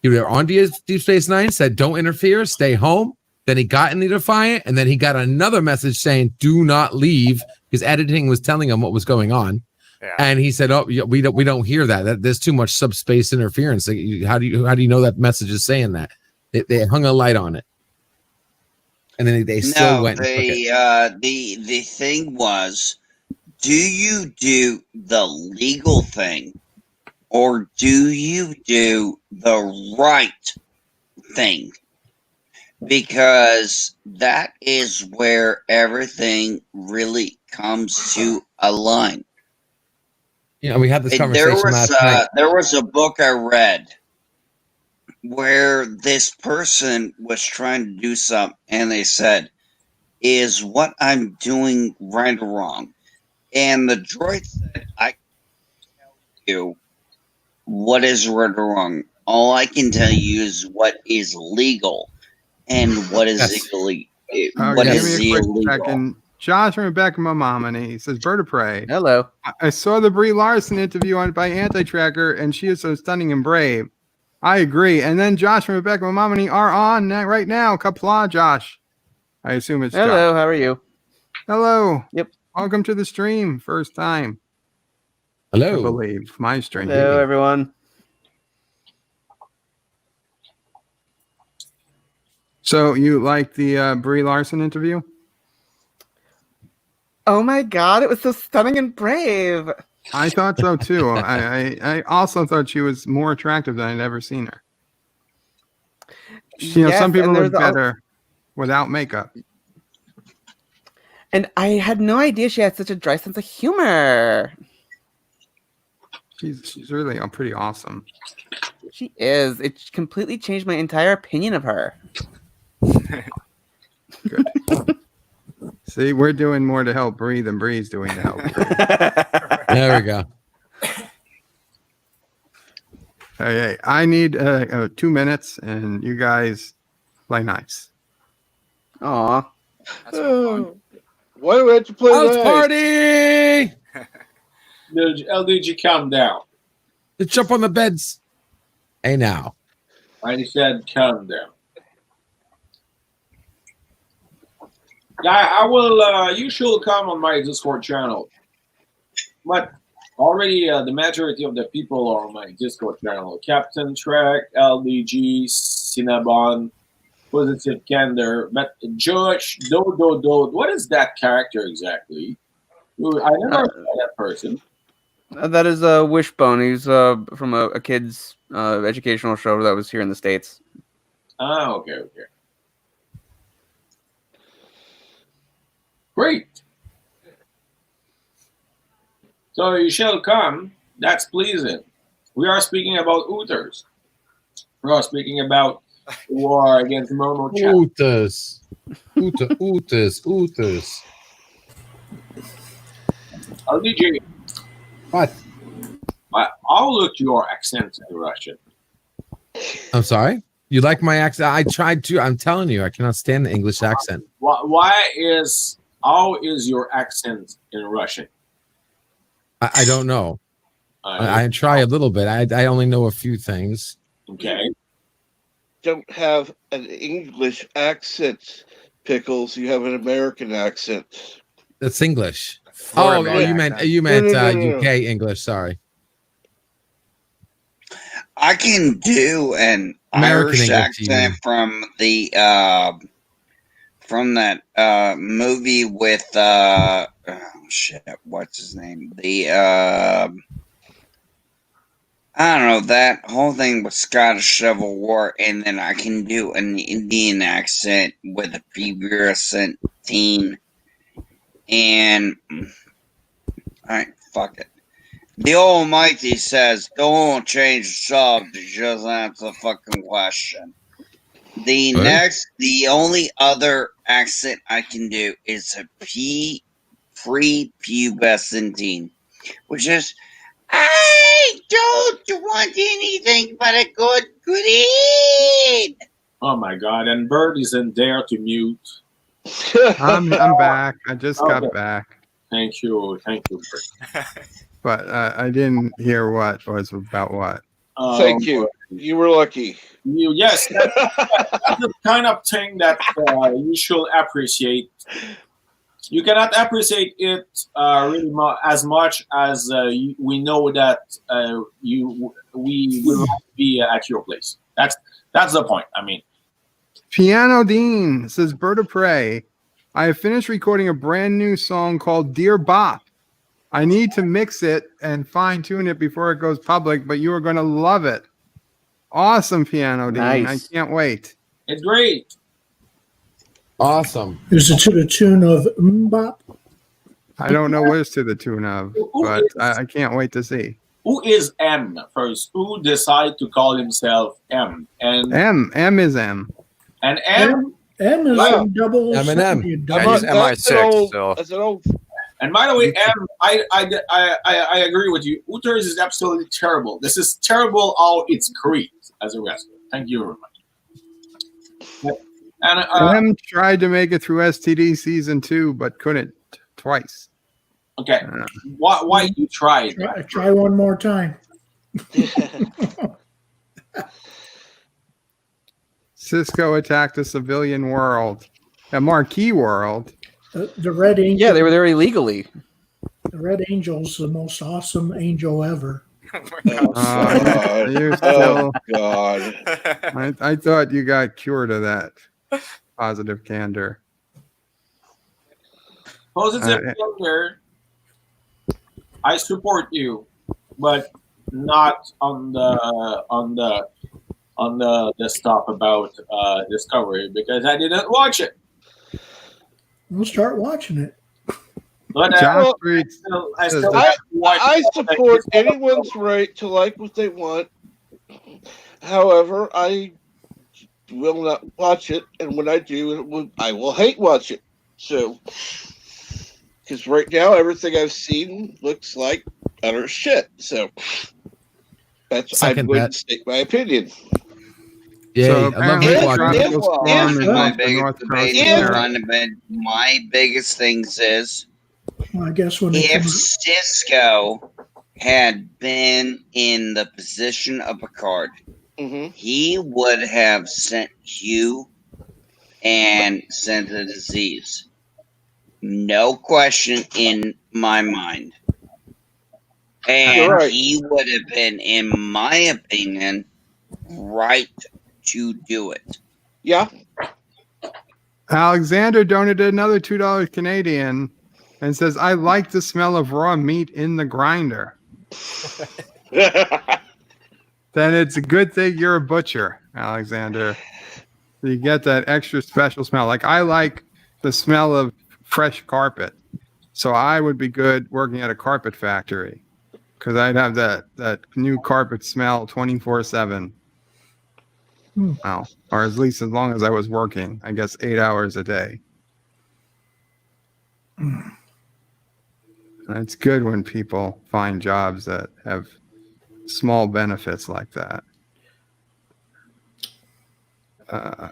He was on Deep Space Nine, said don't interfere, stay home. Then he got in the Defiant, and then he got another message saying do not leave because editing was telling him what was going on. Yeah. And he said, "Oh, we don't hear that. There's too much subspace interference. How do you know that message is saying that?" They hung a light on it, and then they still went. The thing was, do you do the legal thing, or do you do the right thing? Because that is where everything really comes to a line. We had this conversation last night. There was a book I read where this person was trying to do something, and they said, is what I'm doing right or wrong? And the droid said, I can't tell you what is right or wrong. All I can tell you is what is legal and what is illegal. Second. Josh from Rebecca Mamamani says, Bird of Prey. Hello. I saw the Brie Larson interview by Anti-Tracker, and she is so stunning and brave. I agree. And then Josh from Rebecca Mamamani are on right now. Qapla, Josh. I assume it's Hello, Josh. How are you? Hello. Yep. Welcome to the stream. First time. Hello. I believe. My stream. Hello, everyone. So you like the Brie Larson interview? Oh my God, it was so stunning and brave. I thought so too. I also thought she was more attractive than I'd ever seen her. You know, some people look better without makeup. And I had no idea she had such a dry sense of humor. She's really pretty awesome. She is. It completely changed my entire opinion of her. Good. See, we're doing more to help Bree than Bree's doing to help Bree. There we go. Okay, I need 2 minutes, and you guys play nice. Aw. Why do we have to play House nice? party! LDG, calm down. Let's jump on the beds. Hey, now. I said calm down. Yeah, I will. You should come on my Discord channel. But already the majority of the people are on my Discord channel. Captain Trek, LDG, Cinnabon, Positive Candor. But Judge, Do. What is that character exactly? I never saw that person. That is Wishbone. He's from a kid's educational show that was here in the States. Ah, okay. Great. So you shall come. That's pleasing. We are speaking about Hooters. We are speaking about war against Momo Chat. Hooters. Hooters. LDG, What? I'll look your accent in Russian. I'm sorry? You like my accent? I tried to. I'm telling you, I cannot stand the English accent. How is your accent in Russian? I don't know. I try a little bit. I only know a few things. Okay. Don't have an English accent, Pickles. You have an American accent. That's English. Florida Oh, you meant No. UK English. Sorry. I can do an American Irish English accent from that movie with what's his name? I don't know, that whole thing with Scottish Civil War, and then I can do an Indian accent with a pubescent teen. And alright, fuck it. The Almighty says, don't change the subject, just answer the fucking question. The only other accent I can do is a pre-pubescent teen, which is, I don't want anything but a good eat. Oh my God! And Bird isn't there to mute. I'm back. I just got back. Thank you, Bird. But I didn't hear what was about what. Thank you. You were lucky. Yes, that's the kind of thing that you should appreciate. You cannot appreciate it really as much as we know that we will not be at your place. That's the point. I mean, Piano Dean says, Bird of Prey, I have finished recording a brand new song called Dear Bop. I need to mix it and fine tune it before it goes public, but you are going to love it. Awesome, Piano Dean. Nice. I can't wait. It's great. Awesome. Is it to the tune of Mbop? I don't know what it's to the tune of, but I can't wait to see. Who is M first? Who decide to call himself M? And M is M. And M is Wow. double. M&M. I use MI6, so. That's an old. And by the way, M, I agree with you. Hooters is absolutely terrible. This is terrible how it's created as a wrestler. Thank you very much. And M tried to make it through STD season 2, but couldn't twice. okay, why you tried? Try one more time. Cisco attacked a civilian world, a marquee world. The Red Angel. Yeah, they were there illegally. The Red Angel's the most awesome angel ever. You're still, God. I thought you got cured of that positive candor. Positive candor. I support you, but not on the stuff about Discovery because I didn't watch it. We'll start watching it. But I support anyone's right to like what they want. However, I will not watch it, and when I do, I will hate watch it. So, because right now everything I've seen looks like utter shit. So that's I'm going to state my opinion. Yeah, So I love apparently hate the watching. tropical storm is my off the biggest north coast debate of is America. my biggest things is Well, I guess when they if come out, Cisco had been in the position of Picard, he would have sent Hugh and sent the disease. No question in my mind. And right. he would have been, in my opinion, right to do it. Yeah. Alexander donated another $2 Canadian and says, I like the smell of raw meat in the grinder. Then it's a good thing you're a butcher, Alexander. You get that extra special smell. Like I like the smell of fresh carpet. So I would be good working at a carpet factory because I'd have that new carpet smell 24/7. Well, or at least as long as I was working, I guess 8 hours a day. And it's good when people find jobs that have small benefits like that.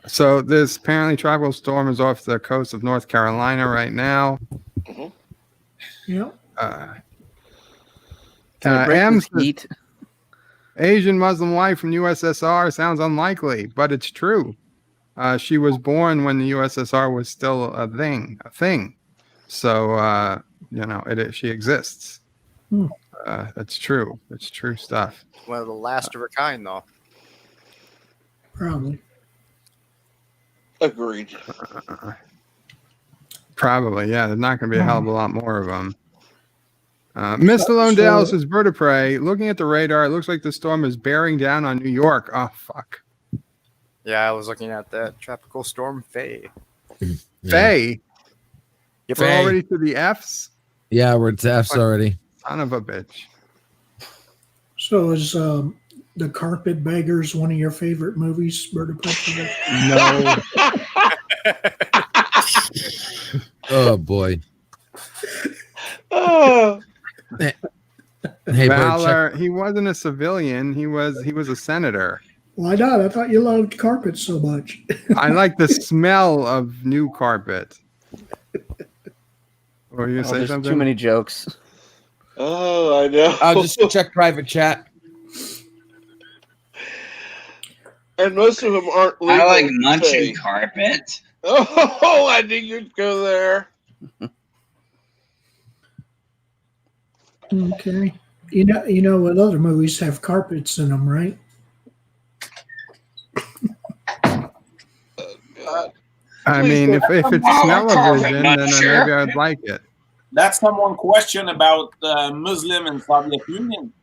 So this apparently tropical storm is off the coast of North Carolina right now. yeah. Can it break M this says, heat? Asian Muslim wife from USSR sounds unlikely, but it's true. She was born when the USSR was still a thing. So she exists. It's true. It's true stuff. One of the last of her kind, though. Probably. Agreed. Probably, yeah. There's not going to be a hell of a lot more of them. Mr. Londell says, Bird of Prey, looking at the radar, it looks like the storm is bearing down on New York. Oh, fuck. Yeah, I was looking at that tropical storm Faye. Faye? Yep. We're Faye. already to the Fs? Yeah, we're to F's already. Son of a bitch. So is The Carpetbaggers one of your favorite movies, Bird of Prey? No. Oh, boy. Oh. Hey, Bird, Valor, he wasn't a civilian. He was a senator. Why not? I thought you loved carpet so much. I like the smell of new carpet. Were you gonna say There's something? too many jokes. Oh, I know. I'll just check private chat. And most of them aren't legal. I like to munching say. carpet. Oh, I knew you'd go there. Okay. You know what other movies have carpets in them, right? I mean, if it's smell-o-vision, then maybe I'd like it. That's someone question about Muslim and Soviet Union.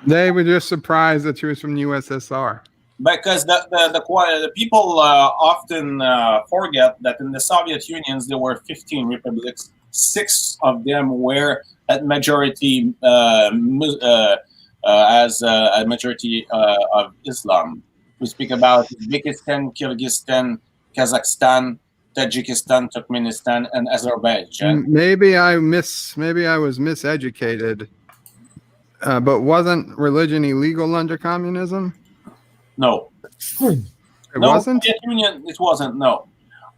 They were just surprised that she was from the USSR. Because the people often forget that in the Soviet Unions there were 15 republics. 6 of them were at majority as a majority of Islam. We speak about Uzbekistan, Kyrgyzstan, Kazakhstan, Tajikistan, Turkmenistan, and Azerbaijan. Maybe I was miseducated. But wasn't religion illegal under communism? No. It wasn't? Soviet Union, it wasn't, no.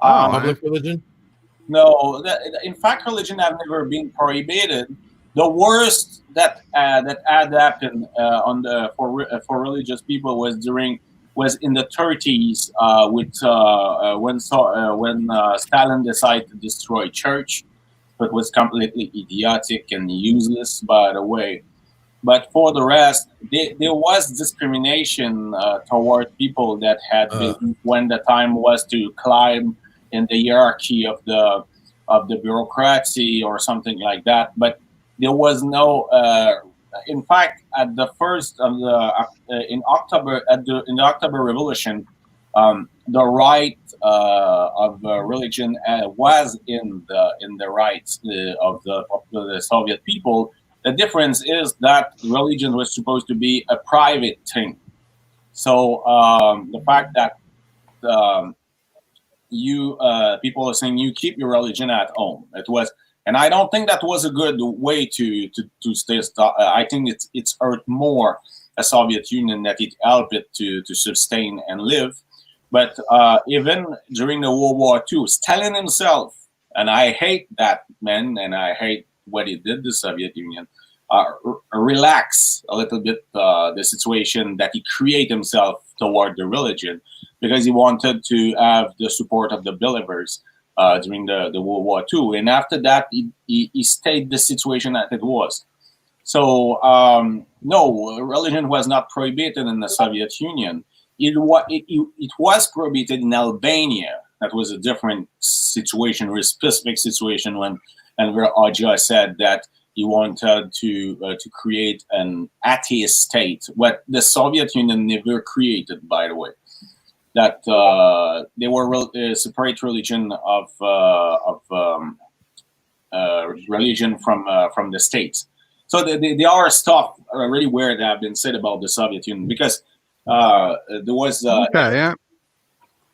Public religion? No. In fact, religion have never been prohibited. The worst that had happened for religious people was in the 30s when Stalin decided to destroy church. It was completely idiotic and useless, by the way. But for the rest, there was discrimination toward people that had been, when the time was to climb in the hierarchy of the bureaucracy or something like that. But there was no. In fact, at the first of in the October Revolution, the right of religion was in the rights of the Soviet people. The difference is that religion was supposed to be a private thing. So the fact that people are saying you keep your religion at home. It was, and I don't think that was a good way to stay. I think it's hurt more the Soviet Union that it helped it to sustain and live. But even during the World War II, Stalin himself, and I hate that man, and I hate what he did to the Soviet Union, relax a little bit the situation that he created himself toward the religion, because he wanted to have the support of the believers during the World War II. And after that, he stayed the situation that it was. So, no, religion was not prohibited in the Soviet Union. It was prohibited in Albania. That was a different situation, a specific situation when Enver Hoxha said that he wanted to create an atheist state, what the Soviet Union never created, by the way. That they were a separate religion of religion from the states. So there are stuff really weird that have been said about the Soviet Union, because there was okay, yeah.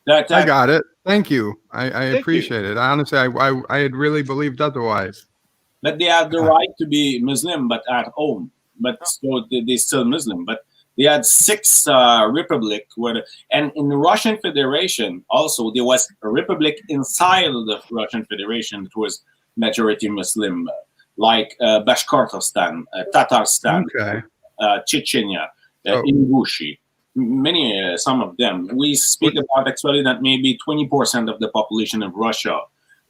I got it. Thank you. I appreciate it. Honestly, I had really believed otherwise. That they have the right to be Muslim, but at home. But so they're still Muslim. But they had 6 republic, and in the Russian Federation also there was a republic inside of the Russian Federation that was majority Muslim, like Bashkortostan, Tatarstan, Chechnya, Ingushi. Many, some of them. We speak about actually that maybe 20% of the population of Russia,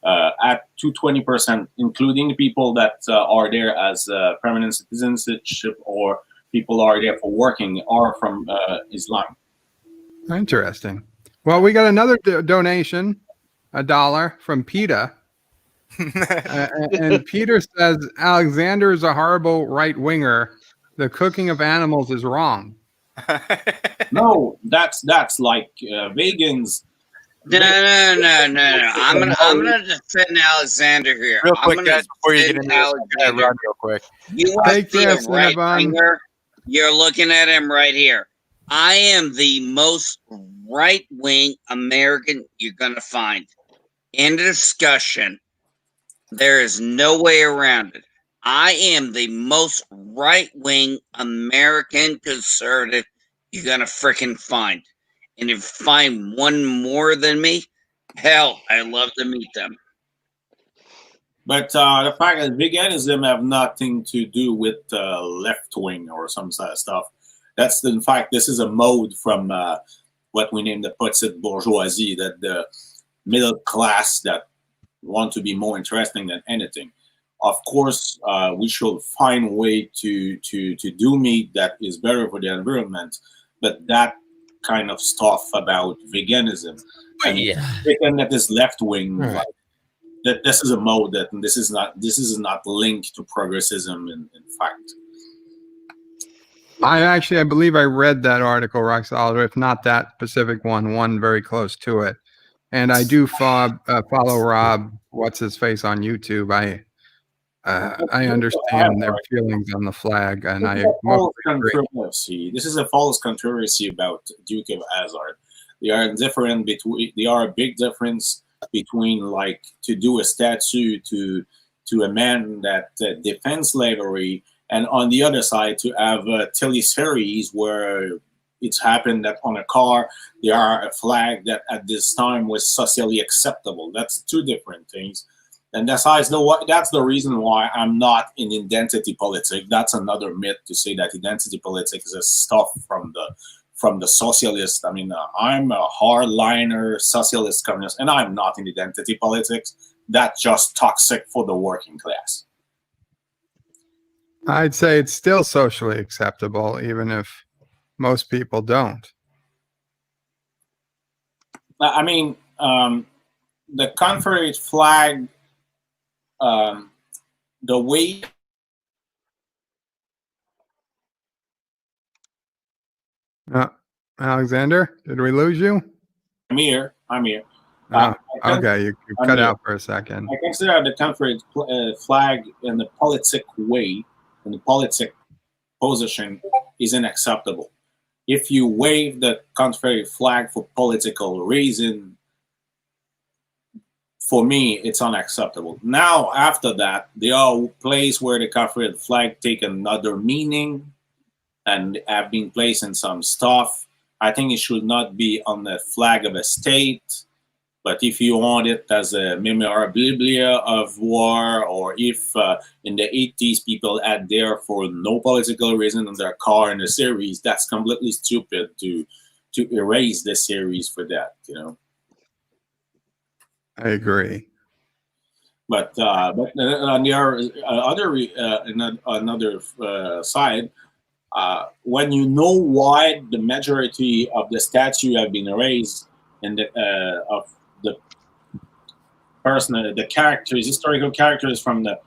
at to 20%, including the people that are there as permanent citizenship or people are there for working, are from Islam. Interesting. Well, we got another donation, $1 from PETA. And Peter says, Alexander is a horrible right-winger. The cooking of animals is wrong. No, that's like vegans. No. I'm gonna defend Alexander here. Real quick, guys, before you get into this, Alexander. run real quick. You must be a right winger. You're looking at him right here. I am the most right wing American you're gonna find. In the discussion, there is no way around it. I am the most right wing American conservative you're gonna freaking find. And if you find one more than me, hell, I'd love to meet them. But the fact that veganism have nothing to do with left wing or some sort of stuff. That's in fact, this is a mode from what we name the petite bourgeoisie, that the middle class that want to be more interesting than anything. Of course, we should find a way to do meat that is better for the environment, but that kind of stuff about veganism, and that is left wing. Right. Like, that this is a mode that this is not linked to progressism. In fact, I believe I read that article, Rock Solid, if not that specific one very close to it. And I do follow Rob, what's his face, on YouTube. I understand their feelings on the flag, and I false controversy. This is a false controversy about Duke of Hazzard. They are a big difference between, like, to do a statue to a man that defends slavery, and on the other side to have a teleseries where it's happened that on a car there are a flag that at this time was socially acceptable. That's 2 different things. And that's the reason why I'm not in identity politics. That's another myth to say that identity politics is stuff from the socialists. I mean, I'm a hardliner socialist communist, and I'm not in identity politics. That's just toxic for the working class. I'd say it's still socially acceptable, even if most people don't. I mean, the Confederate flag, the way Alexander, did we lose you? I'm here. Okay, you cut out for a second. I consider the Confederate flag in the politic way, in the politic position, is unacceptable. if you wave the Confederate flag for political reason, for me, it's unacceptable. Now, after that, there are places where the Confederate flag take another meaning and have been placed in some stuff. I think it should not be on the flag of a state. But if you want it as a memorabilia of war, or if in the 80s people had there for no political reason on their car in the series, that's completely stupid to erase the series for that, you know. I agree. But on the another side, when you know why the majority of the statue have been erased and of the person, the characters, historical characters from the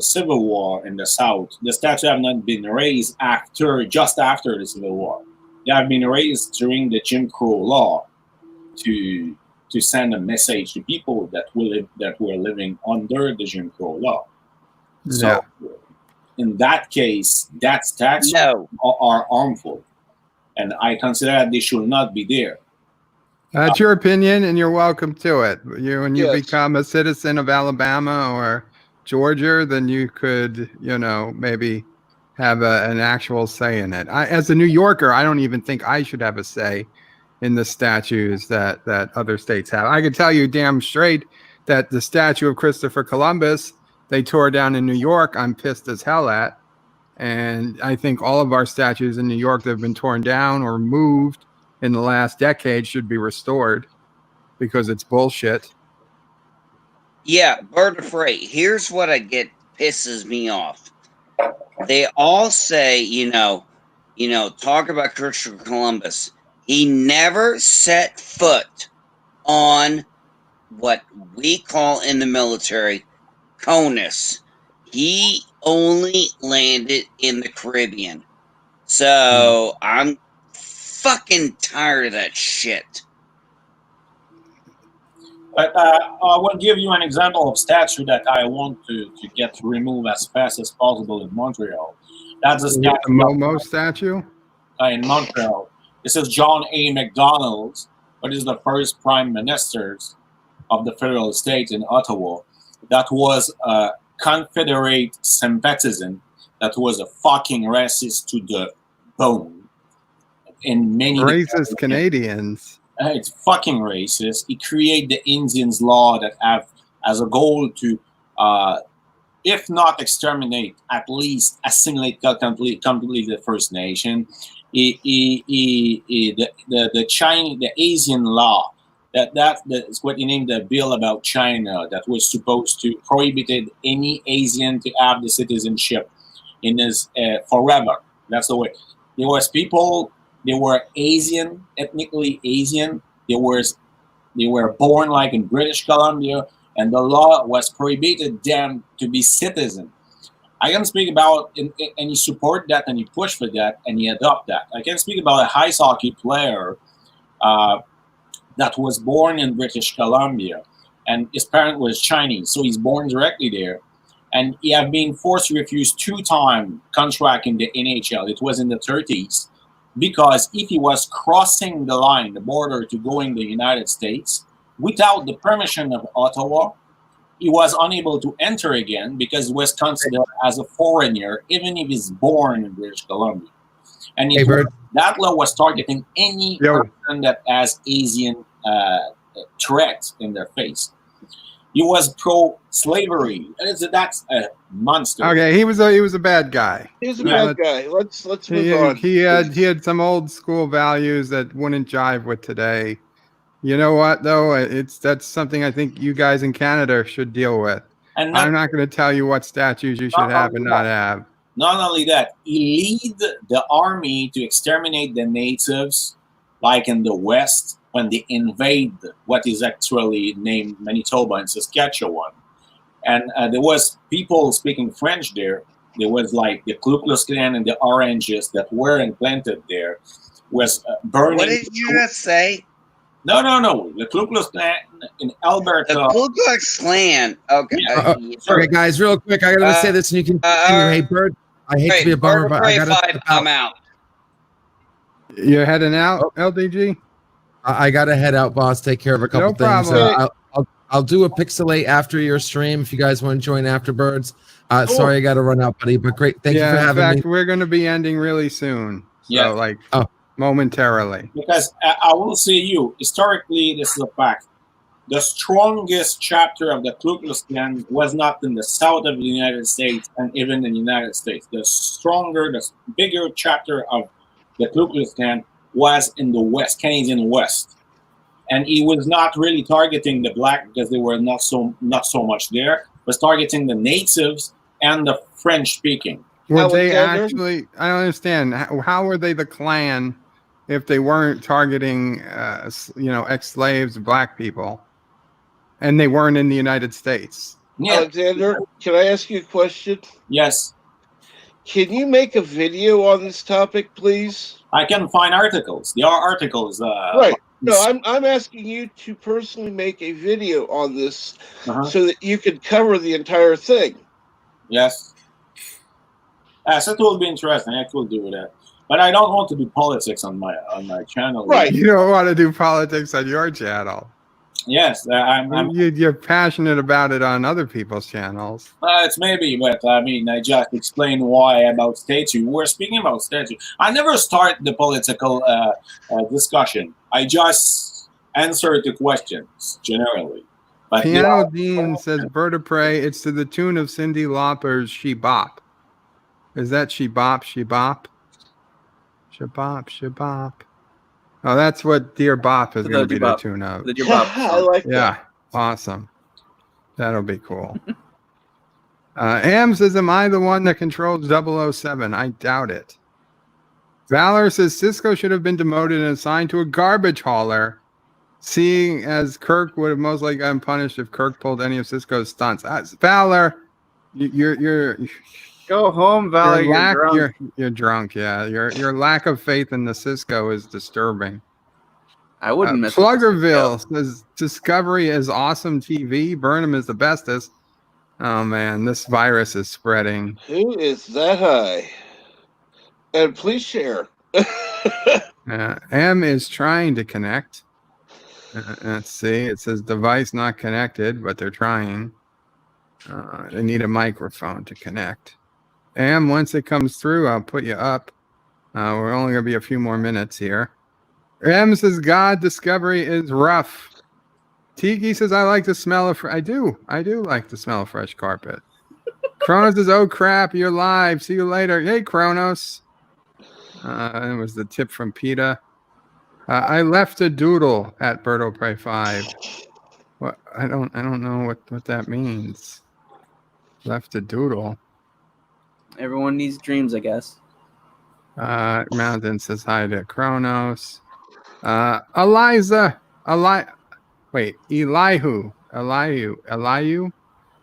Civil War in the South, the statue have not been erased just after the Civil War. They have been erased during the Jim Crow law to send a message to people that were living under the Jim Crow law. So, in that case, that statues are harmful, and I consider that they should not be there. That's your opinion, and you're welcome to it. When you become a citizen of Alabama or Georgia, then you could, maybe have an actual say in it. As a New Yorker, I don't even think I should have a say in the statues that other states have. I can tell you damn straight that the statue of Christopher Columbus they tore down in New York, I'm pissed as hell at. And I think all of our statues in New York that have been torn down or moved in the last decade should be restored because it's bullshit. Yeah, Bird of Prey. Here's what pisses me off. They all say, talk about Christopher Columbus. He never set foot on what we call in the military CONUS. He only landed in the Caribbean. So I'm fucking tired of that shit. But I will give you an example of statue that I want to get removed as fast as possible in Montreal. That's a statue. The Momo statue? In Montreal. This is John A. Macdonald, what is the first prime minister of the federal state in Ottawa. That was a Confederate sympathisant, that was a fucking racist to the bone. In many racist Canadians. It's fucking racist. He created the Indians law that have as a goal to, if not exterminate, at least assimilate completely the First Nation. The Asian law that's what he named the bill about China that was supposed to prohibit any Asian to have the citizenship in his forever. That's the way. There was people. They were Asian, ethnically Asian. They were born like in British Columbia, and the law was prohibited them to be citizen. I can speak about, and he support that, and he push for that, and he adopt that. I can speak about a ice hockey player that was born in British Columbia, and his parent was Chinese, so he's born directly there. And he had been forced to refuse 2-time contract in the NHL. It was in the 30s. Because if he was crossing the line, the border to go in the United States, without the permission of Ottawa, he was unable to enter again because he was considered as a foreigner, even if he's born in British Columbia. And that law was targeting any person that has Asian threats in their face. He was pro-slavery. That's a monster. Okay, he was a bad guy. He was a bad guy. Let's move on. He had some old school values that wouldn't jive with today. You know what though? That's something I think you guys in Canada should deal with. And I'm not going to tell you what statues you should have and not have. Not only that, he led the army to exterminate the natives, like in the West, when they invade what is actually named Manitoba and Saskatchewan. And there was people speaking French there. There was like the Ku Klux Klan and the Oranges that were implanted there was burning. What did you just say? No. The Ku Klux Klan in Alberta. The Ku Klux Klan. Okay. Okay, guys, real quick. I got to say this and you can continue. Hey, Bird, I hate to be a bummer, but I got to I'm out. You're heading out, LDG? I gotta head out, boss. Take care of a couple No things. problem. I'll do a pixelate after your stream if you guys want to join afterbirds. Cool. Sorry, I got to run out, buddy. But great, thank you for having in fact, me. we're going to be ending really soon. So, Yeah. momentarily. Because I will say you, historically, this is a fact. The strongest chapter of the Ku Klux Klan was not in the south of the United States and even in the United States. The bigger chapter of the Ku Klux Klan was in the West, Canadian West. And he was not really targeting the black because they were not so much there. Was targeting the natives and the French speaking. Were they actually? I don't understand. How were they the Klan if they weren't targeting, ex-slaves, black people, and they weren't in the United States? Yeah. Alexander, can I ask you a question? Yes. Can you make a video on this topic, please? I can find articles. There are articles. Right. No, I'm asking you to personally make a video on this so that you can cover the entire thing. Yes. So it will be interesting. I could do that. But I don't want to do politics on my channel. Right. You don't want to do politics on your channel. Yes. You're passionate about it on other people's channels. It's maybe, but I mean, I just explained why about statue. We're speaking about statue. I never start the political discussion. I just answer the questions generally. But Piano Dean says, Bird of Prey, it's to the tune of Cyndi Lauper's She Bop. Is that She Bop, She Bop? She Bop, She Bop. Oh, that's what Dear Bop is going to be the tune of. The Dear Bop I like that. Yeah, awesome. That'll be cool. Am says, am I the one that controls 007? I doubt it. Valor says, Cisco should have been demoted and assigned to a garbage hauler, seeing as Kirk would have most likely gotten punished if Kirk pulled any of Cisco's stunts. Valor, you're Go home, Valor. You're drunk. You're drunk. Yeah, your lack of faith in the Cisco is disturbing. I wouldn't miss Pluggerville says Discovery is awesome TV. Burnham is the bestest. Oh man, this virus is spreading. Who is that high? And please share. M is trying to connect. Let's see. It says device not connected, but they're trying. They need a microphone to connect. And once it comes through, I'll put you up. We're only going to be a few more minutes here. M says, God, Discovery is rough. Tiki says, I like the smell of... I do like the smell of fresh carpet. Kronos says, oh, crap, you're live. See you later. Hey, Kronos. It was the tip from PETA. I left a doodle at Bird of Prey 5. What? I don't know what that means. Left a doodle. Everyone needs dreams, I guess. Mountain says hi to Kronos. Elihu.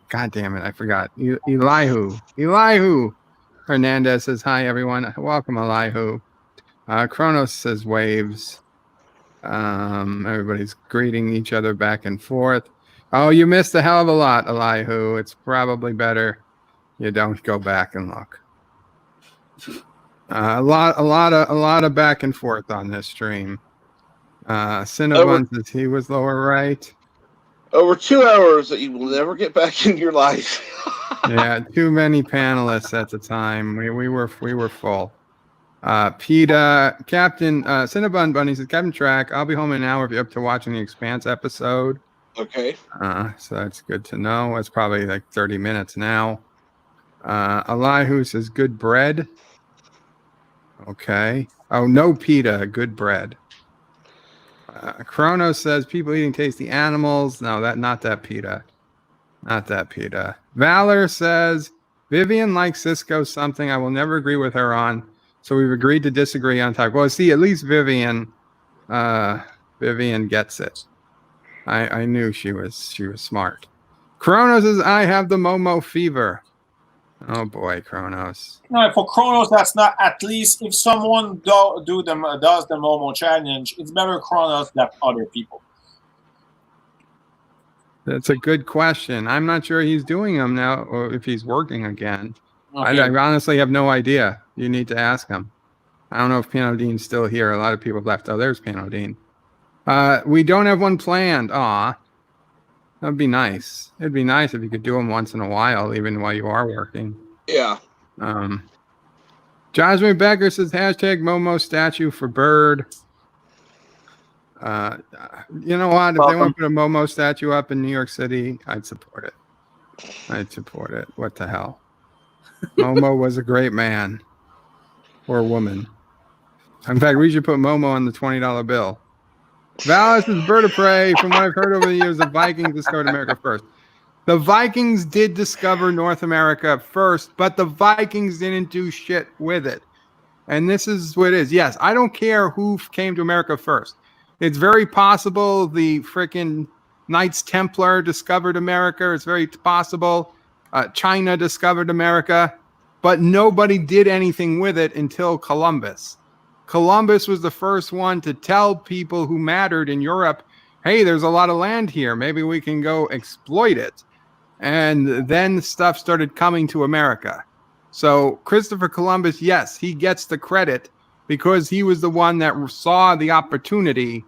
God damn it, I forgot. Elihu. Hernandez says hi, everyone. Welcome, Elihu. Kronos says waves. Everybody's greeting each other back and forth. Oh, you missed a hell of a lot, Elihu. It's probably better you don't go back and look. A lot of back and forth on this stream. Cinnabon says he was lower right. Over 2 hours that you will never get back in your life. Yeah, too many panelists at the time. We were full. PETA, Captain Cinnabon Bunny says, Captain Track, I'll be home in an hour if you're up to watching the Expanse episode. Okay. So that's good to know. It's probably like 30 minutes now. Elihu says, good bread. Okay. Oh, no PETA, good bread. Kronos says, people eating tasty animals. No, not that PETA. Not that PETA. Valor says, Vivian likes Cisco something I will never agree with her on. So we've agreed to disagree on topic. Well, see, at least Vivian gets it. I knew she was smart. Kronos says, I have the Momo fever. Oh boy, Kronos. No, for Kronos, that's not. At least if someone does the Momo challenge, it's better Kronos than other people. That's a good question. I'm not sure he's doing them now, or if he's working again. Okay. I honestly have no idea. You need to ask him. I don't know if Piano Dean's still here. A lot of people left. Oh, there's Piano Dean. We don't have one planned. Aw. That'd be nice. It'd be nice if you could do them once in a while, even while you are working. Yeah. Jasmine Becker says hashtag Momo statue for Bird. You know what? If they want to put a Momo statue up in New York City, I'd support it. I'd support it. What the hell? Momo was a great man or woman. In fact, we should put Momo on the $20 bill. Valis is bird of prey. From what I've heard over the years, the Vikings discovered America first. The Vikings did discover North America first, but the Vikings didn't do shit with it. And this is what it is. Yes, I don't care who came to America first. It's very possible the freaking Knights Templar discovered America. It's very possible China discovered America, but nobody did anything with it until Columbus. Columbus was the first one to tell people who mattered in Europe, hey, there's a lot of land here. Maybe we can go exploit it. And then stuff started coming to America. So Christopher Columbus, yes, he gets the credit because he was the one that saw the opportunity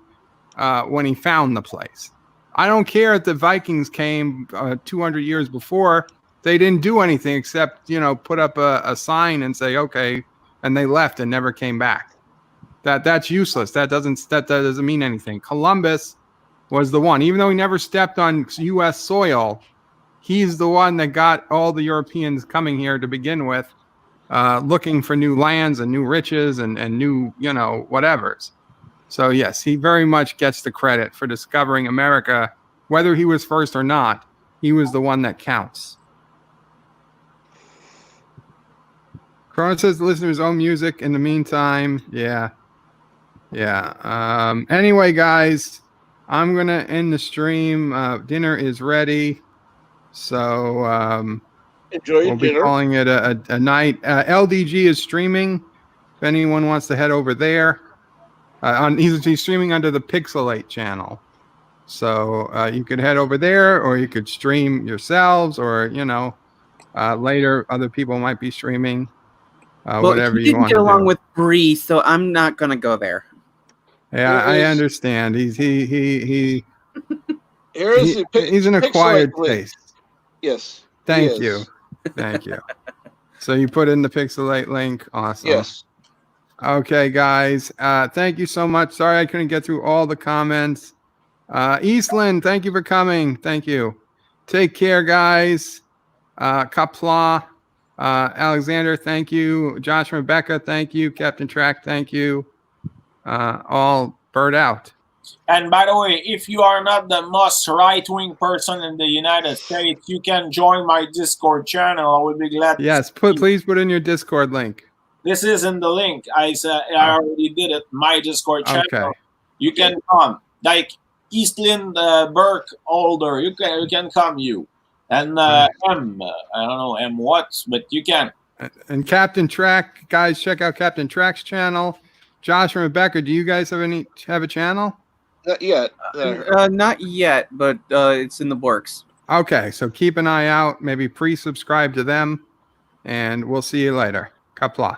when he found the place. I don't care if the Vikings came 200 years before. They didn't do anything except, put up a sign and say, okay, and they left and never came back. That's useless. That doesn't mean anything. Columbus was the one, even though he never stepped on U.S. soil. He's the one that got all the Europeans coming here to begin with, looking for new lands and new riches and new, whatevers. So yes, he very much gets the credit for discovering America, whether he was first or not. He was the one that counts. Corona says to listen to his own music in the meantime. Yeah. Anyway, guys, I'm going to end the stream. Dinner is ready. So enjoy your we'll be dinner. calling it a night. LDG is streaming. If anyone wants to head over there. He's streaming under the Pixelate channel. So you could head over there, or you could stream yourselves, or, later other people might be streaming. Whatever you want to do. He didn't get along with Bree, so I'm not gonna go there. Yeah, I understand. He's an acquired taste. Yes. Thank you. So you put in the Pixelate link. Awesome. Yes. Okay, guys. Thank you so much. Sorry I couldn't get through all the comments. Eastland, thank you for coming. Thank you. Take care, guys. Qapla. Alexander, thank you. Josh and Rebecca, thank you. Captain Track, thank you. All bird out. And by the way, if you are not the most right-wing person in the United States, you can join my Discord channel. I would be glad. Yes, please put in your Discord link. This is in the link. I already did it. My Discord channel. Okay. You can come. Like Eastland Burke Older. You can come. And I don't know M what, but you can. And Captain Track, guys, check out Captain Track's channel. Josh and Rebecca, do you guys have a channel? Not yet. Not yet, but it's in the works. Okay, so keep an eye out. Maybe pre-subscribe to them, and we'll see you later. Qapla.